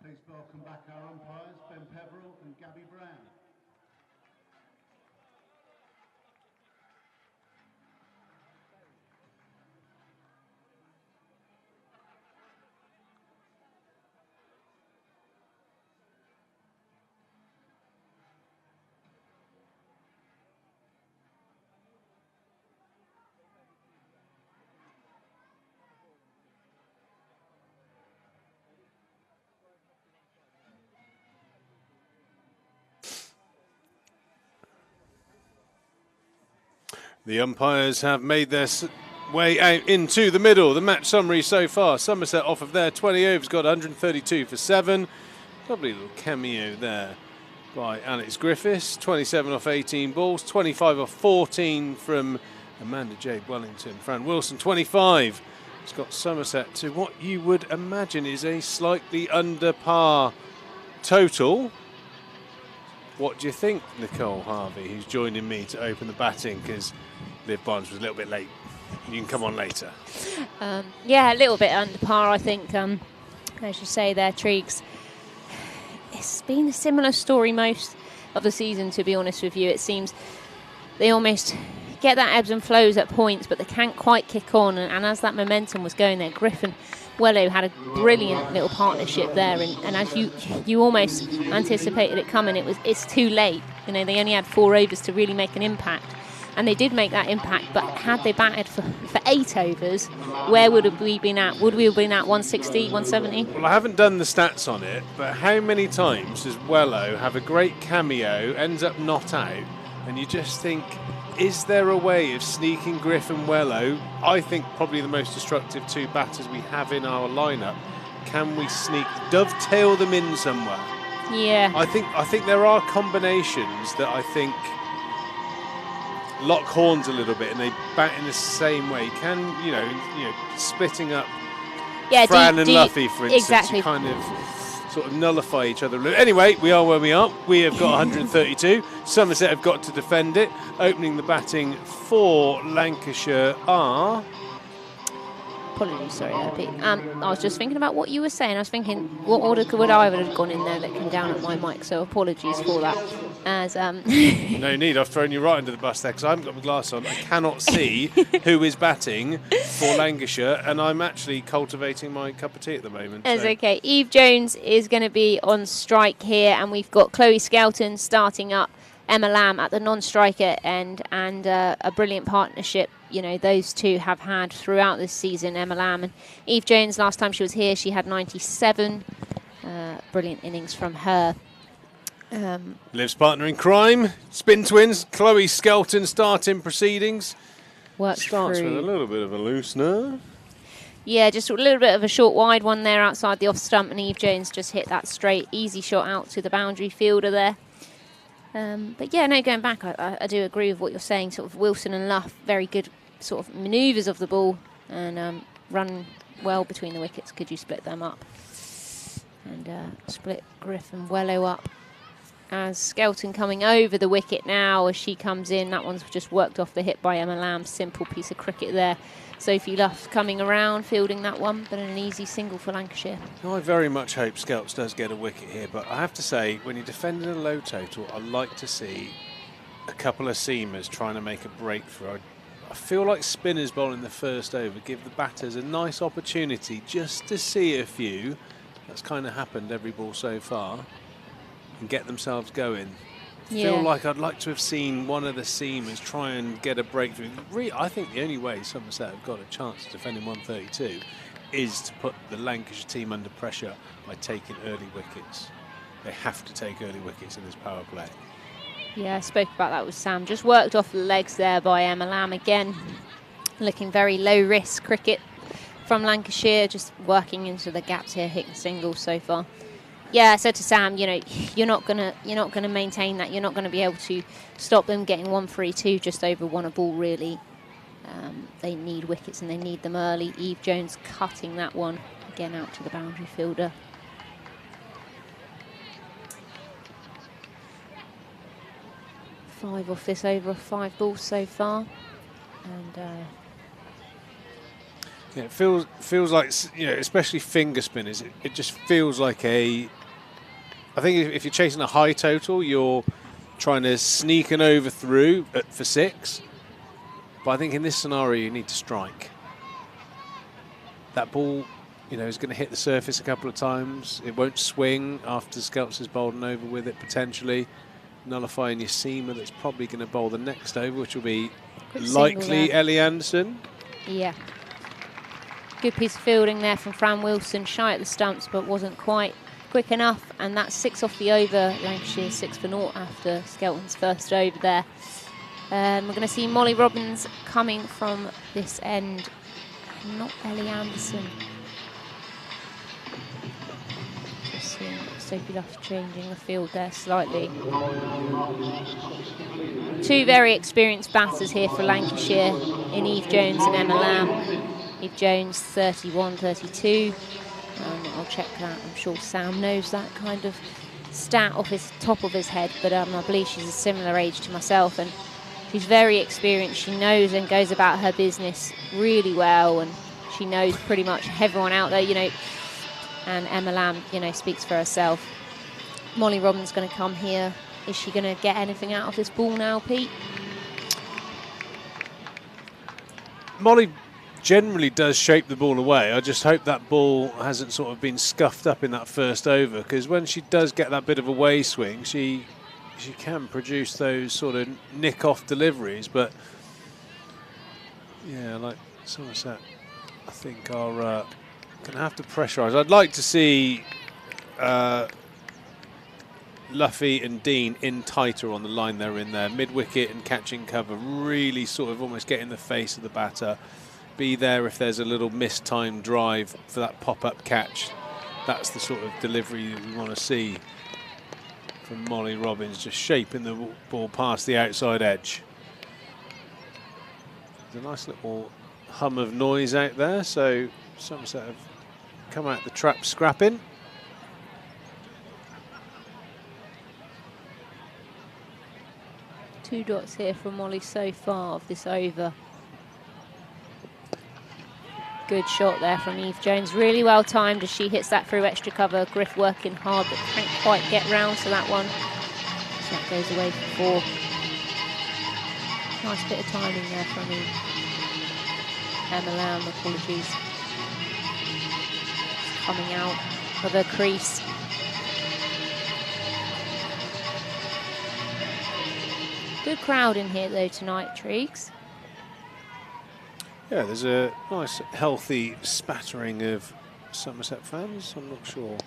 S3: Please welcome back our umpires, Ben Peverell and Gabby Brown.
S7: The umpires have made their way out into the middle. The match summary so far. Somerset off of their 20 overs got 132 for 7. Lovely little cameo there by Alex Griffiths. 27 off 18 balls. 25 off 14 from Amanda J. Wellington. Fran Wilson, 25. It's got Somerset to what you would imagine is a slightly under par total. What do you think, Nicole Harvey, who's joining me to open the batting, because Liv Barnes was a little bit late. You can come on later.
S5: Yeah, a little bit under par, I think. As you say there, Triggs. It's been a similar story most of the season, to be honest with you. It seems they almost get that ebbs and flows at points, but they can't quite kick on. And as that momentum was going there, Griffin Wello had a brilliant little partnership there, and as you almost anticipated it coming, it's too late. You know, they only had 4 overs to really make an impact, and they did make that impact. But had they batted for 8 overs, where would we been at? Would we have been at 160, 170?
S7: Well, I haven't done the stats on it, but how many times does Wello have a great cameo, ends up not out, and you just think, is there a way of sneaking Griffin Wello? I think probably the most destructive 2 batters we have in our lineup. Can we dovetail them in somewhere?
S5: Yeah.
S7: I think there are combinations that I think lock horns a little bit, and they bat in the same way. Can you know, splitting up Fran and Luffy, for instance,
S5: exactly.
S7: you kind of sort of nullify each other. Anyway, we are where we are. We have got 132. Somerset have got to defend it. Opening the batting for Lancashire are...
S5: Apologies, sorry, Abby. I was just thinking about what you were saying. I was thinking, what order would I have gone in there, looking down at my mic, so apologies for that. As
S7: No need, I've thrown you right under the bus there, because I haven't got my glass on. I cannot see who is batting for Lancashire, and I'm actually cultivating my cup of tea at the moment.
S5: That's okay. Eve Jones is going to be on strike here, and we've got Chloe Skelton starting up, Emma Lamb at the non-striker end, and a brilliant partnership. You know, those two have had throughout this season, Emma Lamb and Eve Jones. Last time she was here, she had 97. Brilliant innings from her.
S7: Liv's partner in crime, spin twins, Chloe Skelton starting proceedings. Starts with a little bit of a loose nerve.
S5: Yeah, just a little bit of a short wide one there outside the off stump, and Eve Jones just hit that straight, easy shot out to the boundary fielder there. But yeah, no, going back, I do agree with what you're saying. Sort of Wilson and Luff, very good sort of manoeuvres of the ball, and run well between the wickets. Could you split them up? And split Griffin Wello up. As Skelton coming over the wicket now as she comes in. That one's just worked off the hip by Emma Lamb. Simple piece of cricket there. Sophie Luff coming around, fielding that one, but an easy single for Lancashire.
S7: I very much hope Skelts does get a wicket here, but I have to say, when you're defending a low total, I like to see a couple of seamers trying to make a breakthrough. I feel like spinners bowling the first over give the batters a nice opportunity just to see a few. That's kind of happened every ball so far, and get themselves going. I feel like I'd like to have seen one of the seamers try and get a breakthrough. I think the only way Somerset have got a chance of defending 132 is to put the Lancashire team under pressure by taking early wickets. They have to take early wickets in this power play.
S5: Yeah, I spoke about that with Sam. Just worked off the legs there by Emma Lamb again. Looking very low risk cricket from Lancashire, just working into the gaps here, hitting singles so far. Yeah, I said to Sam, you know, you're not gonna maintain that. You're not going to be able to stop them getting 132 just over one a ball. Really, they need wickets and they need them early. Eve Jones cutting that one again out to the boundary fielder. Five off this over of 5 balls so far, and
S7: Yeah, it feels like, you know, especially finger spinners, it just feels like I think if you're chasing a high total, you're trying to sneak an over through for 6. But I think in this scenario, you need to strike. That ball, you know, is going to hit the surface a couple of times. It won't swing after Skeltzer's bowled an over with it, potentially. Nullifying your seamer that's probably going to bowl the next over, which will be likely Ellie Anderson.
S5: Yeah. Good piece of fielding there from Fran Wilson, shy at the stumps, but wasn't quite quick enough. And that's 6 off the over. Lancashire 6 for naught after Skelton's first over there. We're going to see Molly Robbins coming from this end, not Ellie Anderson. Just seeing Sophie Luff changing the field there slightly. 2 very experienced batters here for Lancashire in Eve Jones and Emma Lamb. Eve Jones 31, 32. I'll check that. I'm sure Sam knows that kind of stat off his top of his head, but I believe she's a similar age to myself, and she's very experienced. She knows and goes about her business really well, and she knows pretty much everyone out there, you know. And Emma Lamb, you know, speaks for herself. Molly Robbins going to come here. Is she going to get anything out of this ball now, Pete?
S7: Molly generally does shape the ball away. I just hope that ball hasn't sort of been scuffed up in that first over, because when she does get that bit of a way swing, she can produce those sort of nick-off deliveries. But yeah, like Somerset, I think are going to have to pressurise. I'd like to see Luffy and Dean in tighter on the line they're in there, mid-wicket and catching cover, really sort of almost get in the face of the batter. Be there if there's a little mistimed drive for that pop-up catch. That's the sort of delivery that we want to see from Molly Robbins, just shaping the ball past the outside edge. There's a nice little hum of noise out there, so Somerset have come out the trap scrapping.
S5: Two dots here from Molly so far of this over. Good shot there from Eve Jones. Really well timed as she hits that through extra cover. Griff working hard but can't quite get round to that one. So that goes away for 4. Nice bit of timing there from Emma Lamb, apologies. Coming out of her crease. Good crowd in here though tonight, Triggs.
S7: Yeah, there's a nice healthy spattering of Somerset fans. I'm not sure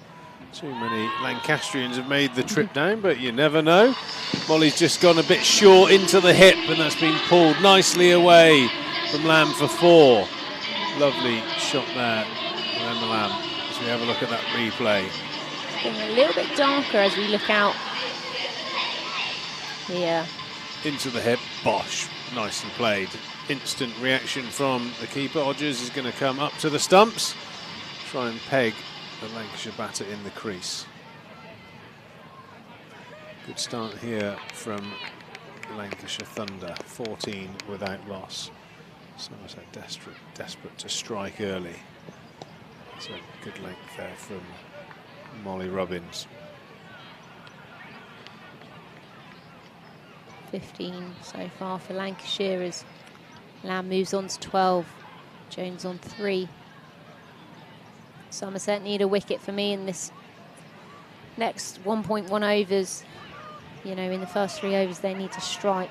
S7: too many Lancastrians have made the trip down, but you never know. Molly's just gone a bit short into the hip, and that's been pulled nicely away from Lamb for 4. Lovely shot there from Emma Lamb as we have a look at that replay.
S5: It's getting a little bit darker as we look out here.
S7: Into the hip, bosh, nicely played. Instant reaction from the keeper. Odgers is going to come up to the stumps, try and peg the Lancashire batter in the crease. Good start here from Lancashire Thunder, 14 without loss. Somerset desperate to strike early. So good length there from Molly Robbins.
S5: 15 so far for Lancashire as Lamb moves on to 12. Jones on 3. Somerset need a wicket for me in this next 1.1 overs. You know, in the first 3 overs they need to strike.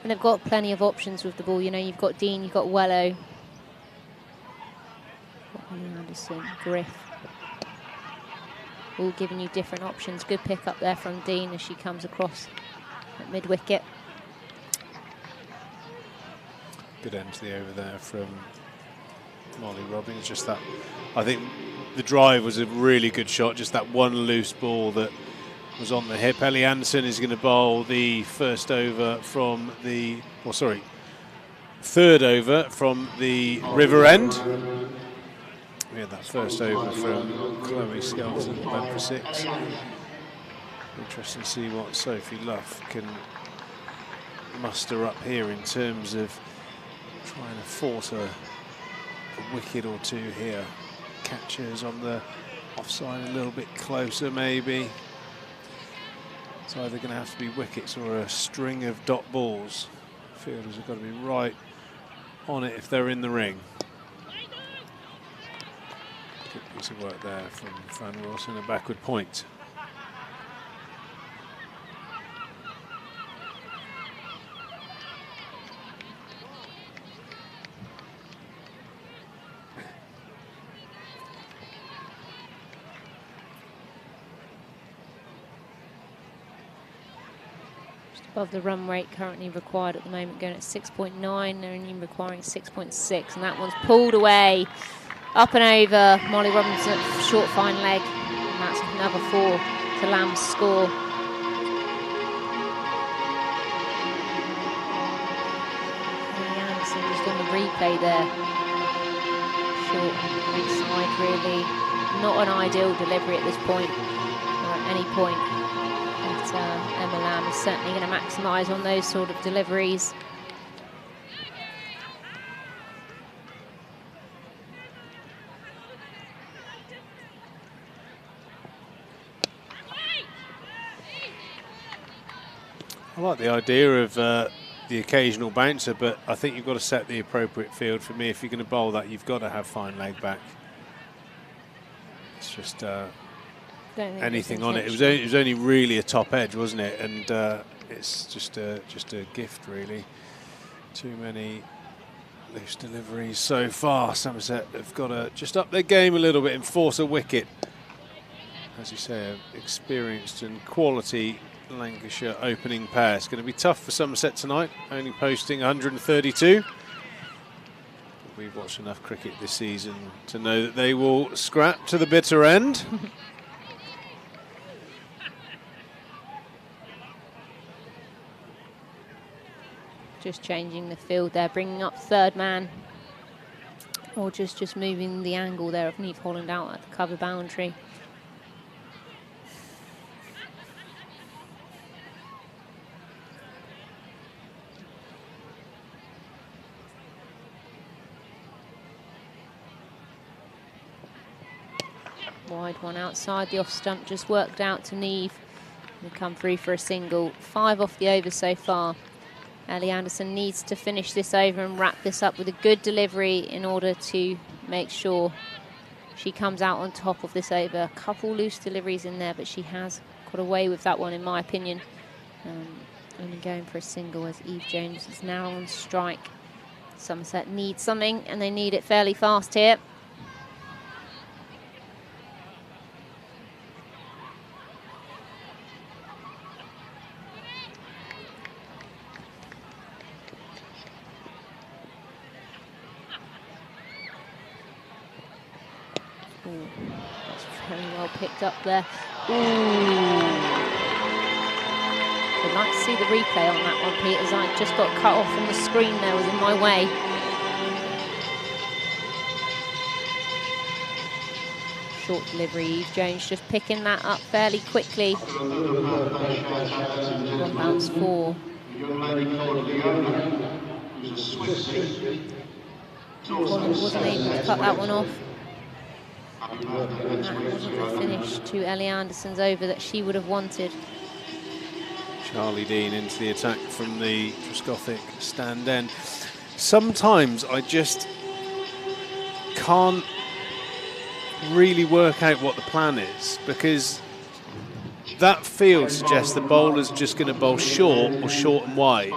S5: And they've got plenty of options with the ball. You know, you've got Dean, you've got Wello. Anderson, Griff. All giving you different options. Good pick up there from Dean as she comes across at mid-wicket.
S7: Good end to the over there from Molly Robbins. Just that, I think the drive was a really good shot. Just that one loose ball that was on the hip. Ellie Anderson is going to bowl the first over from the, or sorry, third over from the River End. We had that first over from Chloe Skelton, then for 6. Interesting to see what Sophie Luff can muster up here in terms of trying to force a wicket or two here. Catches on the offside a little bit closer maybe. It's either going to have to be wickets or a string of dot balls. Fielders have got to be right on it if they're in the ring. Good piece of work there from Fran Wilson, a backward point.
S5: Above the run rate currently required at the moment, going at 6.9, they're only requiring 6.6, and that one's pulled away, up and over. Molly Robinson, short fine leg, and that's another 4 to Lamb's score. Anderson just on the replay there, short leg side, really not an ideal delivery at this point, or at any point. Emma Lamb is certainly going to maximise on those sort of deliveries.
S7: I like the idea of the occasional bouncer, but I think you've got to set the appropriate field. For me, if you're going to bowl that, you've got to have fine leg back. It's just anything on it. It was only really a top edge, wasn't it? And it's just a gift, really. Too many loose deliveries so far. Somerset have got to just up their game a little bit and force a wicket. As you say, an experienced and quality Lancashire opening pair. It's going to be tough for Somerset tonight, only posting 132. We've watched enough cricket this season to know that they will scrap to the bitter end.
S5: Just changing the field there, bringing up third man, or just moving the angle there of Neve Holland out at the cover boundary. Wide one outside, the off stump just worked out to Neve. They come through for a single. 5 off the over so far. Ellie Anderson needs to finish this over and wrap this up with a good delivery in order to make sure she comes out on top of this over. A couple loose deliveries in there, but she has got away with that one, in my opinion. Only going for a single as Eve Jones is now on strike. Somerset needs something, and they need it fairly fast here. That's very well picked up there. Ooh. I'd like to see the replay on that one, Pete, as I just got cut off and the screen there was in my way. Short delivery, Eve Jones just picking that up fairly quickly. One bounce 4. Holland wasn't able to cut that one off. That wasn't the finish to Ellie Anderson's over that she would have wanted.
S7: Charlie Dean into the attack from the Trescothic stand end. Sometimes I just can't really work out what the plan is, because that field suggests the bowler's just going to bowl short or short and wide.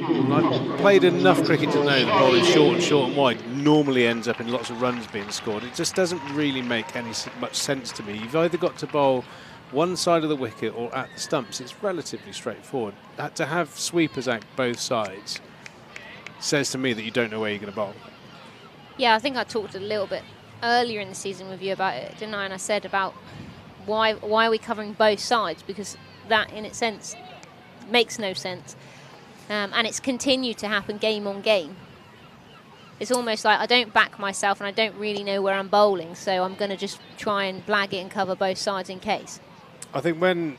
S7: I've played enough cricket to know that bowling short and wide normally ends up in lots of runs being scored. It just doesn't really make much sense to me. You've either got to bowl one side of the wicket or at the stumps. It's relatively straightforward. To have sweepers out both sides says to me that you don't know where you're going to bowl.
S5: Yeah, I think I talked a little bit earlier in the season with you about it, didn't I? And I said about why are we covering both sides, because that in its sense makes no sense. And it's continued to happen game on game. It's almost like I don't back myself and I don't really know where I'm bowling, so I'm going to just try and blag it and cover both sides in case.
S7: I think when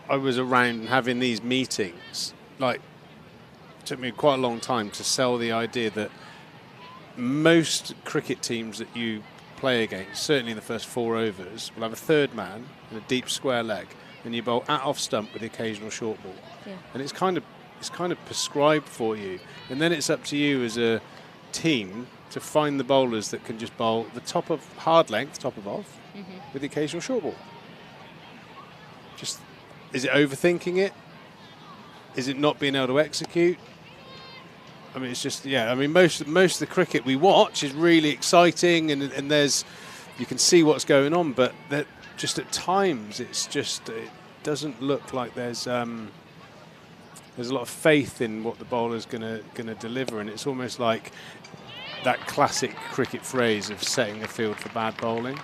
S7: I was around and having these meetings, like, it took me quite a long time to sell the idea that most cricket teams that you play against, certainly in the first 4 overs, will have a third man and a deep square leg, and you bowl at off stump with the occasional short ball.
S5: Yeah.
S7: And it's kind of prescribed for you, and then it's up to you as a team to find the bowlers that can just bowl the top of hard length, top of off, with the occasional short ball. Just, is it overthinking it? Is it not being able to execute? I mean, it's just, yeah, I mean, most of the cricket we watch is really exciting, and there's, you can see what's going on, but that just at times it doesn't look like there's a lot of faith in what the bowler's gonna deliver, and it's almost like that classic cricket phrase of setting the field for bad bowling.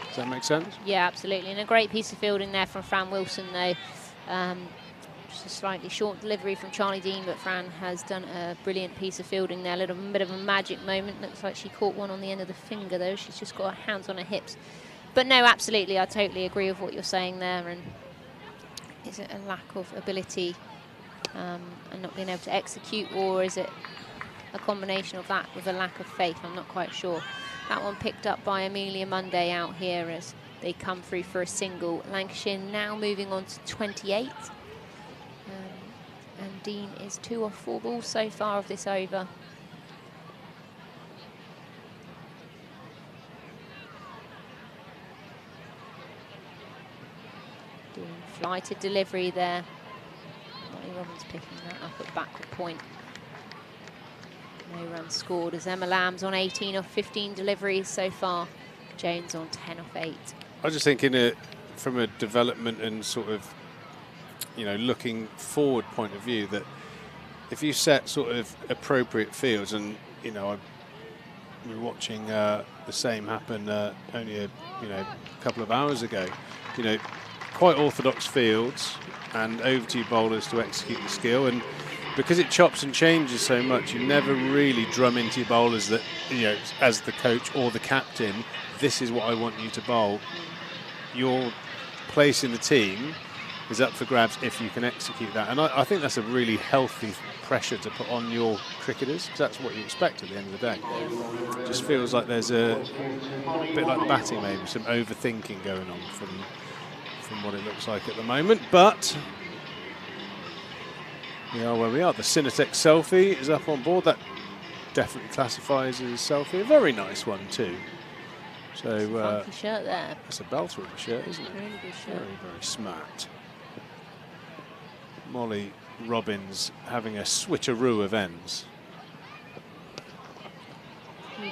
S7: Does that make sense?
S5: Yeah, absolutely. And a great piece of fielding there from Fran Wilson, though. Just a slightly short delivery from Charlie Dean, but Fran has done a brilliant piece of fielding there. A little bit of a magic moment. Looks like she caught one on the end of the finger, though. She's just got her hands on her hips. But no, absolutely, I totally agree with what you're saying there. And is it a lack of ability and not being able to execute, or is it a combination of that with a lack of faith? I'm not quite sure. That one picked up by Amelia Monday out here as they come through for a single. Lancashire now moving on to 28. And Dean is 2 off 4 balls so far of this over. Dean flighted delivery there. Molly Robbins picking that up at backward point. No runs scored as Emma Lamb's on 18 off 15 deliveries so far. Jones on 10 off 8.
S7: I was just thinking from a development and sort of, looking forward point of view, that if you set sort of appropriate fields, and we were watching the same happen only a couple of hours ago, quite orthodox fields and over to you bowlers to execute the skill, and because it chops and changes so much, you never really drum into your bowlers that, as the coach or the captain, this is what I want you to bowl. Your place in the team is up for grabs if you can execute that. And I think that's a really healthy pressure to put on your cricketers, because that's what you expect at the end of the day. It just feels like there's a bit like the batting, maybe, some overthinking going on from what it looks like at the moment. But we are where we are. The Cinetech selfie is up on board. That definitely classifies as a selfie. A very nice one too. So
S5: Funky shirt there.
S7: That's a belter of a shirt, isn't it?
S5: Really good shirt.
S7: Very, very smart. Molly Robbins having a switcheroo of ends.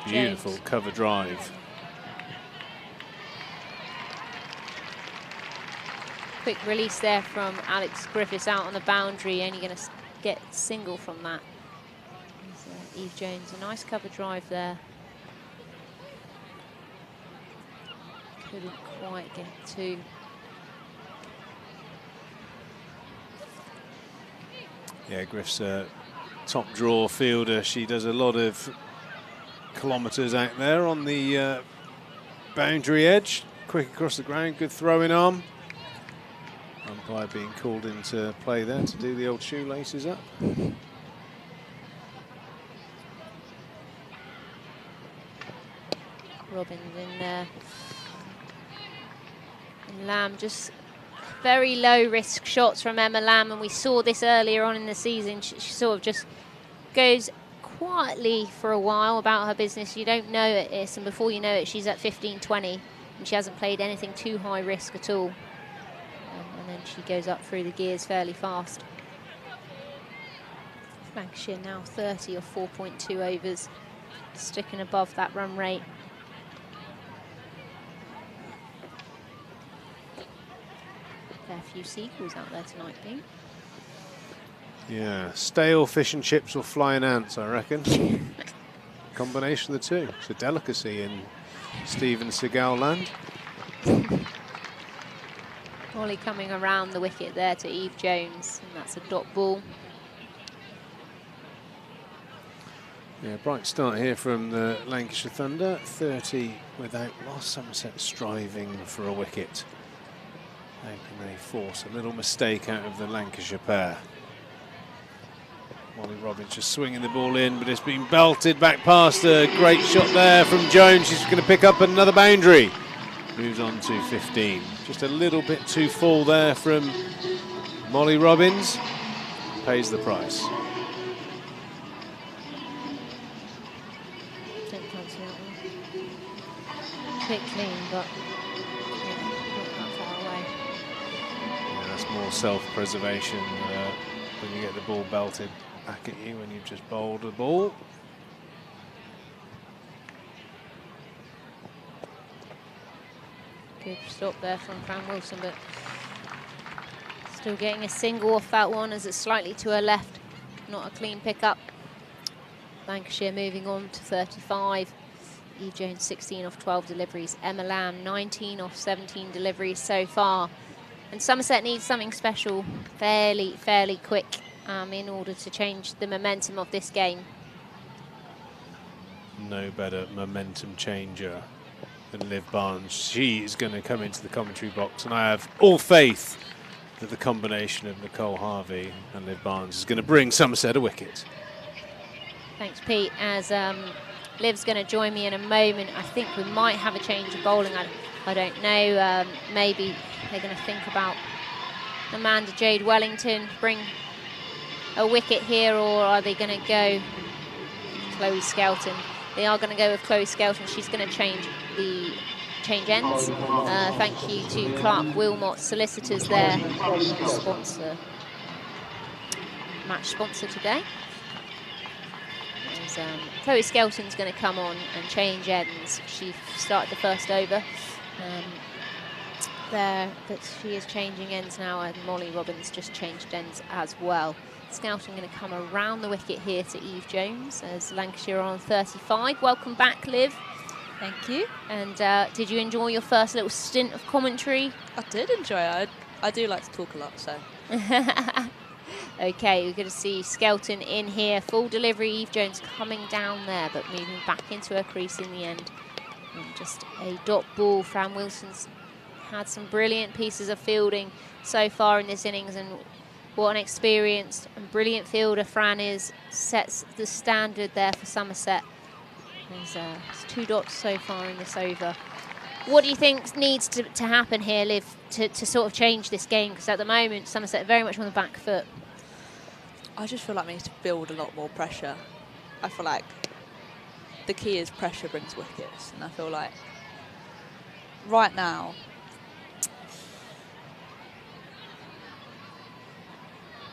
S7: Beautiful
S5: James.
S7: cover drive.
S5: Quick release there from Alex Griffiths out on the boundary, only going to get single from that. Eve Jones, a nice cover drive there. Couldn't quite get to.
S7: Yeah, Griff's a top draw fielder. She does a lot of kilometres out there on the boundary edge. Quick across the ground, good throwing arm. Umpire being called into play there to do the old shoelaces up.
S5: Robbins in there. And Lamb, just very low risk shots from Emma Lamb, and we saw this earlier on in the season. She sort of just goes quietly for a while about her business. You don't know it is, and before you know it, she's at 15-20, and she hasn't played anything too high risk at all. And then she goes up through the gears fairly fast. Lancashire now 30 or 4.2 overs, sticking above that run rate. There are a few seagulls out there tonight, Dean.
S7: Yeah, stale fish and chips or flying ants, I reckon. Combination of the two. It's a delicacy in Steven Seagal land.
S5: Molly coming around the wicket there to Eve Jones, and that's a dot ball.
S7: Yeah, bright start here from the Lancashire Thunder. 30 without loss. Somerset striving for a wicket. Hoping they force a little mistake out of the Lancashire pair. Molly Robbins just swinging the ball in, but it's been belted back past a great shot there from Jones. She's going to pick up another boundary. Moves on to 15. Just a little bit too full there from Molly Robbins. Pays the price.
S5: Don't fancy that one. Bit clean, but yeah, not that far away.
S7: Yeah, that's more self-preservation when you get the ball belted back at you when you've just bowled the ball.
S5: Good stop there from Fran Wilson, but still getting a single off that one as it's slightly to her left. Not a clean pickup. Lancashire moving on to 35. Eve Jones 16 off 12 deliveries. Emma Lamb 19 off 17 deliveries so far. And Somerset needs something special fairly quick in order to change the momentum of this game.
S7: No better momentum changer than Liv Barnes. She is going to come into the commentary box, and I have all faith that the combination of Nicole Harvey and Liv Barnes is going to bring Somerset a wicket.
S5: Thanks, Pete. As Liv's going to join me in a moment, I think we might have a change of bowling. I don't know. Maybe they're going to think about Amanda Jade Wellington, bring a wicket here, or are they going to go Chloe Skelton? They are going to go with Chloe Skelton. She's going to change ends. Thank you to Clark Wilmot Solicitors, their sponsor, match sponsor today. As, Chloe Skelton's going to come on and change ends. She started the first over there, but she is changing ends now, and Molly Robbins just changed ends as well. Skelton going to come around the wicket here to Eve Jones as Lancashire are on 35. Welcome back, Liv.
S6: Thank you.
S5: And did you enjoy your first little stint of commentary?
S6: I did enjoy it. I do like to talk a lot, so.
S5: Okay, we're going to see Skelton in here. Full delivery, Eve Jones coming down there, but moving back into her crease in the end. And just a dot ball. Fran Wilson's had some brilliant pieces of fielding so far in this innings, and what an experienced and brilliant fielder Fran is. Sets the standard there for Somerset. There's 2 dots so far in this over. What do you think needs to happen here, Liv, to sort of change this game? Because at the moment, Somerset are very much on the back foot.
S6: I just feel like we need to build a lot more pressure. I feel like the key is pressure brings wickets. And I feel like right now,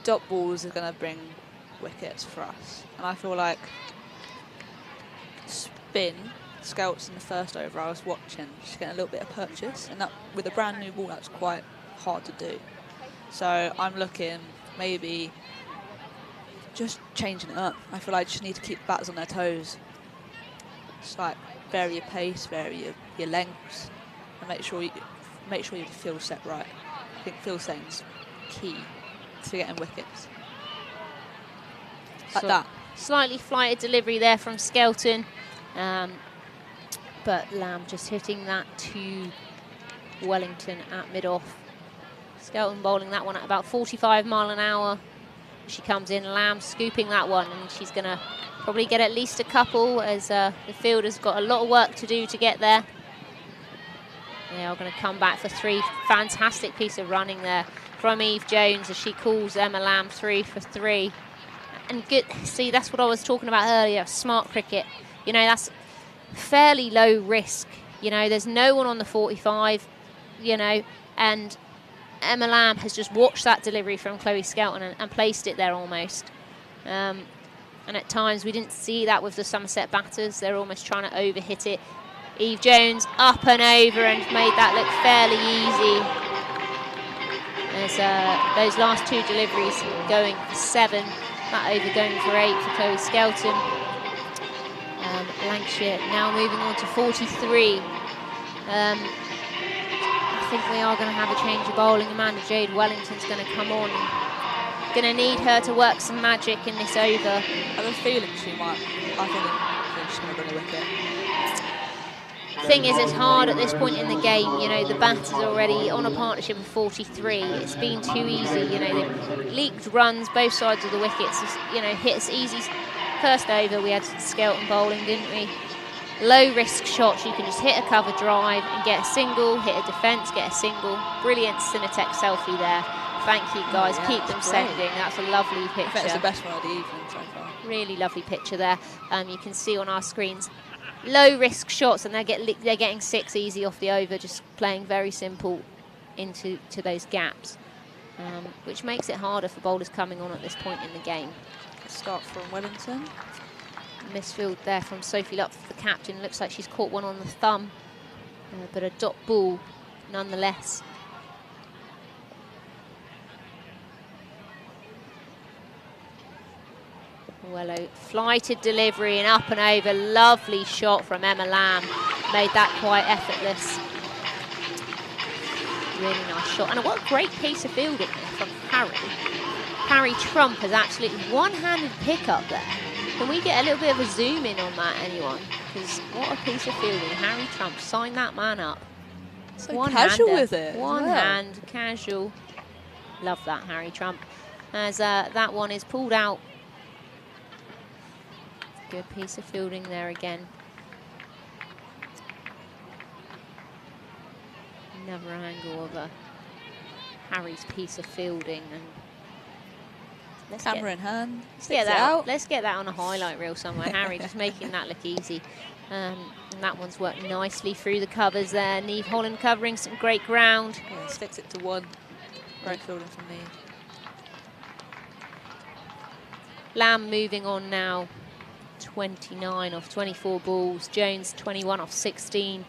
S6: dot balls are going to bring wickets for us. And I feel like spin, Scouts in the first over, I was watching, just getting a little bit of purchase. And that, with a brand new ball, that's quite hard to do. So I'm looking maybe just changing it up. I feel like you just need to keep the batters on their toes. Just like vary your pace, vary your lengths, and make sure you feel set right. I think field setting's key to getting wickets. Like
S5: So
S6: that.
S5: Slightly flighted delivery there from Skelton, but Lamb just hitting that to Wellington at mid-off. Skelton bowling that one at about 45 mile an hour. She comes in, Lamb scooping that one, and she's going to probably get at least a couple, as the fielder's got a lot of work to do to get there. They are going to come back for 3. Fantastic piece of running there from Eve Jones as she calls Emma Lamb 3 for 3. And good, see, that's what I was talking about earlier, smart cricket. You know, that's fairly low risk. You know, there's no one on the 45, you know, and Emma Lamb has just watched that delivery from Chloe Skelton and placed it there almost. And at times we didn't see that with the Somerset batters. They're almost trying to overhit it. Eve Jones up and over and made that look fairly easy. As those last 2 deliveries going for 7. That over going for 8 for Chloe Skelton. Lancashire now moving on to 43. I think we are going to have a change of bowling. Amanda Jade Wellington's going to come on. Going to need her to work some magic in this over.
S6: I have a feeling she might. I think she's going to bring a wicket.
S5: Thing is, it's hard at this point in the game. You know, the batter's already on a partnership of 43. It's been too easy. You know, they've leaked runs both sides of the wickets. You know, hit us easy. First over, we had Skelton bowling, didn't we? Low risk shots. You can just hit a cover drive and get a single. Hit a defence, get a single. Brilliant Cinetech selfie there. Thank you, guys.
S6: Yeah,
S5: Keep them sending. That's a lovely picture.
S6: I think it's the best one of the evening so far.
S5: Really lovely picture there. You can see on our screens. Low risk shots, and they're getting 6 easy off the over, just playing very simple into those gaps, which makes it harder for bowlers coming on at this point in the game.
S6: Start from Wellington.
S5: Misfield there from Sophie Lupf, the captain. Looks like she's caught one on the thumb, but a dot ball nonetheless. Wello, flighted delivery and up and over. Lovely shot from Emma Lamb. Made that quite effortless. Really nice shot. And what a great piece of fielding from Harry. Harry Trump has absolutely one-handed pick up there. Can we get a little bit of a zoom in on that, anyone? Because what a piece of fielding. Harry Trump signed that man up.
S6: So casual with it.
S5: One hand, casual. Love that, Harry Trump. As that one is pulled out. Good piece of fielding there again. Another angle of Harry's piece of fielding, and
S6: camera in hand.
S5: Let's get that on a highlight reel somewhere. Harry just making that look easy. And that one's worked nicely through the covers there. Neve Holland covering some great ground.
S6: Yeah, sticks it to 1. Great fielding from Neve.
S5: Lamb moving on now. 29 off 24 balls. Jones 21 off 16.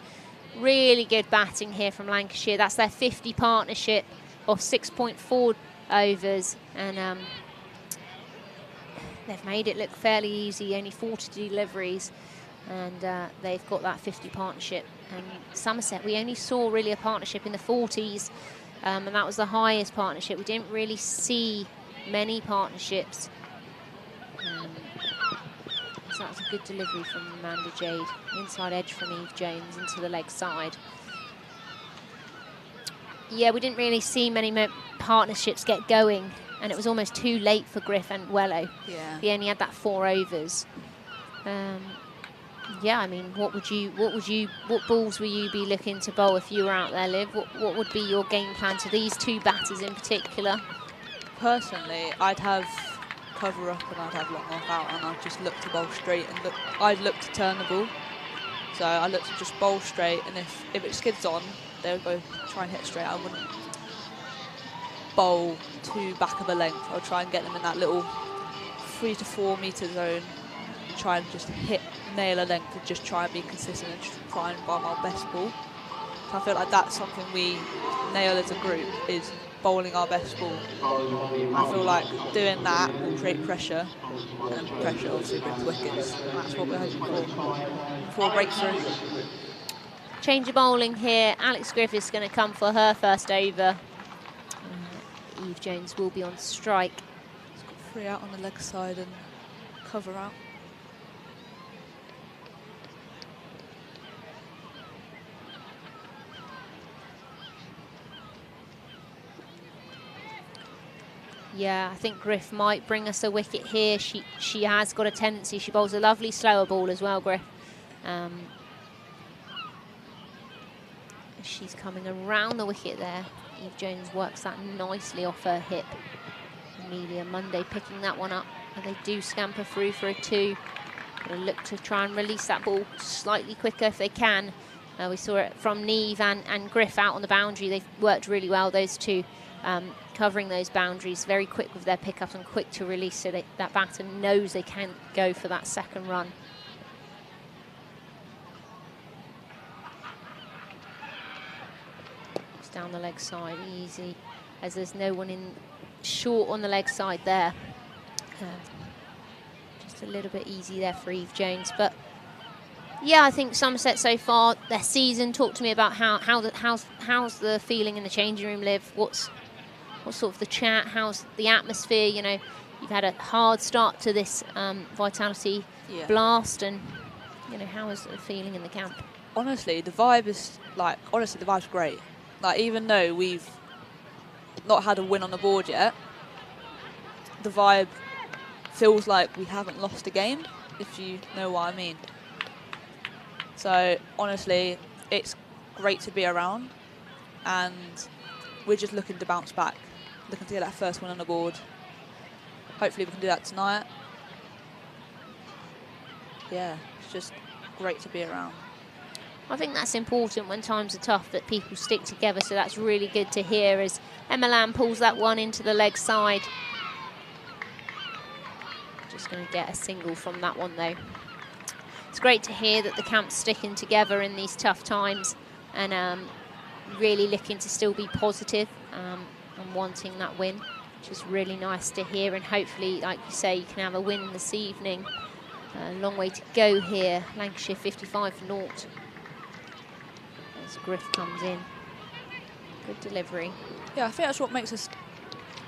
S5: Really good batting here from Lancashire. That's their 50 partnership of 6.4 overs, and they've made it look fairly easy. Only 40 deliveries, and they've got that 50 partnership. And Somerset, we only saw really a partnership in the 40s, and that was the highest partnership. We didn't really see many partnerships. So that was a good delivery from Amanda Jade. Inside edge from Eve Jones into the leg side. Yeah, we didn't really see many partnerships get going, and it was almost too late for Griff and Wello.
S6: Yeah.
S5: He only had that 4 overs. Yeah, I mean, what balls will you be looking to bowl if you were out there, Liv? What would be your game plan to these 2 batters in particular?
S6: Personally, I'd have cover up and I'd have long off out, and I'd just look to bowl straight, and I'd look to turn the ball. So I look to just bowl straight, and if it skids on, they would both try and hit straight. I wouldn't bowl too back of a length. I would try and get them in that little 3 to 4 metre zone and try and just nail a length and just try and be consistent and just try and bowl our best ball. So I feel like that's something we nail as a group, is bowling our best ball. I feel like doing that will create pressure, and pressure obviously brings wickets, and that's what we're hoping for a breakthrough.
S5: Change of bowling here. Alex Griffiths going to come for her first over. Eve Jones will be on strike.
S6: She's got 3 out on the leg side and cover out.
S5: Yeah, I think Griff might bring us a wicket here. She has got a tendency. She bowls a lovely slower ball as well, Griff. She's coming around the wicket there. Eve Jones works that nicely off her hip. Amelia Monday picking that one up, and they do scamper through for a 2. Gonna look to try and release that ball slightly quicker if they can. We saw it from Neve and Griff out on the boundary. They've worked really well, those 2. Covering those boundaries, very quick with their pickups and quick to release, so that batter knows they can go for that second run. Just down the leg side, easy, as there's no one in short on the leg side there. Just a little bit easy there for Eve Jones, but yeah, I think Somerset so far, their season. Talk to me about how's the feeling in the changing room, Liv. what's sort of the chat? How's the atmosphere? You know, you've had a hard start to this Vitality Blast, and you know, how is the feeling in the camp?
S6: Honestly, the vibe is like, the vibe's great. Like, even though we've not had a win on the board yet, the vibe feels like we haven't lost a game, if you know what I mean. So honestly, it's great to be around, and we're just looking to bounce back, looking to get that first win on the board. Hopefully we can do that tonight. Yeah, it's just great to be around.
S5: I think that's important when times are tough, that people stick together, so that's really good to hear as Emma Lamb pulls that one into the leg side. Just going to get a single from that one though. It's great to hear that the camp's sticking together in these tough times, and really looking to still be positive and wanting that win, which is really nice to hear. And hopefully, like you say, you can have a win this evening. A long way to go here. Lancashire 55-0. As Griff comes in. Good delivery.
S6: Yeah, I think that's what makes us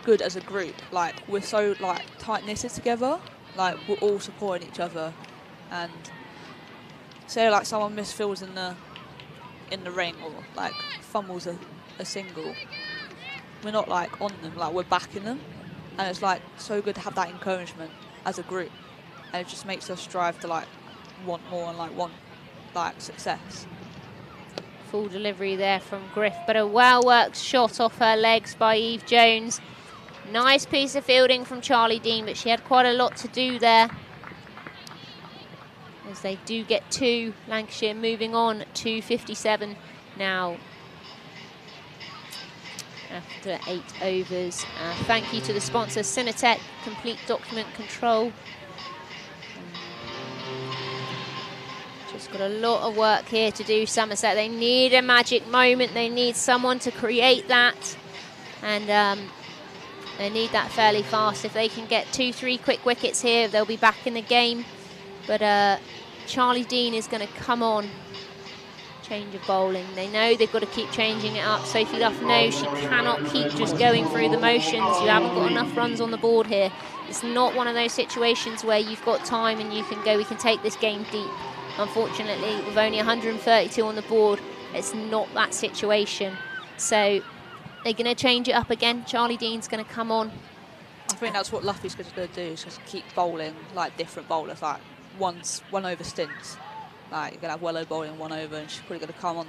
S6: good as a group. Like, we're so like tight-knitted together. Like, we're all supporting each other. And say like someone misfills in the ring, or like fumbles a single, we're not like on them, like we're backing them. And it's like so good to have that encouragement as a group. And it just makes us strive to like want more and like want like success.
S5: Full delivery there from Griff, but a well-worked shot off her legs by Eve Jones. Nice piece of fielding from Charlie Dean, but she had quite a lot to do there. As they do get two, Lancashire moving on to 57 now. After 8 overs. Thank you to the sponsor, Cinetech, Complete Document Control. Just got a lot of work here to do, Somerset. They need a magic moment. They need someone to create that. And they need that fairly fast. If they can get 2-3 quick wickets here, they'll be back in the game. But Charlie Dean is going to come on. Change of bowling. They know they've got to keep changing it up. Sophie Luff knows she cannot keep just going through the motions. You haven't got enough runs on the board here. It's not one of those situations where you've got time and you can go, we can take this game deep. Unfortunately, with only 132 on the board, it's not that situation. So they're going to change it up again. Charlie Dean's going to come on.
S6: I think that's what Luffy's going to do, is just keep bowling like different bowlers, like one over stints. Like, you're going to have Wello bowling 1 over, and she's probably going to come on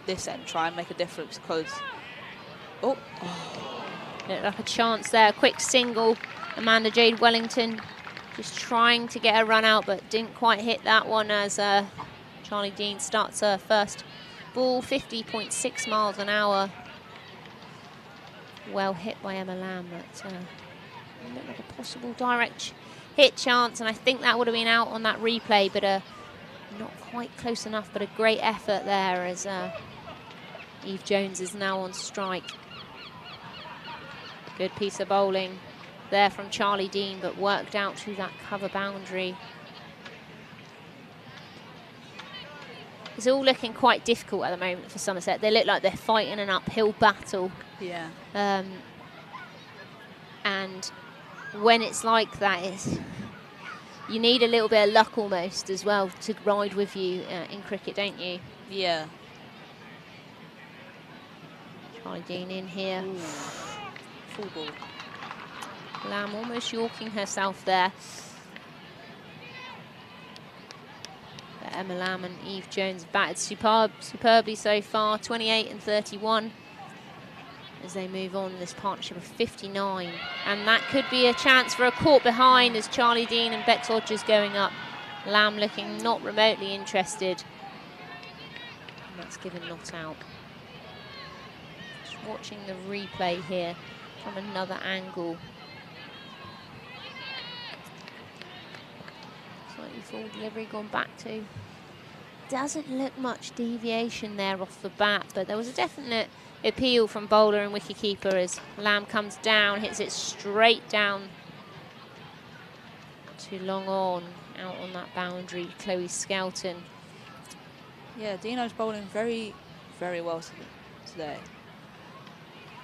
S6: this end, try and make a difference, because... Oh.
S5: Looked like a chance there. A quick single. Amanda Jade Wellington just trying to get a run out, but didn't quite hit that one as Charlie Dean starts her first ball. 50.6 miles an hour. Well hit by Emma Lamb. But looked like a possible direct hit chance, and I think that would have been out on that replay, but not quite close enough. But a great effort there as Eve Jones is now on strike. Good piece of bowling there from Charlie Dean, but worked out to that cover boundary. It's all looking quite difficult at the moment for Somerset. They look like they're fighting an uphill battle.
S6: Yeah.
S5: And when it's like that, you need a little bit of luck almost as well to ride with you in cricket, don't you?
S6: Yeah.
S5: Charlie Dean in here.
S6: Ooh. Full ball.
S5: Lamb almost yorking herself there. But Emma Lamb and Eve Jones batted superbly so far, 28 and 31. As they move on this partnership of 59. And that could be a chance for a caught behind as Charlie Dean and Bex Hodges going up. Lamb looking not remotely interested. And that's given not out. Just watching the replay here from another angle. Slightly full delivery gone back to. Doesn't look much deviation there off the bat, but there was a definite appeal from bowler and wicketkeeper as Lamb comes down, hits it straight down to long on, out on that boundary, Chloe Skelton.
S6: Yeah, Dino's bowling very, very well today.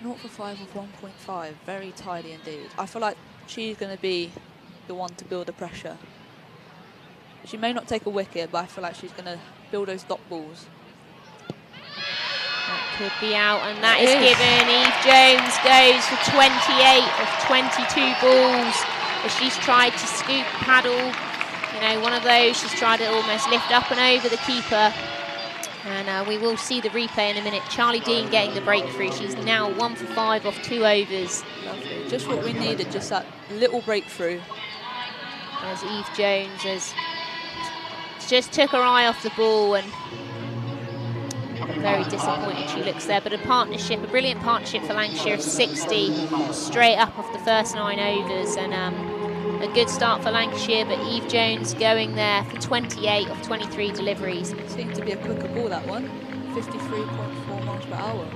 S6: 0 for 5 of 1.5. Very tidy indeed. I feel like she's going to be the one to build the pressure. She may not take a wicket, but I feel like she's going to build those dot balls.
S5: That could be out, and that is given. Eve Jones goes for 28 of 22 balls. As she's tried to scoop, paddle, you know, one of those. She's tried to almost lift up and over the keeper. And we will see the replay in a minute. Charlie Dean getting the breakthrough. She's now 1 for 5 off 2 overs.
S6: Lovely. Just what we needed, just that little breakthrough.
S5: As Eve Jones has just took her eye off the ball, and very disappointed she looks there. But a partnership, a brilliant partnership for Lancashire of 60 straight up off the first 9 overs. And a good start for Lancashire, but Eve Jones going there for 28 of 23 deliveries.
S6: Seemed to be a quicker ball, that one. 53.4 miles per hour.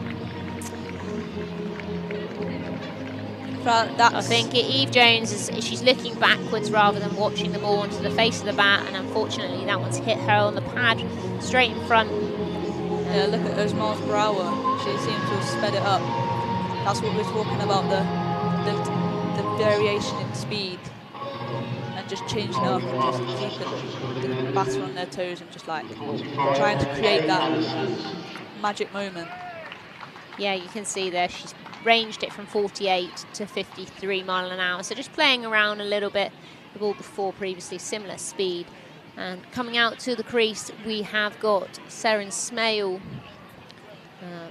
S5: I think Eve Jones, she's looking backwards rather than watching the ball onto the face of the bat, and unfortunately that one's hit her on the pad straight in front.
S6: Yeah, look at those miles per hour. She seems to have sped it up. That's what we're talking about, the variation in speed. Just changing up and just keeping the batter on their toes and just like trying to create that magic moment.
S5: Yeah, you can see there she's ranged it from 48 to 53 mile an hour. So just playing around a little bit. The ball before previously similar speed. And coming out to the crease, we have got Seren Smale.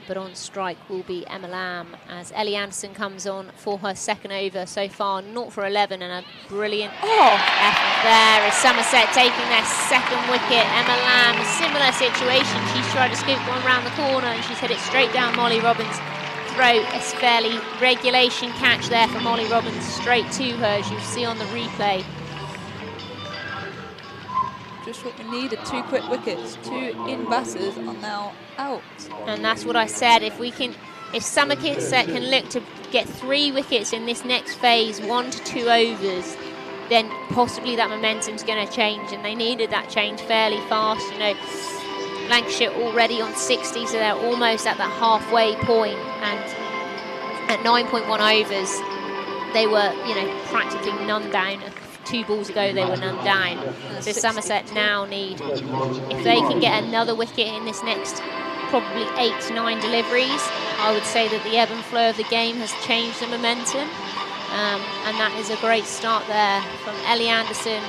S5: But on strike will be Emma Lamb as Ellie Anderson comes on for her second over so far, 0 for 11, and a brilliant effort there as Somerset taking their second wicket. Emma Lamb, a similar situation. She's tried to scoop one round the corner and she's hit it straight down Molly Robbins' throat. A fairly regulation catch there for Molly Robbins straight to her, as you see on the replay.
S6: Just what we needed, 2 quick wickets. 2 in-batters are now out.
S5: And that's what I said, if Somerset can look to get 3 wickets in this next phase, 1 to 2 overs, then possibly that momentum's going to change, and they needed that change fairly fast. You know, Lancashire already on 60, so they're almost at that halfway point, and at 9.1 overs, they were, you know, practically none down. 2 balls ago they were none down. So Somerset now need, if they can get another wicket in this next probably 8 to 9 deliveries, I would say that the ebb and flow of the game has changed the momentum. And that is a great start there from Ellie Anderson,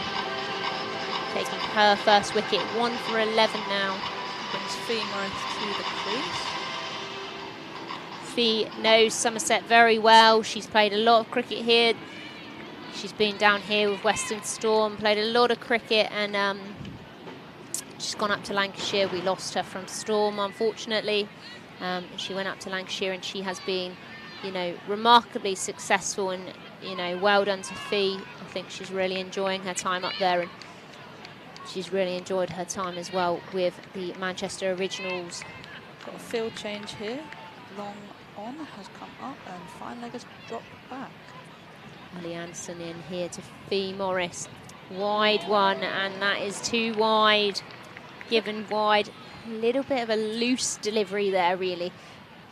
S5: taking her first wicket. 1 for 11 now.
S6: Brings Fee Morris to the crease.
S5: Fee knows Somerset very well. She's played a lot of cricket here. She's been down here with Western Storm, played a lot of cricket, and she's gone up to Lancashire. We lost her from Storm, unfortunately. She went up to Lancashire, and she has been, you know, remarkably successful, and, you know, well done to Fee. I think she's really enjoying her time up there, and she's really enjoyed her time as well with the Manchester Originals.
S6: Got a field change here. Long on has come up, and fine leg has dropped back.
S5: Ellie Anderson in here to Fee Morris. Wide one, and that is too wide. Given wide. A little bit of a loose delivery there, really.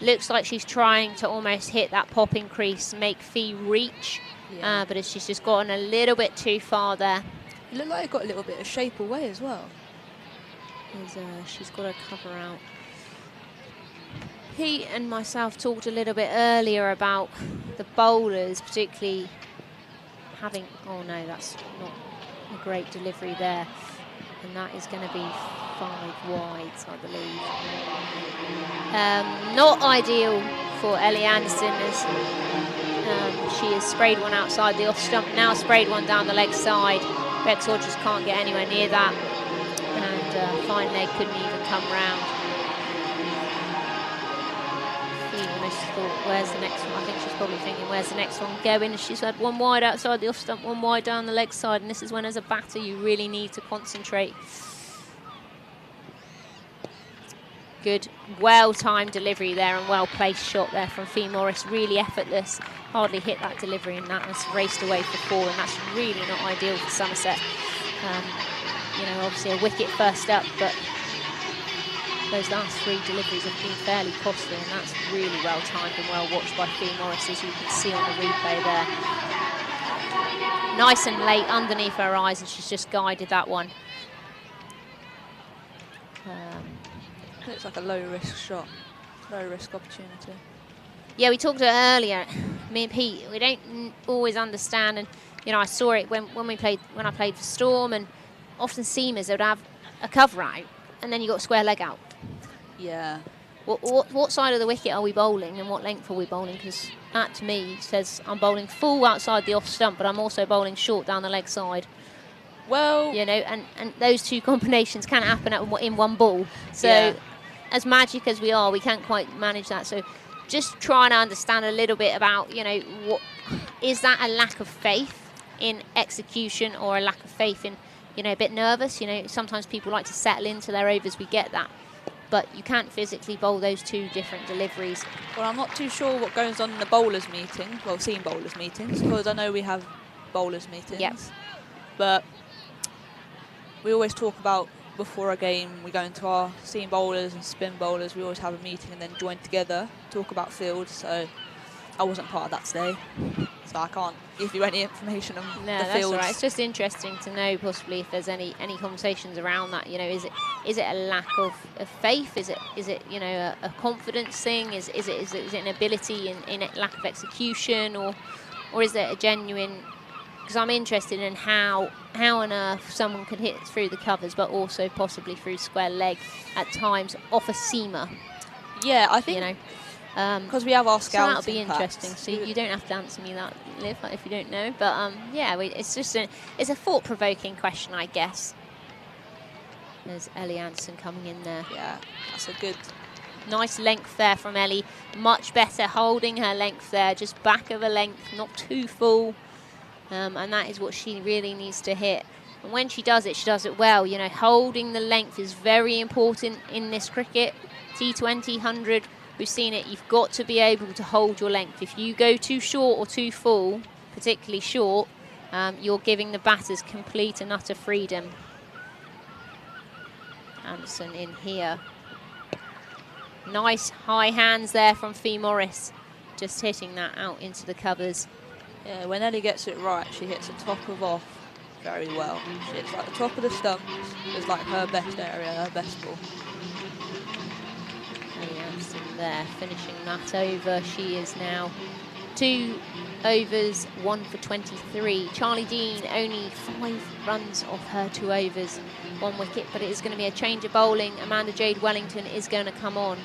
S5: Looks like she's trying to almost hit that popping crease, make Fee reach. Yeah. But she's just gotten a little bit too far there.
S6: It looked like it got a little bit of shape away as well.
S5: She's got to cover out. Pete and myself talked a little bit earlier about the bowlers, particularly having, oh no, that's not a great delivery there. And that is going to be 5 wides, I believe. Not ideal for Ellie Anderson, as she has sprayed one outside the off stump, now sprayed one down the leg side. Bex Hodges can't get anywhere near that, and fine leg couldn't even come round. Thought, where's the next one? I think she's probably thinking, where's the next one going? She's had 1 wide outside the off stump, 1 wide down the leg side, and this is when, as a batter, you really need to concentrate. Good, well-timed delivery there, and well-placed shot there from Fee Morris. Really effortless, hardly hit that delivery, and that has raced away for 4, and that's really not ideal for Somerset. You know, obviously a wicket first up, but those last 3 deliveries have been fairly costly, and that's really well timed and well watched by Fee Morris, as you can see on the replay there. Nice and late underneath her eyes, and she's just guided that one.
S6: Looks like a low-risk shot, low-risk opportunity.
S5: Yeah, we talked earlier, me and Pete, we don't always understand, and I saw it when I played for Storm, and often seamers, they would have a cover out, and then you got a square leg out.
S6: Yeah.
S5: What side of the wicket are we bowling, and what length are we bowling? Because that, to me, says I'm bowling full outside the off stump, but I'm also bowling short down the leg side.
S6: Well,
S5: and those 2 combinations can happen in one ball. So,
S6: yeah.
S5: As magic as we are, we can't quite manage that. So, just trying to understand a little bit about, what is that a lack of faith in execution, or a lack of faith in, a bit nervous? Sometimes people like to settle into their overs. We get that. But you can't physically bowl those 2 different deliveries.
S6: Well, I'm not too sure what goes on in the bowlers' meetings, well, seam bowlers' meetings, because I know we have bowlers' meetings.
S5: Yep.
S6: But we always talk about, before a game, we go into our seam bowlers and spin bowlers, we always have a meeting and then join together, talk about field. So I wasn't part of that today, so I can't give you any information on
S5: No,
S6: the
S5: that's
S6: fields.
S5: all right. It's just interesting to know possibly if there's any conversations around that. Is it a lack of faith? Is it a confidence thing? Is it an ability in lack of execution, or is it a genuine? Because I'm interested in how on earth someone can hit through the covers, but also possibly through square leg at times off a seamer.
S6: Yeah, I think because we have our scouting.
S5: So that'll be interesting. So you don't have to answer me that, Liv, if you don't know. But it's just it's a thought-provoking question, I guess. There's Ellie Anderson coming in there.
S6: Yeah, that's a good.
S5: Nice length there from Ellie. Much better holding her length there, just back of a length, not too full. And that is what she really needs to hit. And when she does it well. Holding the length is very important in this cricket. T20, 100, we've seen it. You've got to be able to hold your length. If you go too short or too full, particularly short, you're giving the batters complete and utter freedom. Anderson in here. Nice high hands there from Fee Morris. Just hitting that out into the covers.
S6: Yeah, when Ellie gets it right, she hits the top of off very well. She hits like the top of the stumps. It's like her best area, her best ball.
S5: Ellie Anderson there, finishing that over. She is now 2 overs, 1 for 23. Charlie Dean only 5 runs off her 2 overs, 1 wicket, but it is going to be a change of bowling. Amanda Jade Wellington is going to come on.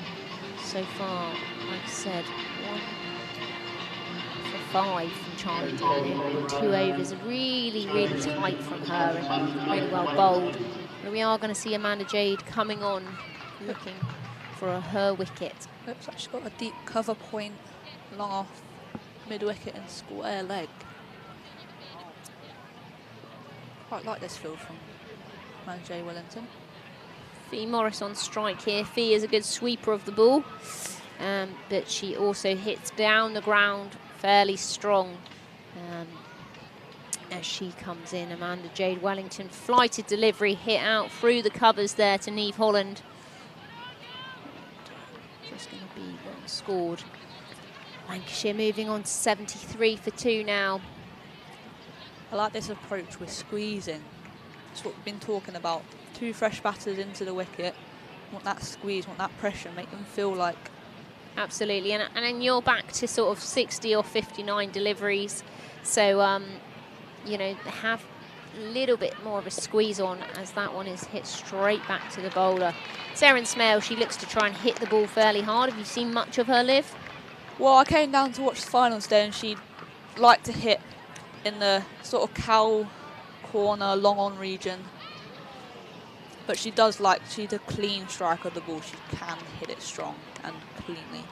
S5: So far, like I said, 1 for 5 from Charlie Dean in 2 overs. Really, really tight from her and really well bowled. But we are going to see Amanda Jade coming on, looking for her wicket.
S6: Looks like she's got a deep cover point, long off mid-wicket and square leg. Quite like this field from Amanda Jade Wellington.
S5: Fee Morris on strike here. Fee is a good sweeper of the ball, but she also hits down the ground fairly strong as she comes in. Amanda Jade Wellington, flighted delivery, hit out through the covers there to Niamh Holland. Just going to be one scored. Lancashire moving on to 73 for 2 now.
S6: I like this approach with squeezing. That's what we've been talking about. 2 fresh batters into the wicket. Want that squeeze, want that pressure, make them feel like...
S5: Absolutely, and then you're back to sort of 60 or 59 deliveries. So, have a little bit more of a squeeze on as that one is hit straight back to the bowler. Seren Smale, she looks to try and hit the ball fairly hard. Have you seen much of her, Liv?
S6: Well, I came down to watch the finals day and she'd like to hit in the sort of cow corner, long on region. But she does like, she's a clean striker of the ball. She can hit it strong and cleanly.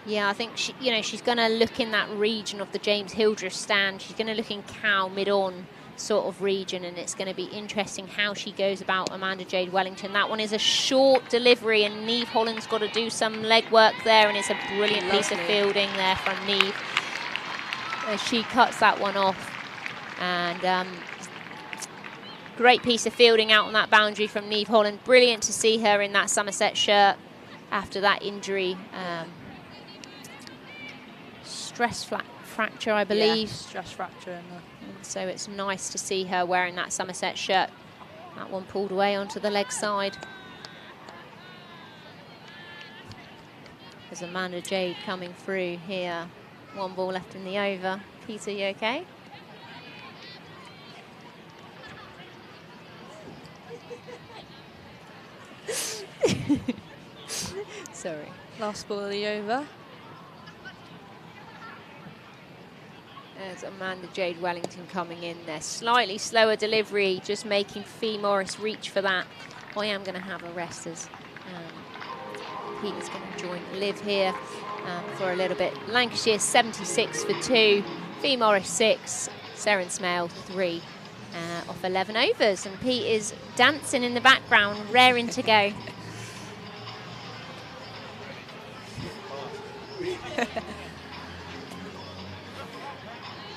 S5: Yeah, I think she's going to look in that region of the James Hildreth stand. She's going to look in cow mid-on sort of region, and it's going to be interesting how she goes about Amanda Jade Wellington. That one is a short delivery, and Niamh Holland's got to do some leg work there, and it's a brilliant piece of fielding there from Niamh. She cuts that one off, and Great piece of fielding out on that boundary from Niamh Holland. Brilliant to see her in that Somerset shirt after that injury. Stress fracture, I believe.
S6: Yeah, stress fracture in there.
S5: And so it's nice to see her wearing that Somerset shirt. That one pulled away onto the leg side. There's Amanda Jade coming through here. 1 ball left in the over. Peter, you okay? Sorry.
S6: Last ball of the over.
S5: There's Amanda Jade Wellington coming in there. Slightly slower delivery, just making Fee Morris reach for that. I am going to have a rest as Peter's going to join Liv here for a little bit. Lancashire 76 for 2, Fee Morris 6, Seren Smale 3 off 11 overs. And Pete is dancing in the background, raring to go.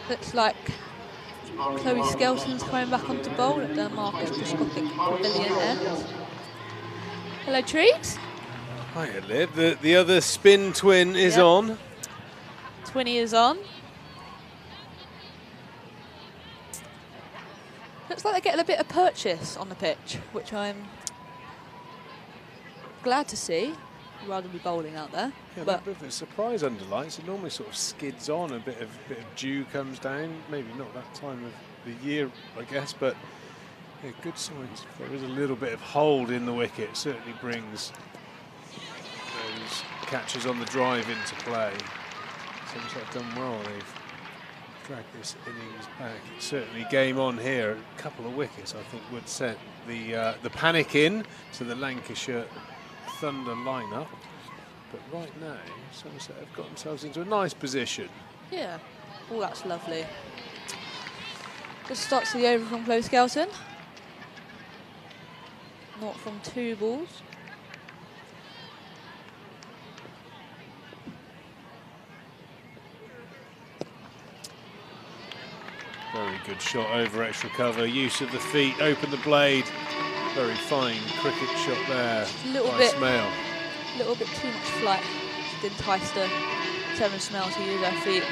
S6: Looks like Chloe Skelton's coming back onto bowl at the Marcus Prescoppic Pavilion end. Hello, Trees.
S7: Hiya, Liv. The other spin twin is on.
S6: 20 is on. Looks like they're getting a bit of purchase on the pitch, which I'm glad to see, rather than be bowling out there.
S7: Yeah,
S6: but
S7: a bit of a surprise under lights. It normally sort of skids on, a bit of dew comes down. Maybe not that time of the year, I guess, but yeah, good signs. There is a little bit of hold in the wicket. Certainly brings those catches on the drive into play. Seems like done well. They've dragged this innings back. It's certainly game on here. A couple of wickets, I think, would set the panic in to the Lancashire Thunder lineup. But right now, Somerset have got themselves into a nice position.
S6: yeah, oh, that's lovely. Just starts the over from Chloe Skelton. Not from 2 balls.
S7: Very good shot over extra cover. Use of the feet, open the blade. Very fine cricket shot there
S6: A little
S7: by
S6: bit.
S7: Smale.
S6: A little bit too much flight. Just enticed her Seren Smale to use her feet.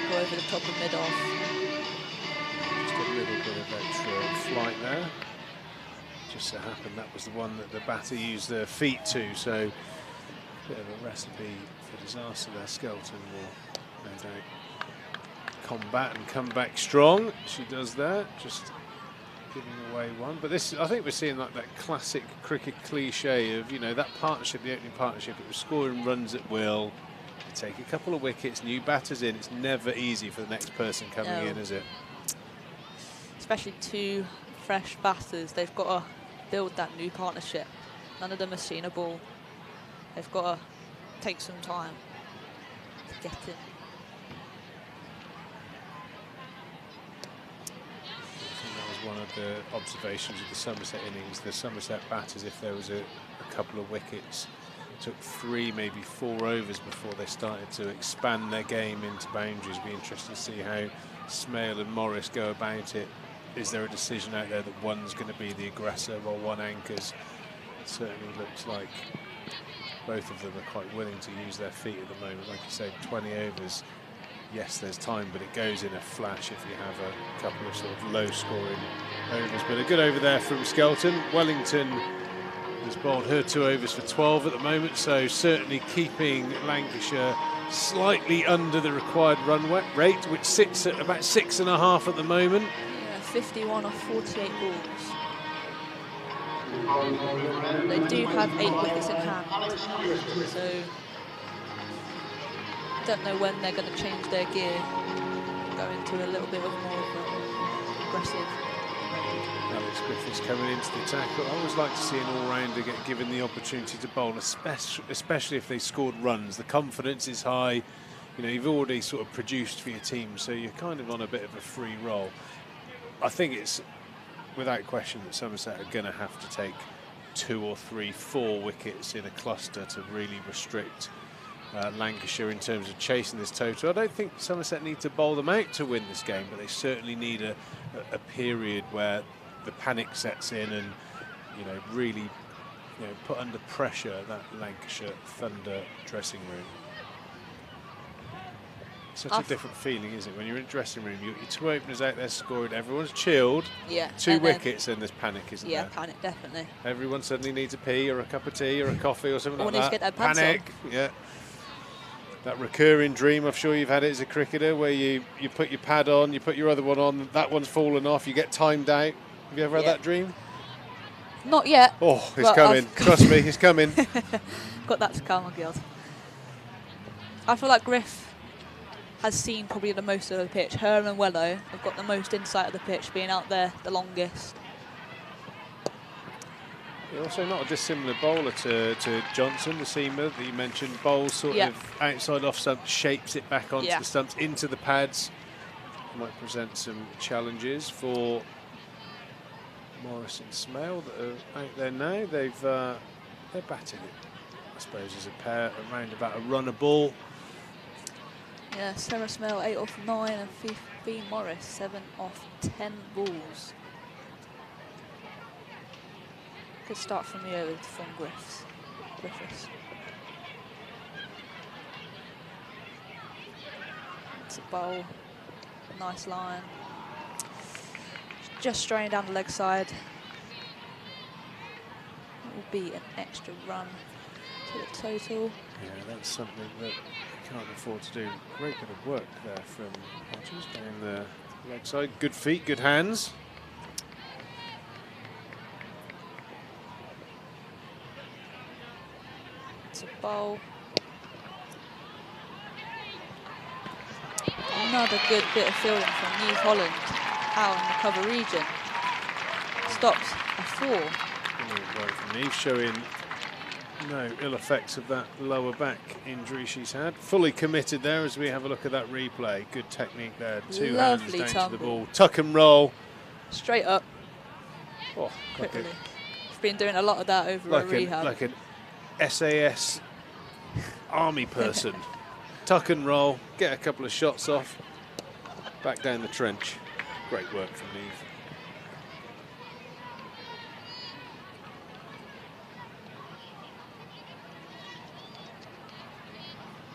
S6: Go over the top of mid-off.
S7: Just a little bit of extra flight there. Just so happened that was the one that the batter used their feet to, so a bit of a recipe for disaster there. Skelton will no doubt combat and come back strong. She does that, just giving away one. But this, I think we're seeing like that classic cricket cliche of, you know, that partnership, the opening partnership, it was scoring runs at will. You take a couple of wickets, new batters in, it's never easy for the next person coming in, is it?
S6: Especially 2 fresh batters. They've got to build that new partnership. None of them have seen a ball. They've got to take some time to get in.
S7: One of the observations of the Somerset innings, the Somerset batters, if there was a couple of wickets, took 3, maybe 4 overs before they started to expand their game into boundaries. Be interested to see how Smale and Morris go about it. Is there a decision out there that one's going to be the aggressor while one anchors? It certainly looks like both of them are quite willing to use their feet at the moment. Like you say, 20 overs. Yes, there's time, but it goes in a flash if you have a couple of sort of low-scoring overs. But a good over there from Skelton. Wellington has bowled her 2 overs for 12 at the moment, so certainly keeping Lancashire slightly under the required run rate, which sits at about 6.5 at the moment.
S6: Yeah, 51 off 48 balls. They do have 8 wickets in hand, so don't know when they're going to change their gear and go into a little bit of more of an aggressive mode.
S7: Alex Griffiths coming into the attack. But I always like to see an all-rounder get given the opportunity to bowl, especially if they scored runs. The confidence is high. You know, you've already sort of produced for your team, so you're kind of on a bit of a free roll. I think it's without question that Somerset are going to have to take 2 or 3, 4 wickets in a cluster to really restrict Lancashire in terms of chasing this total. I don't think Somerset need to bowl them out to win this game, but they certainly need a period where the panic sets in and, you know, really, you know, put under pressure that Lancashire Thunder dressing room. Such a different feeling, isn't it? When you're in a dressing room, your two openers out there scoring, everyone's chilled.
S6: Yeah.
S7: Two wickets, and there's panic, isn't there?
S6: Yeah, panic, definitely.
S7: Everyone suddenly needs a pee or a cup of tea or a coffee or something like
S6: needs
S7: that.
S6: to get their pants
S7: Panic, yeah. That recurring dream, I'm sure you've had it as a cricketer, where you put your pad on, you put your other one on, that one's fallen off, you get timed out. Have you ever had that dream?
S6: Not yet.
S7: Oh, it's coming. Trust me, it's coming.
S6: Got that to come, my God. I feel like Griff has seen probably the most of the pitch. Her and Wello have got the most insight of the pitch, being out there the longest.
S7: You're also not a dissimilar bowler to Johnson, the seamer that you mentioned. Bowls sort of outside off stump, shapes it back onto the stumps, into the pads. Might present some challenges for Morris and Smale that are out there now. They're batting it, I suppose, as a pair around about a run a ball.
S6: Yeah, Sarah Smale 8 off 9 and 15 Morris 7 off 10 balls. Good start from the over from Griffiths. It's a bowl, nice line. Just straying down the leg side. It will be an extra run to the total.
S7: Yeah, that's something that can't afford to do. Great bit of work there from Hodges down the leg side. Good feet, good hands.
S6: It's a bowl. Another good bit of fielding from New Holland out in the cover region. Stops a 4.
S7: Brilliant work from Neve, showing no ill effects of that lower back injury she's had. Fully committed there as we have a look at that replay. Good technique there. Two
S6: Lovely
S7: hands down
S6: tumble.
S7: to the ball. Tuck and roll.
S6: Straight up.
S7: Oh,
S6: Quickly. We've been doing a lot of that over at rehab.
S7: Like an SAS army person. Tuck and roll. Get a couple of shots off. Back down the trench. Great work from Neve.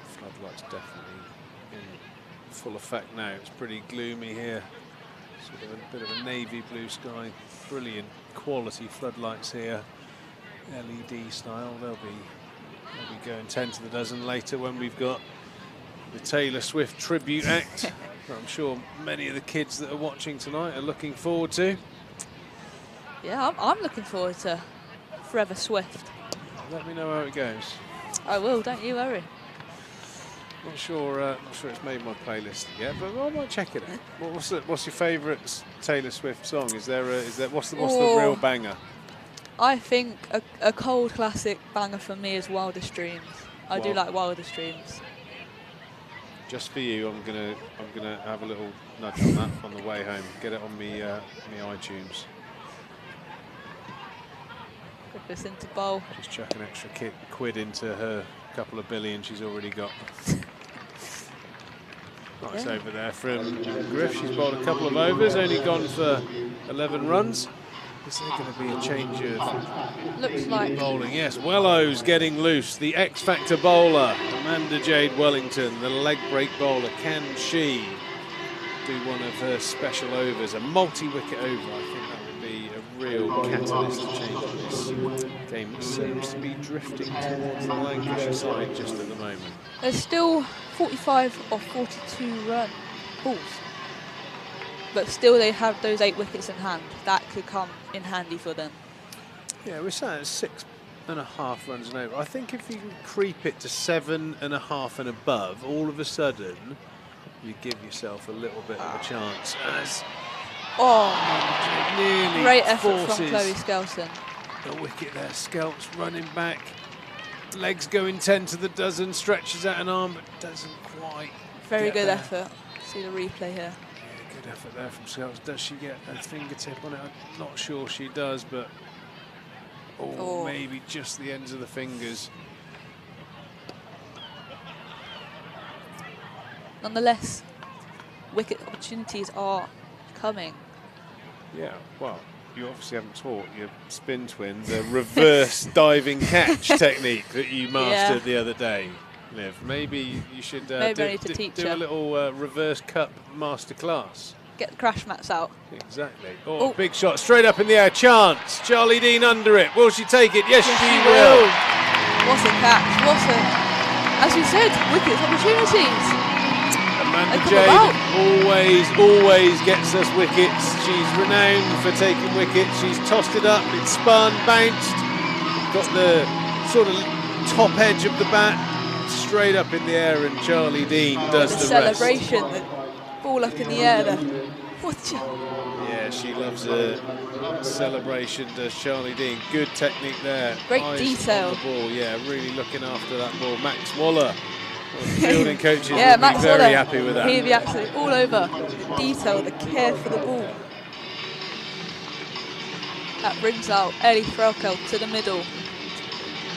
S7: Floodlights definitely in full effect now. It's pretty gloomy here. Sort of a bit of a navy blue sky. Brilliant quality floodlights here. LED style. They'll be going 10 to the dozen later when we've got the Taylor Swift tribute act. I'm sure many of the kids that are watching tonight are looking forward to.
S6: Yeah, I'm looking forward to Forever Swift.
S7: Let me know how it goes.
S6: I will, don't you worry.
S7: Not sure it's made my playlist yet, but I might check it out. What's your favourite Taylor Swift song? What's the real banger?
S6: I think a cold classic banger for me is Wildest Dreams. I do like Wildest Dreams.
S7: Just for you, I'm gonna have a little nudge on that on the way home. Get it on me iTunes.
S6: Griffiths into bowl.
S7: Just chuck an extra quid into her couple of billion she's already got. Nice over there from Griff. She's bowled a couple of overs, only gone for 11 runs. Is there going to be a change of
S6: Looks like
S7: bowling? Yes, Wello's getting loose. The X-Factor bowler, Amanda Jade Wellington, the leg break bowler. Can she do one of her special overs? A multi-wicket over. I think that would be a real catalyst to change this game. It seems to be drifting towards the Lancashire side just at the moment.
S6: there's still 45 or 42 run balls. But still they have those 8 wickets in hand. That could come in handy for them.
S7: Yeah, we're saying 6.5 runs and over. I think if you can creep it to 7.5 and above, all of a sudden you give yourself a little bit of a chance. As nearly
S6: Great effort from
S7: forces
S6: Chloe Skelton.
S7: the wicket there. Skelts running back, legs going 10 to the dozen, stretches out an arm but doesn't quite.
S6: Very
S7: get
S6: good
S7: there.
S6: effort. See the replay here.
S7: Yeah, good effort there from Skelts. Does she get a fingertip on it? I'm not sure she does, but maybe just the ends of the fingers.
S6: nonetheless, wicket opportunities are coming.
S7: Yeah, well, you obviously haven't taught your spin twin the reverse diving catch technique that you mastered the other day, Liv. Maybe you should
S6: Maybe I need to teach
S7: do
S6: her.
S7: a little reverse cup masterclass.
S6: Get the crash mats out.
S7: Exactly. Oh, big shot straight up in the air. Chance. Charlie Dean under it. Will she take it? Yes, she will.
S6: What a catch. What a, as we said, wickets opportunities.
S7: Amanda Jade always gets us wickets. She's renowned for taking wickets. She's tossed it up. It's spun, bounced. Got the sort of top edge of the bat straight up in the air, and Charlie Dean does the
S6: celebration. The ball up in the air there.
S7: Yeah, she loves a celebration, does Charlie Dean. Good technique there.
S6: Great
S7: Eyes
S6: detail.
S7: on the ball, yeah, really looking after that ball. Max Waller, fielding coaches,
S6: yeah,
S7: would
S6: Max
S7: be very
S6: Waller,
S7: happy with that.
S6: He'd be absolutely all over the detail, the care for the ball. That brings out Ellie Threlkeld to the middle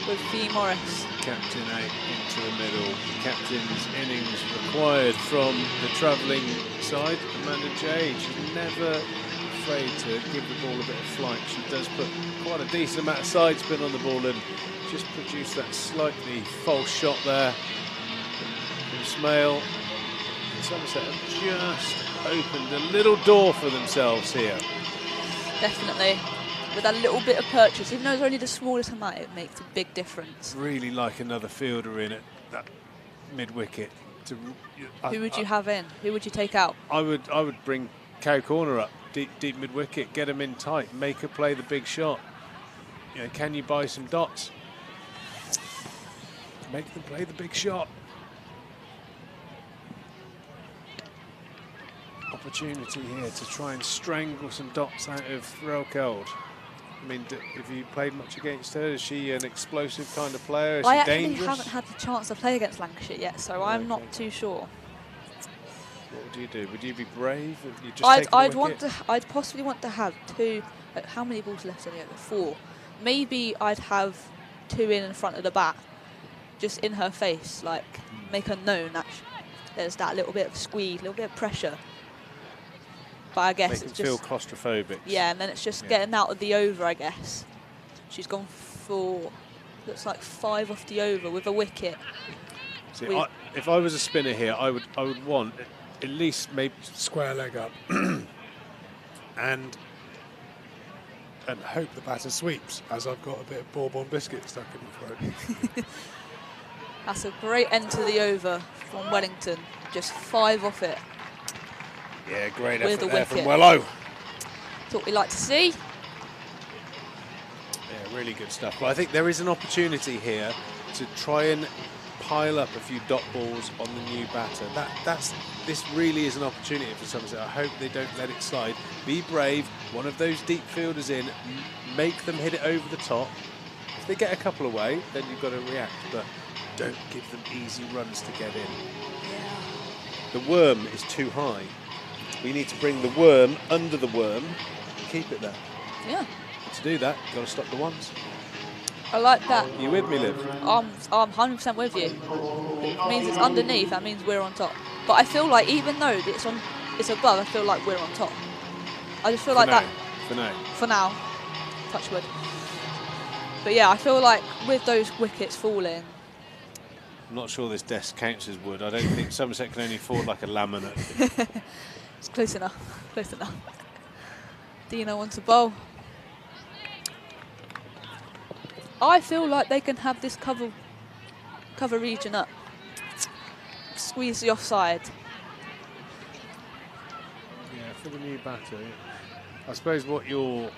S6: with Fee Morris.
S7: Captain out into the middle. Captain's innings required from the travelling side. Amanda Jade, she's never afraid to give the ball a bit of flight. She does put quite a decent amount of side spin on the ball and just produce that slightly false shot there from Smale. Somerset have just opened a little door for themselves here.
S6: Definitely. With that little bit of purchase, even though it's only the smallest amount, it makes a big difference.
S7: Really like another fielder in at that mid-wicket.
S6: Who would you have in? Who would you take out?
S7: I would bring Cow Corner up, deep mid-wicket, get them in tight, make her play the big shot. You know, can you buy some dots? Make them play the big shot. Opportunity here to try and strangle some dots out of Threlkeld. I mean, have you played much against her? Is she an explosive kind of player? Is she dangerous?
S6: I haven't had the chance to play against Lancashire yet, so I'm not too sure.
S7: What would you do? Would you be brave? If you just
S6: I'd possibly want to have two. How many balls left in the over? 4. Maybe I'd have 2 in front of the bat, just in her face, like make her known that there's that little bit of squeeze, little bit of pressure. But I guess it's just
S7: feel claustrophobic.
S6: Yeah, and then it's just getting out of the over, I guess. She's gone for, looks like 5 off the over with a wicket.
S7: See, if I was a spinner here, I would want at least maybe square leg up and hope the batter sweeps, as I've got a bit of bourbon biscuit stuck in my throat.
S6: That's a great end to the over from Wellington. Just 5 off it.
S7: Yeah, great
S6: with
S7: effort
S6: a
S7: there from
S6: wicket.
S7: Wello.
S6: That's what we like to see.
S7: Yeah, really good stuff. But I think there is an opportunity here to try and pile up a few dot balls on the new batter. This really is an opportunity for Somerset. I hope they don't let it slide. Be brave. One of those deep fielders in. Make them hit it over the top. If they get a couple away, then you've got to react. But don't give them easy runs to get in.
S6: Yeah.
S7: The worm is too high. We need to bring the worm under the worm and keep it there.
S6: Yeah.
S7: To do that, you've got to stop the ones.
S6: I like that.
S7: You with me, Liv?
S6: I'm 100% with you. It means it's underneath, that means we're on top. But I feel like even though it's above, I feel like we're on top. I just feel like that. For now. Touch wood. But yeah, I feel like with those wickets falling.
S7: I'm not sure this desk counts as wood. I don't think Somerset can only afford like a laminate.
S6: It's close enough. Close enough. Dino wants a bowl. I feel like they can have this cover region up. Squeeze the offside.
S7: Yeah, for the new batter. I suppose what you're...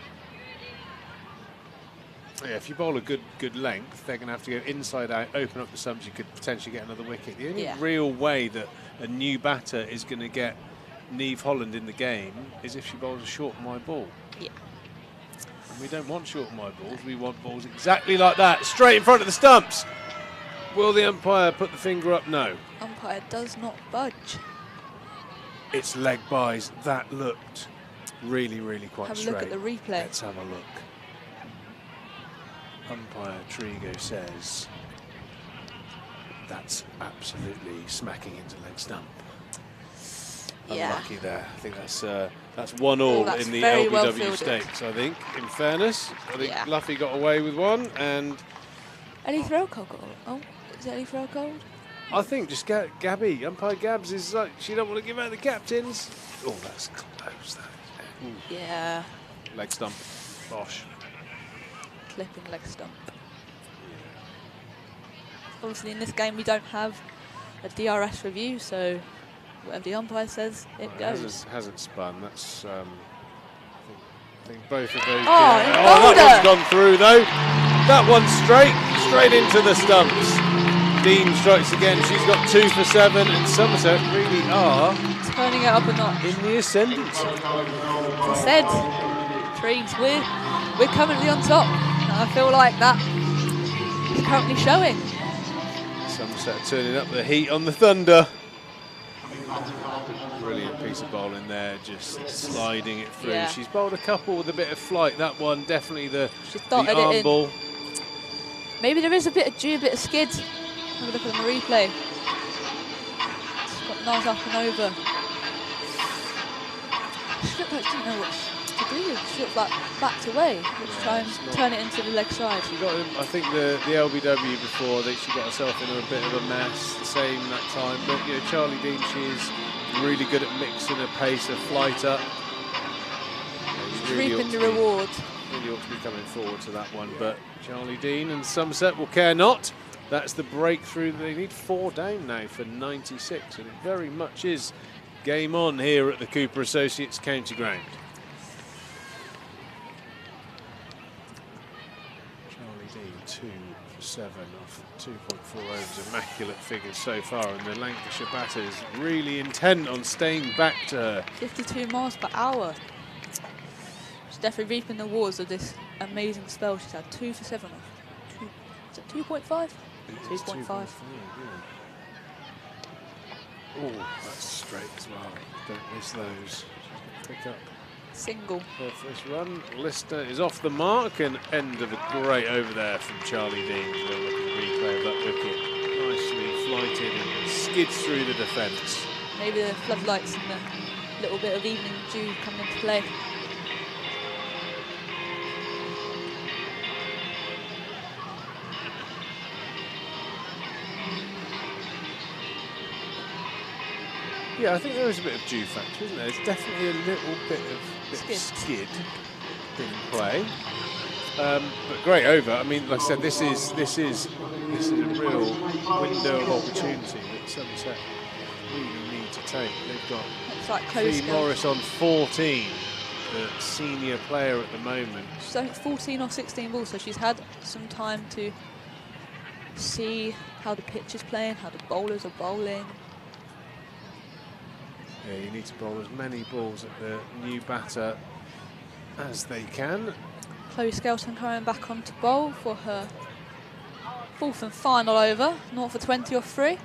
S7: Yeah, if you bowl a good length, they're going to have to go inside out, open up the stumps, you could potentially get another wicket. The only real way that a new batter is going to get Niamh Holland in the game is if she bowls a short and wide ball.
S6: Yeah.
S7: And we don't want short and wide balls, we want balls exactly like that, straight in front of the stumps. Will the umpire put the finger up? No.
S6: Umpire does not budge.
S7: It's leg bys. That looked really quite
S6: have
S7: straight.
S6: Have a look at the replay.
S7: Let's have a look. Umpire Trigo says that's absolutely smacking into leg stump.
S6: Yeah.
S7: unlucky there. I think that's 1-all
S6: that's
S7: in the
S6: very well
S7: LBW
S6: fielded.
S7: stakes, I think, in fairness. I think
S6: Yeah.
S7: Luffy got away with one, and
S6: Any throw code? Oh, is it any throw code?
S7: I think just Gabby, umpire Gabs, is like, she don't want to give out the captains. Oh, that's close, that. Ooh,
S6: Yeah.
S7: leg stump. Bosh.
S6: Clipping leg stump. Obviously, in this game, we don't have a DRS review, so whatever the umpire says, it goes.
S7: Hasn't spun. That's. I think both of those.
S6: Oh,
S7: that one's gone through though. That one's straight into the stumps. Dean strikes again. She's got 2 for 7, and Somerset really are
S6: Turning it up a notch.
S7: in the ascendant.
S6: As I said, Trees, we're currently on top. And I feel like that is currently showing.
S7: Somerset turning up the heat on the Thunder. Brilliant piece of bowling there, just sliding it through.
S6: Yeah.
S7: She's bowled a couple with a bit of flight. That one definitely the
S6: dotted
S7: arm
S6: it in.
S7: ball.
S6: Maybe there is a bit of dew, a bit of skid. Have a look at the replay. It's got nice up and over. She looked like she didn't know what to do. She looked like backed away. Let's try and turn it into the leg side.
S7: She got, I think the LBW before that she got herself into a bit of a mess. The same that time, but you know Charlie Dean, she is really good at mixing her pace, her flight up.
S6: She's reaping the reward.
S7: Really ought to be coming forward to that one, but Charlie Dean and Somerset will care not. That's the breakthrough. They need 4 down now for 96, and it very much is game on here at the Cooper Associates County Ground. Charlie Dean 2 for 7 off 2.4 overs, immaculate figures so far, and the Lancashire batters really intent on staying back to her.
S6: 52 miles per hour. She's definitely reaping the rewards of this amazing spell. She's had 2 for 7 off. Is it 2.5? 2.5.
S7: Oh, that's straight as well. Don't miss those. Pick up
S6: Single.
S7: her first run. Lister is off the mark, and end of a great over there from Charlie Dean. We'll look at the replay of that wicket. Nicely flighted and skids through the defence.
S6: Maybe the floodlights and the little bit of evening dew coming into play.
S7: Yeah, I think there is a bit of dew factor, isn't there? There's definitely a little bit of skid in play. But great over. I mean, like I said, this is a real window of opportunity that Somerset really need to take. They've got
S6: Like Chloe
S7: Morris on 14, the senior player at the moment.
S6: She's only 14 or 16 balls, so she's had some time to see how the pitch is playing, how the bowlers are bowling.
S7: Yeah, you need to bowl as many balls at the new batter as they can.
S6: Chloe Skelton coming back on to bowl for her 4th and final over, 0 for 20 off 3.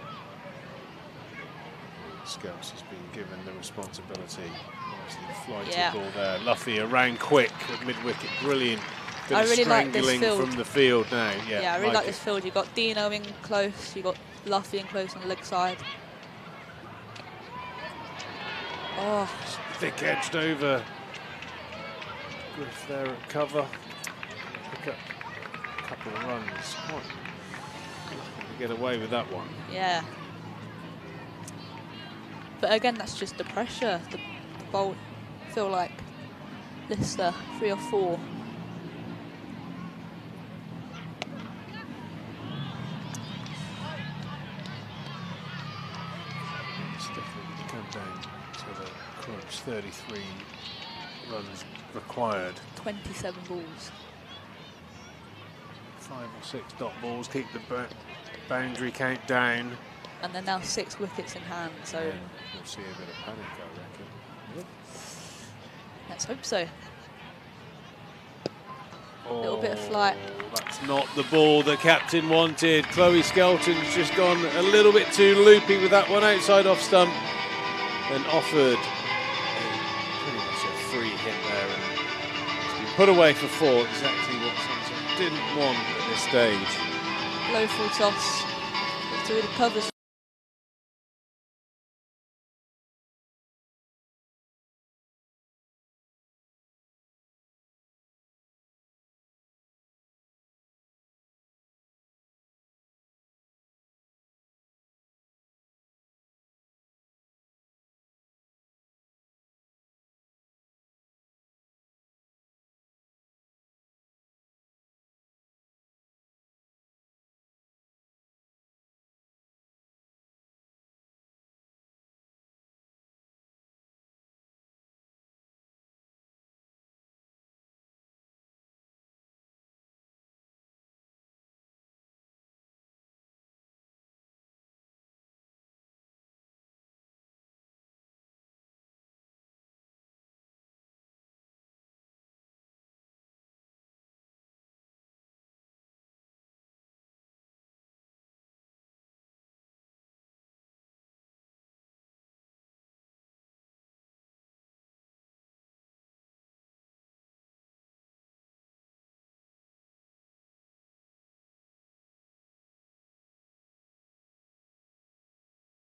S7: Scouts has been given the responsibility. Nicely flighted ball there. Luffy around quick at mid-wicket, brilliant. Bit
S6: I
S7: of
S6: really like this
S7: strangling
S6: field.
S7: from the field now.
S6: Yeah, I really like this field. You've got Dino in close, you've got Luffy in close on the leg side. Oh,
S7: Thick edged over. Griff there at cover. Pick up a couple of runs. Quite lucky to get away with that one.
S6: yeah. But again, that's just the pressure. The bowl feel like Lister 3 or 4.
S7: It's definitely come down to the crunch. 33 runs required.
S6: 27 balls.
S7: 5 or 6 dot balls keep the boundary count down.
S6: And they're now 6 wickets in hand, so
S7: Yeah, we'll see a bit of panic, I reckon.
S6: let's hope so.
S7: Oh,
S6: Little bit of flight.
S7: That's not the ball the captain wanted. Chloe Skelton's just gone a little bit too loopy with that one outside off stump, and offered pretty much a free hit there, and it's been put away for 4. Exactly what Somerset didn't want at this stage.
S6: Low full toss through the covers.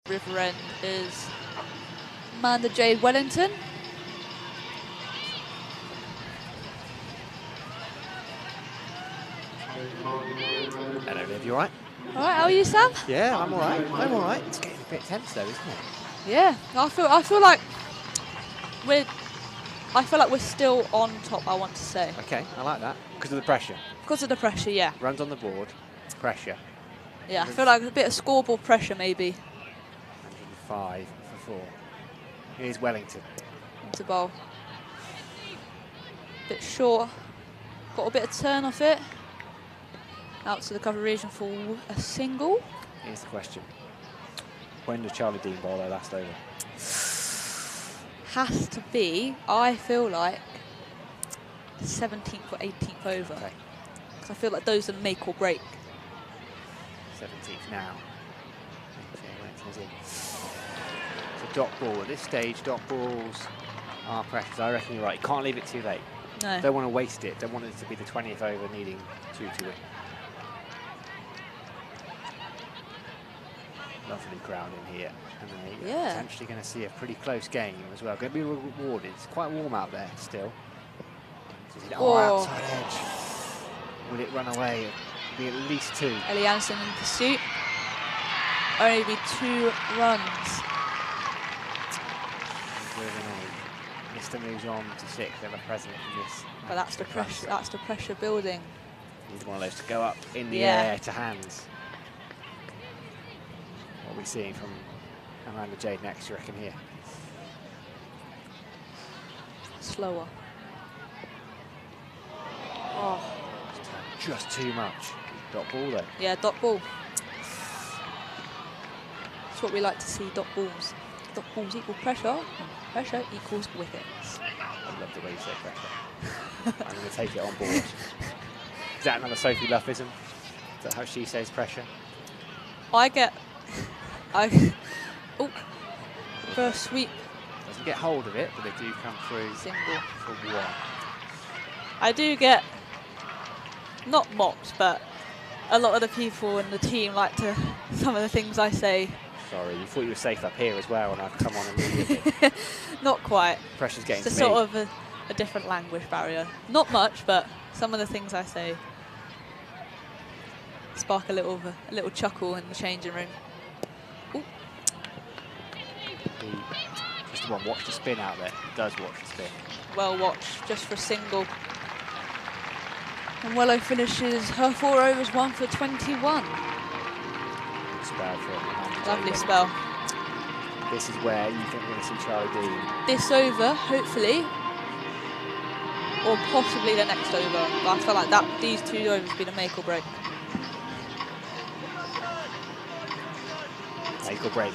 S6: River End is Amanda Jade Wellington.
S4: Hello, Liv, you alright?
S6: All right, how are you, Sam?
S4: Yeah, I'm alright. I'm alright. It's getting a bit tense though, isn't it?
S6: Yeah, I feel like we're still on top. I want to say
S4: Okay, I like that. Because of the pressure.
S6: because of the pressure. Yeah,
S4: Runs on the board, pressure.
S6: yeah. I feel like a bit of scoreboard pressure maybe.
S4: 105 for 4. Here's Wellington.
S6: Into bowl. Bit short. Got a bit of turn off it. Out to the cover region for a single.
S4: Here's the question. When does Charlie Dean bowl their last over?
S6: Has to be, I feel like, 17th or 18th over.
S4: Okay.
S6: Because I feel like those are make or break.
S4: 17th now. Wellington's in. It's a dot ball. At this stage, dot balls are precious. I reckon you're right. You can't leave it too late.
S6: No.
S4: Don't want to waste it. Don't want it to be the 20th over needing 2 to win. Lovely crowd in here. And they're
S6: Yeah.
S4: potentially going to see a pretty close game as well. Going to be rewarded. It's quite warm out there still. Oh,
S6: Oh.
S4: outside edge. Will it run away? It'll be at least 2.
S6: Ellie Anderson in pursuit. Only be 2 runs.
S4: Mr. moves on to 6. Ever present in this.
S6: But that's the pressure. That's the pressure building.
S4: He's one of those to go up in the
S6: Yeah.
S4: air to hands. What are we seeing from Amanda Jade next, you reckon, here?
S6: Slower. Oh,
S4: Just too much. Dot ball though.
S6: yeah, dot ball. That's what we like to see, dot balls. Dot balls equal pressure, and pressure equals wickets.
S4: I love the way you say pressure. I'm going to take it on board. Is that another Sophie Luffism? Is that how she says pressure?
S6: Oh, first sweep.
S4: Doesn't get hold of it, but they do come through
S6: Single.
S4: for 1.
S6: I do get, not mocked, but a lot of the people in the team like to, some of the things I say.
S4: Sorry, you thought you were safe up here as well, and I've come on immediately.
S6: Not quite.
S4: Pressure's getting
S6: It's
S4: to me.
S6: sort of a different language barrier. Not much, but some of the things I say spark a little chuckle in the changing room. Ooh.
S4: Just the one, watch the spin out there. He does watch the spin.
S6: Well watched, just for a single. And Wello finishes her 4 overs, 1 for 21.
S4: Good spell for Amanda
S6: Lovely
S4: Jade.
S6: spell.
S4: This is where you think we're going to see Charlie Dean.
S6: This over, hopefully, or possibly the next over. But I feel like these 2 overs be the make or break.
S4: Make or break.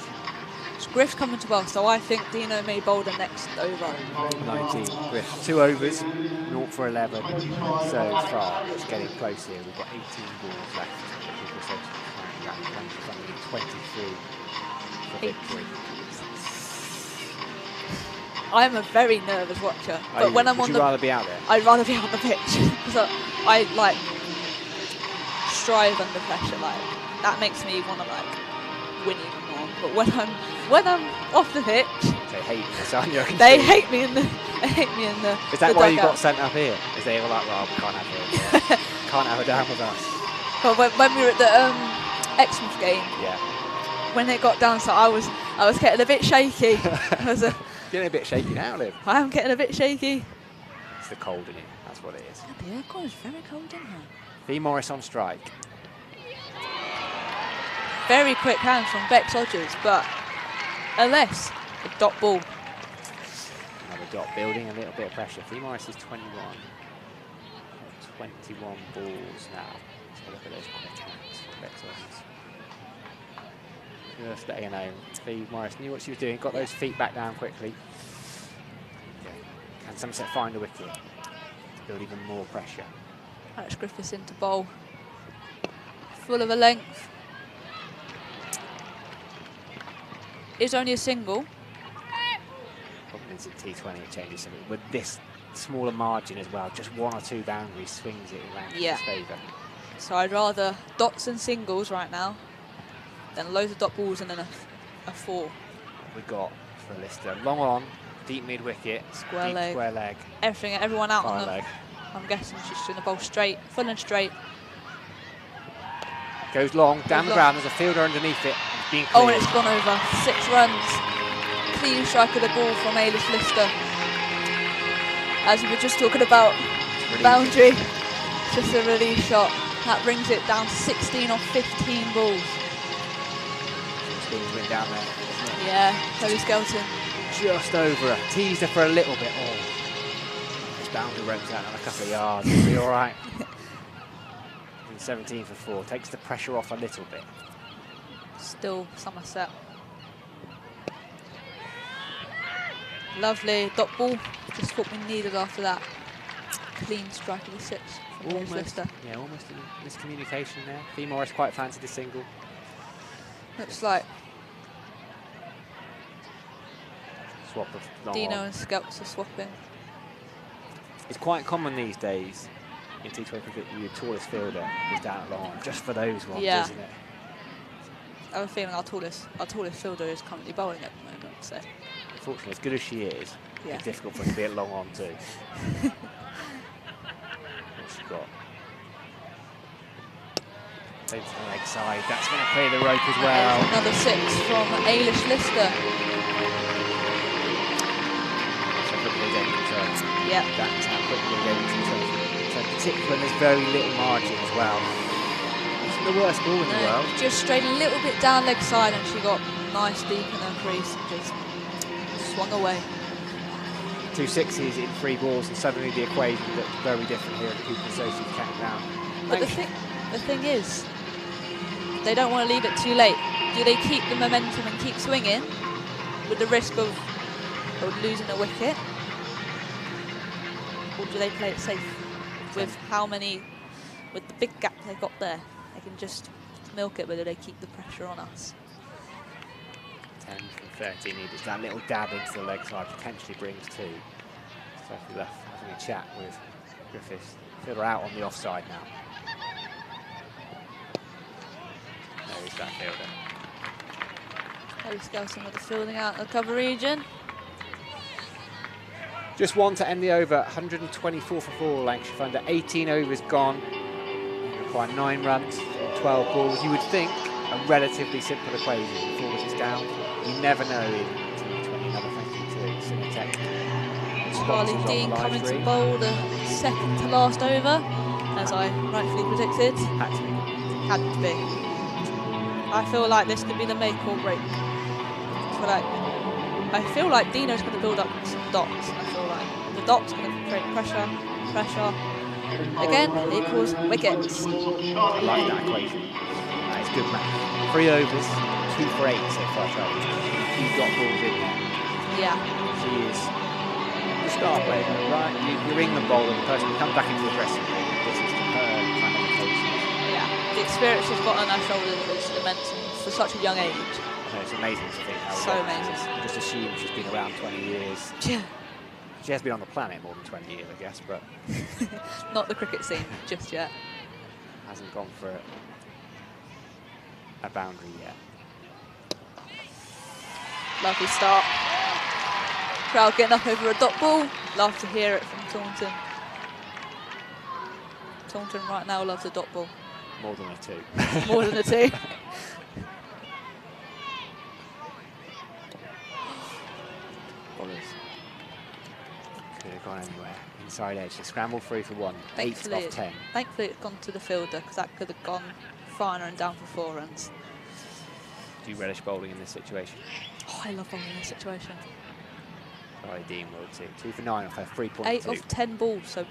S6: So Griff's coming to bowl, so I think Dino may bowl the next over.
S4: 19. Griff. 2 overs, 0 for 11 so far. It's getting close here. We've got 18 balls left. People said 23 for victory.
S6: I'm a very nervous watcher, but when I'm
S4: Would
S6: on
S4: you
S6: the,
S4: rather be out there?
S6: I'd rather be on the pitch because I like strive under pressure. Like that makes me want to like win even more. But when I'm off the pitch,
S4: They hate me, so I can
S6: they
S4: see.
S6: hate me in the
S4: Is that
S6: the
S4: why you
S6: dugout.
S4: got sent up here? Is they were like, well, we can't have her, can't have her down with us.
S6: But when we were at the Exmouth game,
S4: Yeah.
S6: when it got down, so I was getting a bit shaky.
S4: Getting a bit shaky now, Liv.
S6: I am getting a bit shaky.
S4: It's the cold in it. That's what it is.
S6: The aircon is very cold in here.
S4: Fee Morris on strike.
S6: Very quick hands from Bex Hodges, but unless a dot ball.
S4: Another dot building, a little bit of pressure. Fee Morris is 21. 21 balls now. So look at those quick hands from Bex Hodges. Just letting you know, Fee Morris knew what she was doing, got those feet back down quickly. Okay. Can Somerset find a wicket to build even more pressure?
S6: Alex Griffiths into bowl. Full of a length. Is only a single.
S4: Problem is at T20 it changes something. With this smaller margin as well, just 1 or 2 boundaries swings it in Lancashire's favour.
S6: So I'd rather dots and singles right now than loads of dot balls and then a a 4.
S4: We got for Lister. Long on, deep mid wicket,
S6: Square
S4: deep
S6: leg.
S4: square leg,
S6: Everyone out on
S4: fire
S6: them.
S4: leg.
S6: I'm guessing she's doing the ball straight, full and straight.
S4: Goes long, down the
S6: long.
S4: ground, there's a fielder underneath it. It's being
S6: Oh,
S4: cleared.
S6: and it's gone over. 6 runs. Clean strike of the ball from Ailish Lister. As we were just talking about boundary, just a release shot. That brings it down to 16 off 15 balls.
S4: 16 to win down there, isn't it?
S6: Yeah, Chloe Skelton.
S4: Just over her. Teased her for a little bit. Oh, this boundary ropes out on a couple of yards. It'll be all right. 17 for 4. Takes the pressure off a little bit.
S6: Still Somerset. Lovely dot ball. Just what we needed after that. Clean strike of the 6 from Ailish Lister.
S4: Yeah, almost a miscommunication there. Fee Morris quite fancied the single.
S6: Looks like
S4: Swap of long
S6: Dino
S4: on.
S6: and Skelts are swapping.
S4: It's quite common these days in T20 cricket, your tallest fielder is down at long on, just for those ones,
S6: Yeah.
S4: isn't it?
S6: I have a feeling our tallest fielder is currently bowling at the moment. So
S4: Unfortunately, as good as she is,
S6: yeah.
S4: it's difficult for her to be at long on too. What's she got? Take to the leg side. That's going to clear the rope as well.
S6: There's another 6 from Ailish Lister.
S4: So quickly again,
S6: Yeah.
S4: that's how quickly again so particularly when there's very little margin as well. It's the worst ball in the world.
S6: Just strayed a little bit down leg side and she got nice deep in her crease and just swung away.
S4: 2 sixes in 3 balls, and suddenly the equation looks very different here at the Cooper Associates countdown.
S6: But the thing is, they don't want to leave it too late. Do they keep the momentum and keep swinging with the risk of losing a wicket? Or do they play it safe with with the big gap they've got there? They can just milk it, but do they keep the pressure on us?
S4: 10 from 13 needed. That little dab into the leg side potentially brings 2. So if we left having a chat with Griffiths, fielder out on the offside now. There is that fielder.
S6: Chloe Skelton with the fielding out in the cover region.
S4: Just one to end the over. 124 for 4. Lancashire under 18 overs gone. Require 9 runs from 12 balls. You would think a relatively simple equation. 4 wickets down. You never know in T20. Another thank you to Cinetech.
S6: Charlie Dean coming to bowl the second to last over, as I rightfully predicted.
S4: Had to be.
S6: Had to be. I feel like this could be the make or break. I feel like Dino's going to build up some dots. I feel like the dots going to create pressure. Again, equals wickets.
S4: I like that equation. That is good math. 3 overs, 2 for 8 so far, Charlie. You've got balls in there.
S6: Yeah.
S4: She is the star player, right? You're England bowler, the person who comes back into the dressing room. This is her kind of occasion.
S6: Yeah. The experience she's got on her shoulders is immense for such a young age.
S4: No, it's amazing to think how
S6: So
S4: young
S6: amazing.
S4: she is. Just assume she's been around 20 years.
S6: Yeah.
S4: She has been on the planet more than 20 years, I guess, but
S6: Not the cricket scene just yet.
S4: hasn't gone for a boundary yet.
S6: Lovely start. Crowd getting up over a dot ball. Love to hear it from Taunton. Taunton right now loves a dot ball.
S4: More than a 2.
S6: More than a 2.
S4: Bowlers. Could have gone anywhere. Inside edge, the scramble through for 1. 8 off 10.
S6: Thankfully it's gone to the fielder because that could have gone finer and down for 4 runs.
S4: Do you relish bowling in this situation?
S6: Oh, I love bowling in this situation.
S4: Charlie Dean will too. 2 for 9 off her 3.2.
S6: 8 off 10 balls, so...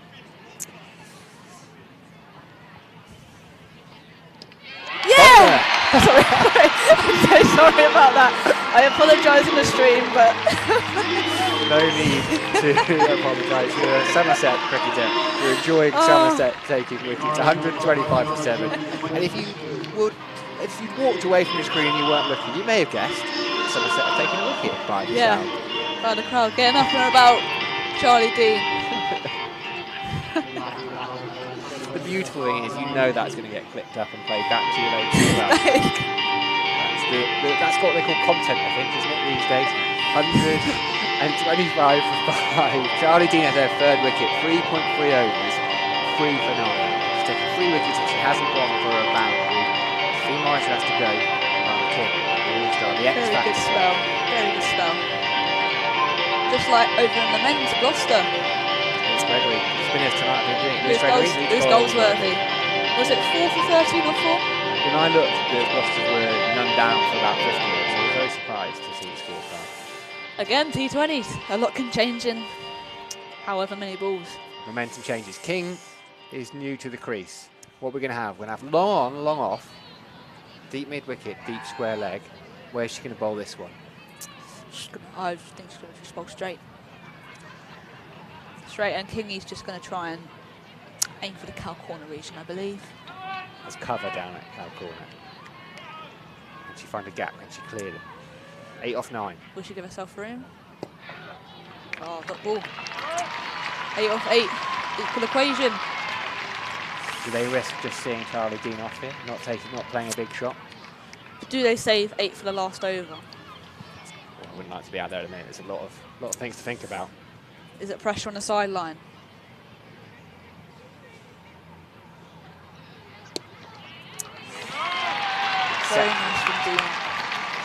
S6: Yeah! Sorry, I'm so sorry about that. I apologise in the stream, but...
S4: No need to apologise to a Somerset cricketer. We're enjoying Somerset taking wickets. 125 for 7. And if you'd walked away from the screen and you weren't looking, you may have guessed Somerset have taken a wicket by the sound.
S6: By the crowd getting up and about Charlie Dean. The
S4: beautiful thing is you know that's going to get clipped up and played back to you later as well. That's That's what they call content, I think, isn't it, these days? 125 for 5. Charlie Dean has her third wicket, 3.3 overs, 3 for 9. She's taken 3 wickets and she hasn't gone for a boundary. Fee Morris has to go. Rana King, the all-star, the X
S6: Very
S4: Factor.
S6: good spell. Very good spell. Just like over in the men's Gloucester.
S4: Lewis Gregory, spinners tonight, I think.
S6: Lewis Goldsworthy. Was it 4 for 13 or 4?
S4: When I looked, the Gloucesters were none down for about 50 minutes, so I was very surprised to see the scorecard.
S6: Again, T20s. A lot can change in however many balls.
S4: Momentum changes. King is new to the crease. What we're going to have? We're going to have long on, long off, deep mid-wicket, deep square leg. Where's she going to bowl this one?
S6: I think she's going to just bowl straight. Straight, and Kingy's just going to try and aim for the cow corner region, I believe.
S4: There's cover down at cow corner. Can she find a gap? Can she clear it? 8 off 9.
S6: Will she give herself room? Oh, got ball. 8 off 8. Equal equation.
S4: Do they risk just seeing Charlie Dean off here? Not playing a big shot?
S6: Do they save 8 for the last over?
S4: Well, I wouldn't like to be out there at the minute. There's a lot of things to think about.
S6: Is it pressure on the sideline? Very nice from Dean.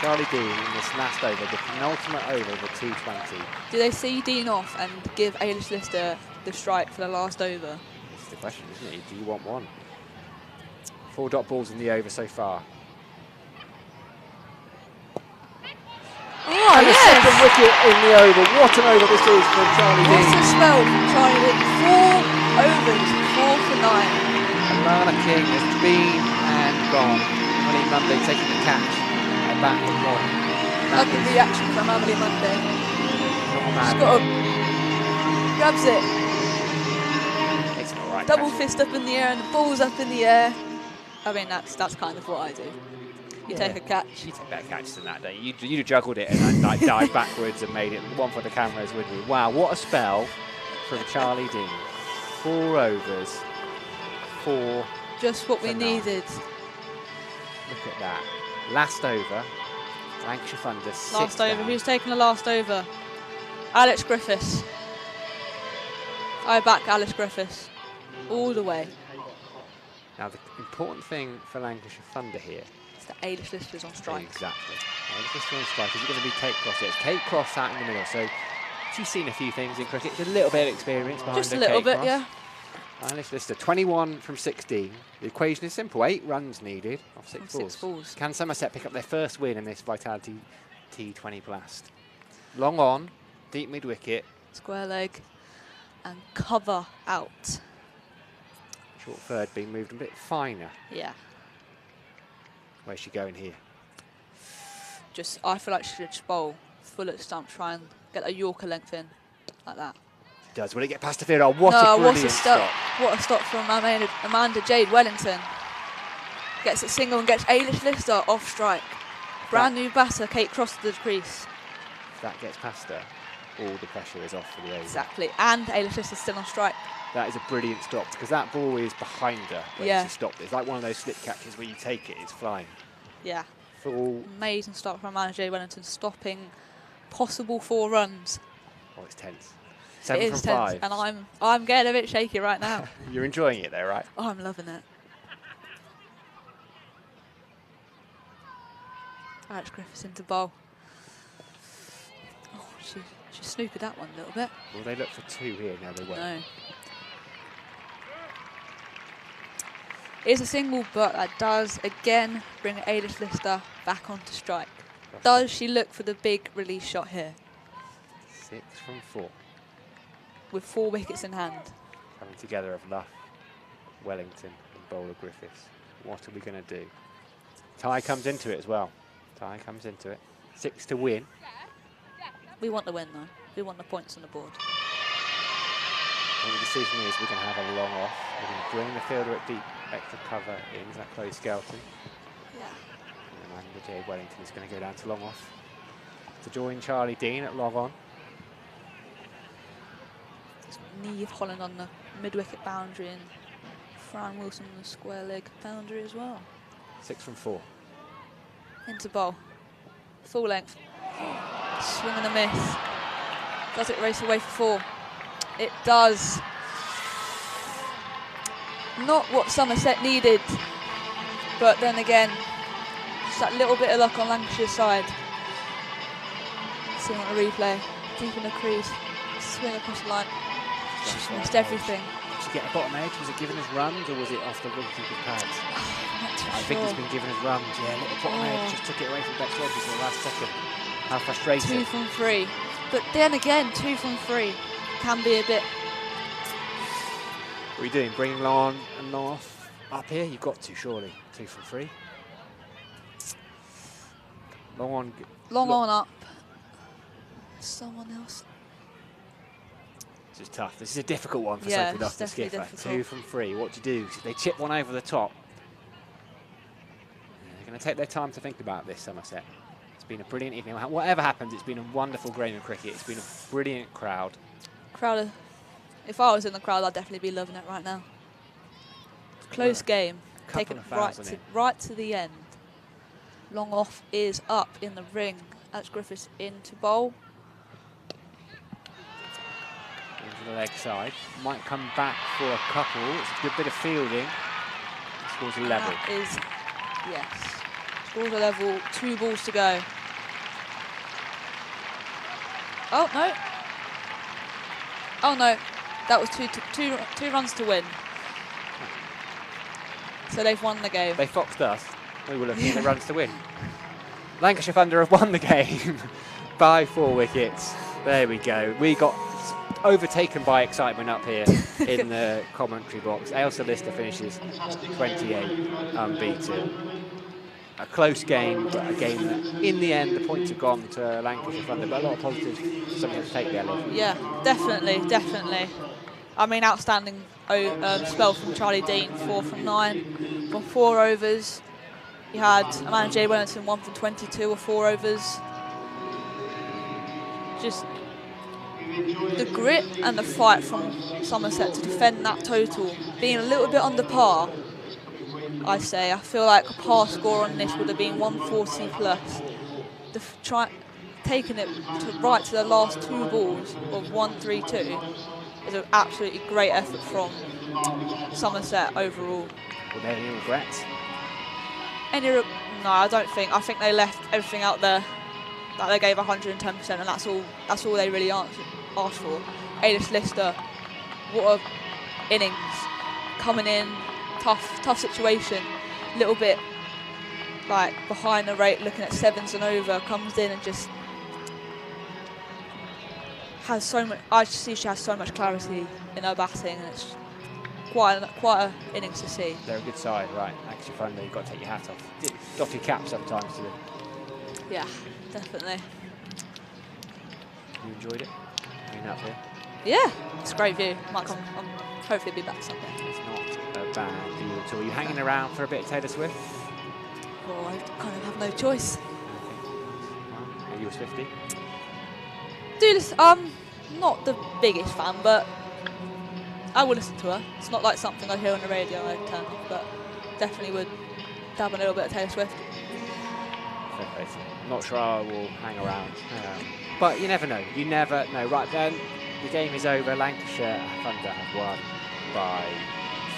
S4: Charlie Dean in this last over, the penultimate over of the T20.
S6: Do they see Dean off and give Ailish Lister the strike for the last over?
S4: This is the question, isn't it? Do you want one? 4 dot balls in the over so far.
S6: Oh,
S4: and the second wicket in the over. What an over this is from Charlie Dean.
S6: What a spell from Charlie Dean. 4 overs, 4 for 9.
S4: And Lana King has been and gone. Emily Monday taking the catch at bat with one.
S6: Lovely reaction from Emily Monday.
S4: Not
S6: She's got a grabs it.
S4: It's all right.
S6: Double fist up in the air and the ball's up in the air. I mean, that's kind of what I do. You take a catch.
S4: You take that catch in that day. You juggled it and then like dived backwards and made it one for the cameras, wouldn't you? Wow, what a spell from Charlie Dean. 4 overs, 4.
S6: Just what we
S4: for 9.
S6: needed.
S4: Look at that. Last over. Lancashire Thunder.
S6: Last over. Who's taking the last over? Alex Griffiths. I back Alex Griffiths all the way.
S4: Now the important thing for Lancashire Thunder here.
S6: The Ailish Lister's on strike.
S4: Exactly. Ailish Lister on strike. Is it going to be Kate Cross? It's Kate Cross out in the middle. So she's seen a few things in cricket. Just a little bit of experience behind her.
S6: Just a little bit, yeah.
S4: Ailish Lister, 21 from 16. The equation is simple. 8 runs needed off 6 balls. Can Somerset pick up their first win in this Vitality T20 Blast? Long on, deep mid-wicket.
S6: Square leg and cover out.
S4: Short third being moved a bit finer.
S6: Yeah.
S4: Where's she going here?
S6: I feel like she should just bowl full at stump, try and get a Yorker length in, like that.
S4: She does. Will it get past the field? Oh, what a brilliant stop.
S6: What a stop from Amanda Jade Wellington. Gets it single and gets Ailish Lister off strike. Brand new batter, Kate Cross to the crease.
S4: If that gets past her, all the pressure is off for the over.
S6: Exactly, and Ailish Lister's still on strike.
S4: That is a brilliant stop because that ball is behind her when she stopped it. It's like one of those slip catches where you take it, it's flying.
S6: Yeah.
S4: Full.
S6: Amazing stop from Amanda Jade Wellington, stopping possible 4 runs.
S4: Oh, it's tense. 7
S6: it
S4: from
S6: is
S4: 5.
S6: tense, and I'm getting a bit shaky right now.
S4: You're enjoying it though, right?
S6: Oh, I'm loving it. Alex Griffiths into bowl. Oh, she snookered that one a little bit.
S4: Will they look for 2 here? No, they won't.
S6: No. It's a single, but that does again bring Ailish Lister back onto strike. Does she look for the big release shot here?
S4: 6 from 4.
S6: With 4 wickets in hand.
S4: Coming together of Luff, Wellington and Bowler Griffiths. What are we going to do? Ty comes into it as well. Ty comes into it. 6 to win.
S6: We want the win though. We want the points on the board.
S4: And the decision is we're going to have a long off. We're going to bring the fielder at deep extra cover in. Is that Chloe Skelton?
S6: Yeah.
S4: And Amanda Jade Wellington is going to go down to long off to join Charlie Dean at long on.
S6: Neve Holland on the mid-wicket boundary and Fran Wilson on the square leg boundary as well.
S4: 6 from 4.
S6: Into bowl. Full length. Swing and a miss. Does it race away for 4? It does. Not what Somerset needed, but then again, just that little bit of luck on Lancashire's side. See on a replay, deep in the crease, swing across the line. Just missed everything.
S4: Did she get a bottom edge? Was it given as runs or was it off the goalkeeper's pads?
S6: Not too
S4: I
S6: sure.
S4: think it's been given as runs. Yeah, little bottom edge, just took it away from Beck's edges in the last second. How frustrating.
S6: 2 from 3. But then again, 2 from 3 can be a bit.
S4: What are you doing? Bringing Long on and Long off up here? You've got to, surely. 2 from 3. Long on.
S6: Long on up. Someone else.
S4: This is tough. This is a difficult one for
S6: Yeah,
S4: Sophie Duff, the
S6: it's definitely
S4: skipper.
S6: difficult.
S4: 2 from 3. What do you do? They chip one over the top. They're going to take their time to think about this, Somerset. It's been a brilliant evening. Whatever happens, it's been a wonderful game of cricket. It's been a brilliant crowd.
S6: Crowd. If I was in the crowd, I'd definitely be loving it right now. Close game.
S4: Couple
S6: Taken
S4: of fouls on it.
S6: right to the end. Long off is up in the ring. That's Griffiths into bowl.
S4: Into the leg side. Might come back for a couple. It's a good bit of fielding. Scores a level.
S6: That is, yes. Scores a level. 2 balls to go. Oh, no. Oh, no. That was two runs to win. So they've won the game.
S4: They foxed us. We were looking at the runs to win. Lancashire Thunder have won the game by 4 wickets. There we go. We got overtaken by excitement up here in the commentary box. Ailsa Lister finishes 28 unbeaten. A close game, but a game that in the end the points have gone to Lancashire Thunder, but a lot of positives for something to take there, Liv.
S6: Yeah, definitely, definitely. I mean, outstanding spell from Charlie Dean, 4 from 9 from 4 overs. You had Amanda J. Wellington, 1 from 22 or 4 overs. Just the grit and the fight from Somerset to defend that total, being a little bit under par. I say, I feel like a par score on this would have been 140 plus. Taking it right to the last 2 balls of 132 is an absolutely great effort from Somerset overall.
S4: Were there any regrets?
S6: No, I don't think. I think they left everything out there. Like they gave 110%, and that's all they really asked for. Ailsa Lister, what a innings, coming in, tough situation, little bit like behind the rate, looking at 7s and over, comes in and just has so much. I just see she has so much clarity in her batting, and it's quite a innings to see.
S4: They're a good side, right? Lancashire Thunder, you've got to take your hat off. Doff your cap sometimes to them.
S6: Yeah, definitely.
S4: You enjoyed it? Being up here?
S6: Yeah, it's a great view. Might come, hopefully be back someday.
S4: It's not a bad view at all. You hanging around for a bit of Taylor Swift?
S6: Well, I kind of have no choice.
S4: Well, are you a Swiftie?
S6: Do this. Not the biggest fan, but I will listen to her. It's not like something I hear on the radio I turn off, but definitely would dab a little bit of Taylor Swift.
S4: I'm not sure I will hang around. But you never know. You never know. Right then, the game is over. Lancashire Thunder have won by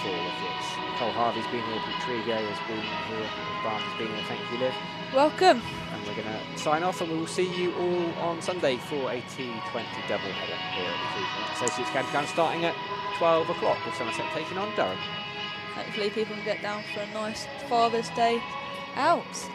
S4: 4 wickets. Cole Harvey's been here, Butrigo has been here, Barnes has been here. Thank you, Liv.
S6: Welcome.
S4: And we're going to sign off, and we will see you all on Sunday for a T20 doubleheader here at the Cleveland Associates County Ground, starting at 12 o'clock with Somerset taking on Durham.
S6: Hopefully people can get down for a nice Father's Day out.